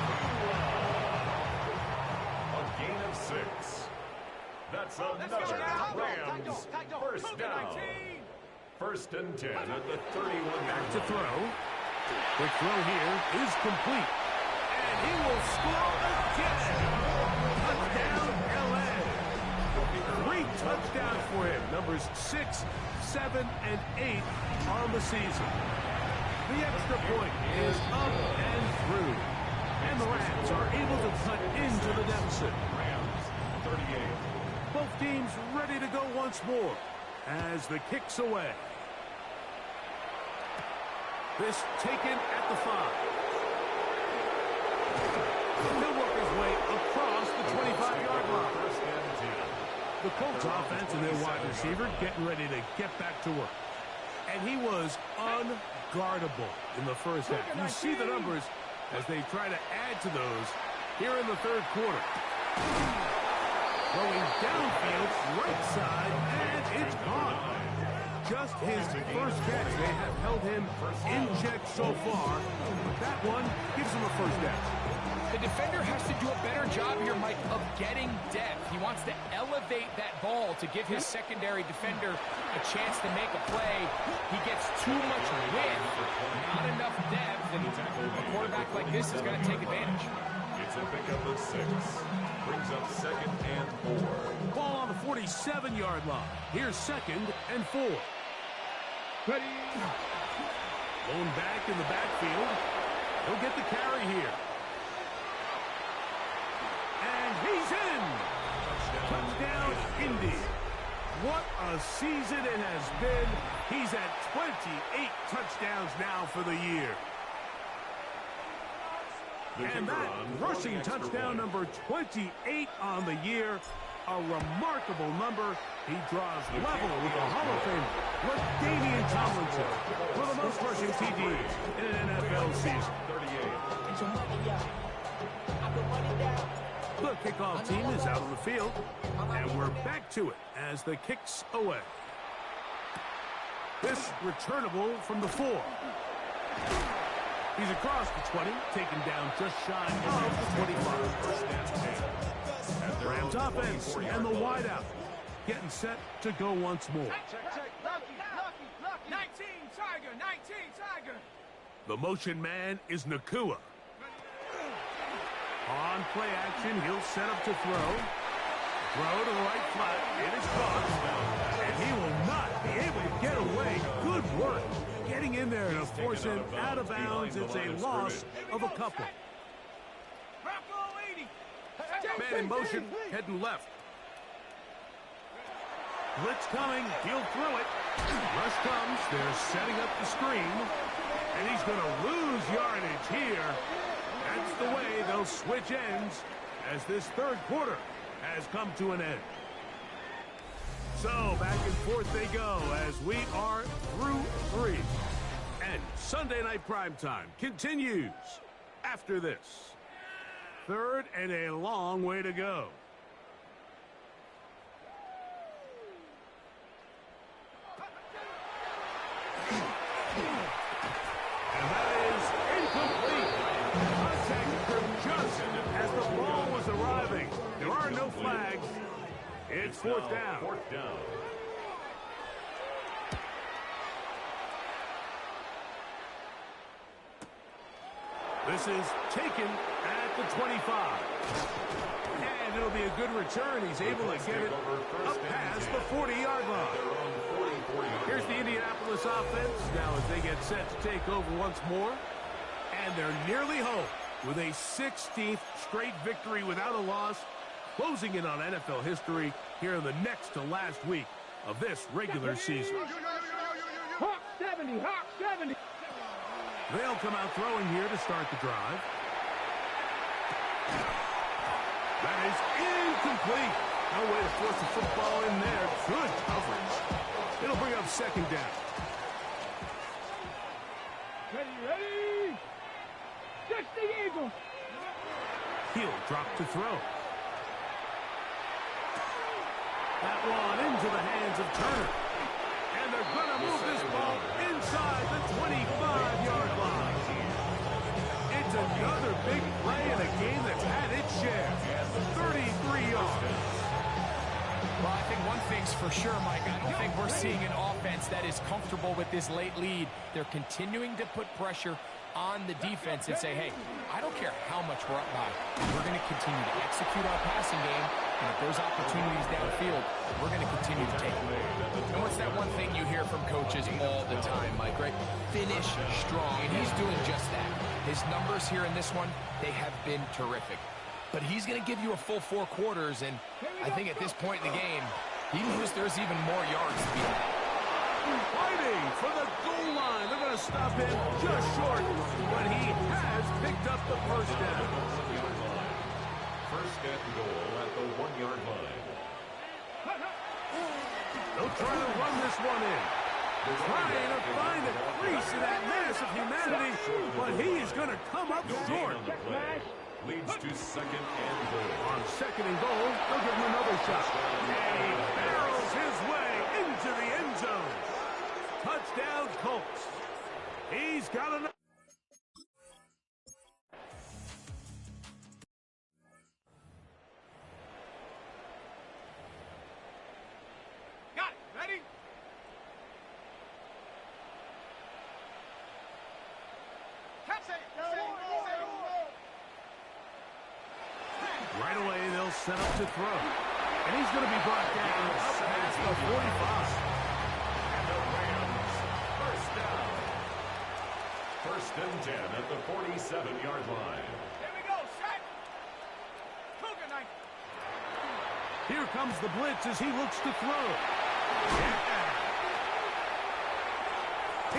A gain of 6. That's another Rams first down. 1st and 10 at the 31. Back to throw. Quick throw here is complete. And he will score again. Touchdown, L.A. Great touchdown for him. Numbers 6, 7, and 8 on the season. The extra point is up and through. And the Rams are able to cut into the deficit. Rams 38. Both teams ready to go once more as the kick's away. This taken at the 5. He'll work his way across the 25-yard line. The Colts offense and their wide receiver getting ready to get back to work. And he was unguardable in the first half. You see the numbers as they try to add to those here in the third quarter. Going downfield, right side, and it's gone. Just his first catch. They have held him in check so far. But that one gives him a first down. The defender has to do a better job here, Mike, of getting depth. He wants to elevate that ball to give his secondary defender a chance to make a play. He gets too much width, not enough depth, and a quarterback like this is going to take advantage. It's a pickup of 6. Brings up 2nd and 4. Ball on the 47-yard line. Here's 2nd and 4. Ready. Blown back in the backfield. He'll get the carry here. And he's in. Touchdown, Indy. What a season it has been. He's at 28 touchdowns now for the year. And that rushing touchdown number 28 on the year, a remarkable number. He draws level with the Hall of Famer, LaDainian Tomlinson, for the most rushing TDs in an NFL season. 38. The kickoff team is out on the field, and we're back to it as the kick's away. This returnable from the 4. He's across the 20, taken down just shy of the 25. Rams offense and the wideout getting set to go once more. Lucky. 19 Tiger, 19 Tiger. The motion man is Nakua. On play action, he'll set up to throw. Throw to the right flat. It is caught. And he will not be able to get away. Good work. Getting in there to force him out of bounds. It's a loss of a couple. Man in motion, heading left. Blitz coming. He'll throw it. Rush comes. They're setting up the screen. And he's going to lose yardage here. That's the way they'll switch ends as this third quarter has come to an end. So back and forth they go as we are through 3. And Sunday Night Primetime continues after this. Third and a long way to go. And that is incomplete. Contact occurred just as the ball was arriving. There are no flags. It's fourth down. This is taken at the 25. And it'll be a good return. He's able to get it up past the 40-yard line. Here's the Indianapolis offense now as they get set to take over once more. And they're nearly home with a 16th straight victory without a loss, closing in on NFL history here in the next to last week of this regular season. Hawk 70, Hawk 70. They'll come out throwing here to start the drive. That is incomplete. No way to force the football in there. Good coverage. It'll bring up second down. Ready. Just the Eagle. He'll drop to throw. That one into the hands of Turner. And they're going to move this ball inside the 25-yard line. It's another big play in a game that's had its share. 33 yards. Well, I think one thing's for sure, Mike. I don't think we're seeing an offense that is comfortable with this late lead. They're continuing to put pressure on the defense and say, hey, I don't care how much we're up by. We're going to continue to execute our passing game, and if there's opportunities downfield, we're going to continue to take them. And what's that one thing you hear from coaches all the time, Mike, right? Finish strong, and he's doing just that. His numbers here in this one, they have been terrific. But he's going to give you a full 4 quarters, and I think at this point in the game, he knows there's even more yards to be had. Fighting for the goal line. They're going to stop him just short, but he has picked up the first down. First and goal at the 1-yard line. They'll try to run this one in. Trying to find a crease in that mass of humanity, but he is going to come up short. Leads to second and goal. On second and goal, they'll give him another shot. And he barrels his way into the end zone. Touchdown, Colts. He's got another. Got it. Ready? Catch it. Right away, they'll set up to throw. And he's going to be brought down up past the 45. And the Rams, first down. First and 10 at the 47-yard line. Here we go. Set. Cougar night. Here comes the blitz as he looks to throw. Yeah.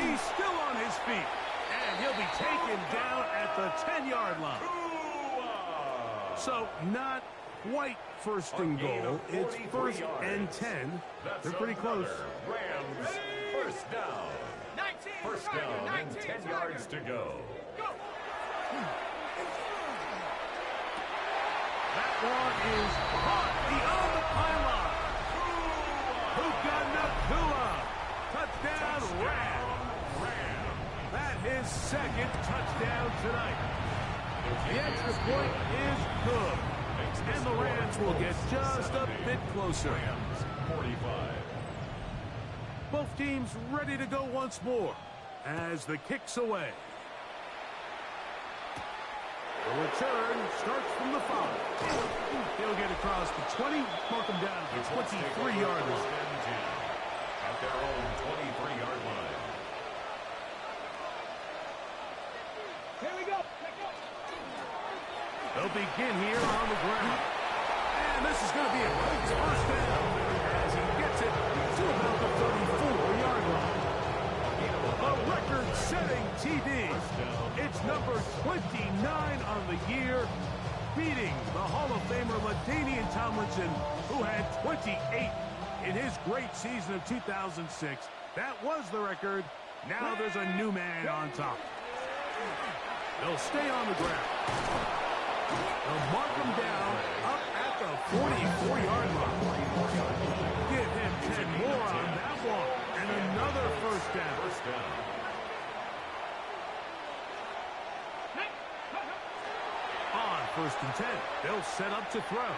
He's still on his feet. And he'll be taken down at the 10-yard line. So not quite first and goal. It's first and 10. They're pretty close. Rams, first down. 19. First down and 10 yards to go. That one is caught beyond the pylon. Puka Nakua. Touchdown, Rams. That his second touchdown tonight. The extra point is good. And the Rams will get just a bit closer. 45. Both teams ready to go once more as the kick's away. The return starts from the 5. He'll get across the 20, mark him down to the 23-yard line. At their own 23-yard line. Here we go. They'll begin here on the ground. And this is going to be a quick first down as he gets it to about the 34-yard line. A record-setting TD. It's number 29 on the year, beating the Hall of Famer LaDainian Tomlinson, who had 28 in his great season of 2006. That was the record. Now there's a new man on top. They'll stay on the ground. They'll mark him down up at the 44-yard line. Give him 10 more on that one. And another first down. On first and 10, they'll set up to throw.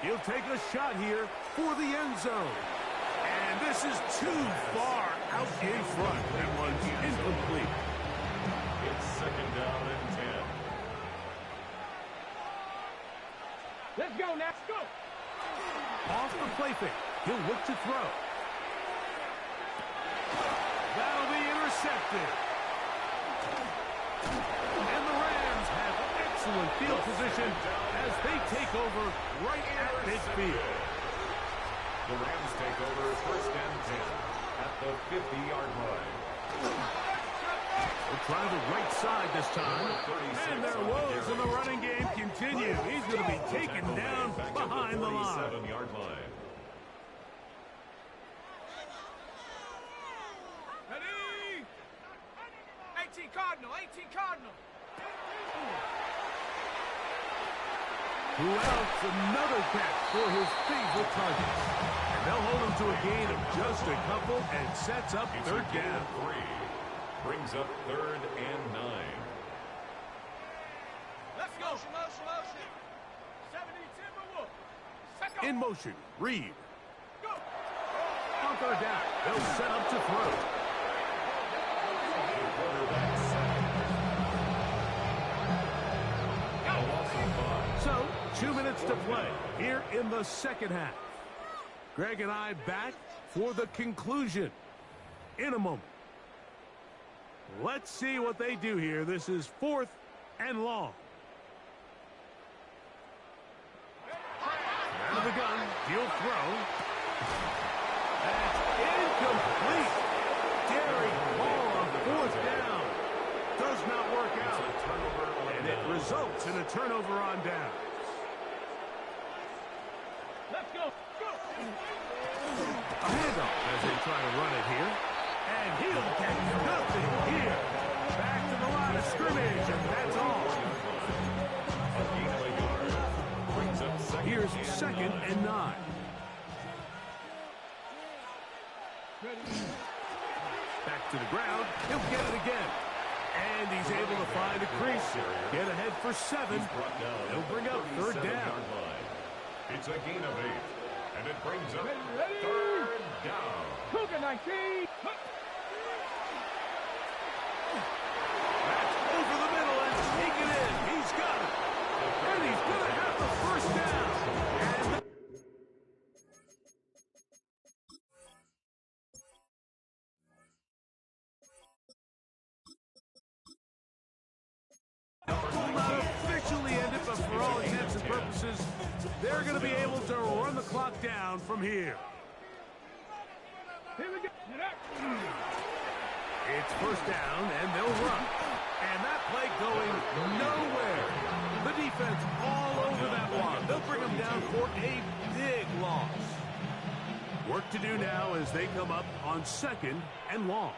He'll take a shot here for the end zone. And this is too far out in front. That one's incomplete. It's second down and 10. Let's go, Nats. Go. Off the play fake. He'll look to throw. That'll be intercepted. And the Rams have excellent field position as they take over right at midfield. The Rams take over first and 10 at the 50-yard line. We'll try the right side this time. And their woes in the running game continue. He's going to be taken down behind the line. 47-yard line. Ready? 18 Cardinal. 18 Cardinal. Who else? Another catch for his favorite targets. And they'll hold him to a gain of just a couple and sets up third down. 3. Brings up 3rd and 9. Let's go. Motion. 70 Timberwolves. In motion, Reed. Go. On third down, they'll set up to throw. So, 2 minutes to play here in the second half. Greg and I back for the conclusion in a moment. Let's see what they do here. This is 4th and long. Out of the gun, he'll throw. That's incomplete. Daring ball on 4th down. Does not work out. And it results in a turnover on down. Let's go. A handoff as they try to run it here. And he'll get nothing here. Back to the line of scrimmage, and that's all. Here's 2nd and 9. Back to the ground. He'll get it again. And he's able to find a crease. Get ahead for 7. He'll bring up 3rd down. It's a gain of 8. And it brings up 3rd down. Cougar 19. That's over the middle and taken in. He's got it. And he's going to have the 1st down. And will not officially end it, but for all intents and purposes, they're going to be able to run the clock down from here. Here we go. It's 1st down, and they'll run. And that play going nowhere. The defense all over that one. They'll bring them down for a big loss. Work to do now as they come up on 2nd and long.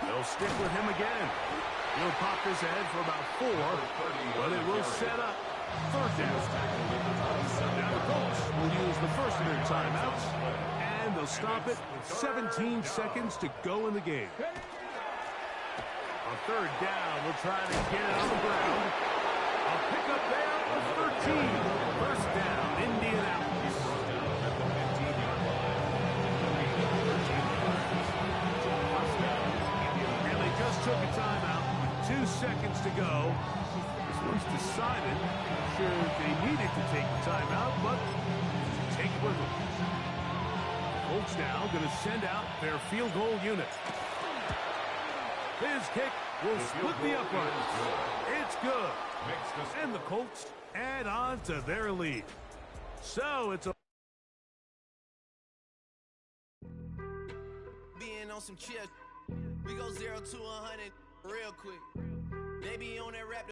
They'll stick with him again. He'll pop this ahead for about 4, but it will set up 3rd down. Now the Colts will use the first of their timeouts, and they'll stop it with 17 seconds to go in the game. On 3rd down, we'll try to get it on the ground. A pickup there of 13. 1st down, Indianapolis. And they just took a timeout with 2 seconds to go. This one's decided. Not sure if they needed to take the timeout, but take it with them. Colts now going to send out their field goal unit. His kick will split the uprights. It's good. And the Colts add on to their lead. So it's a... Being on some chill. We go 0 to 100 real quick. They be on that rap.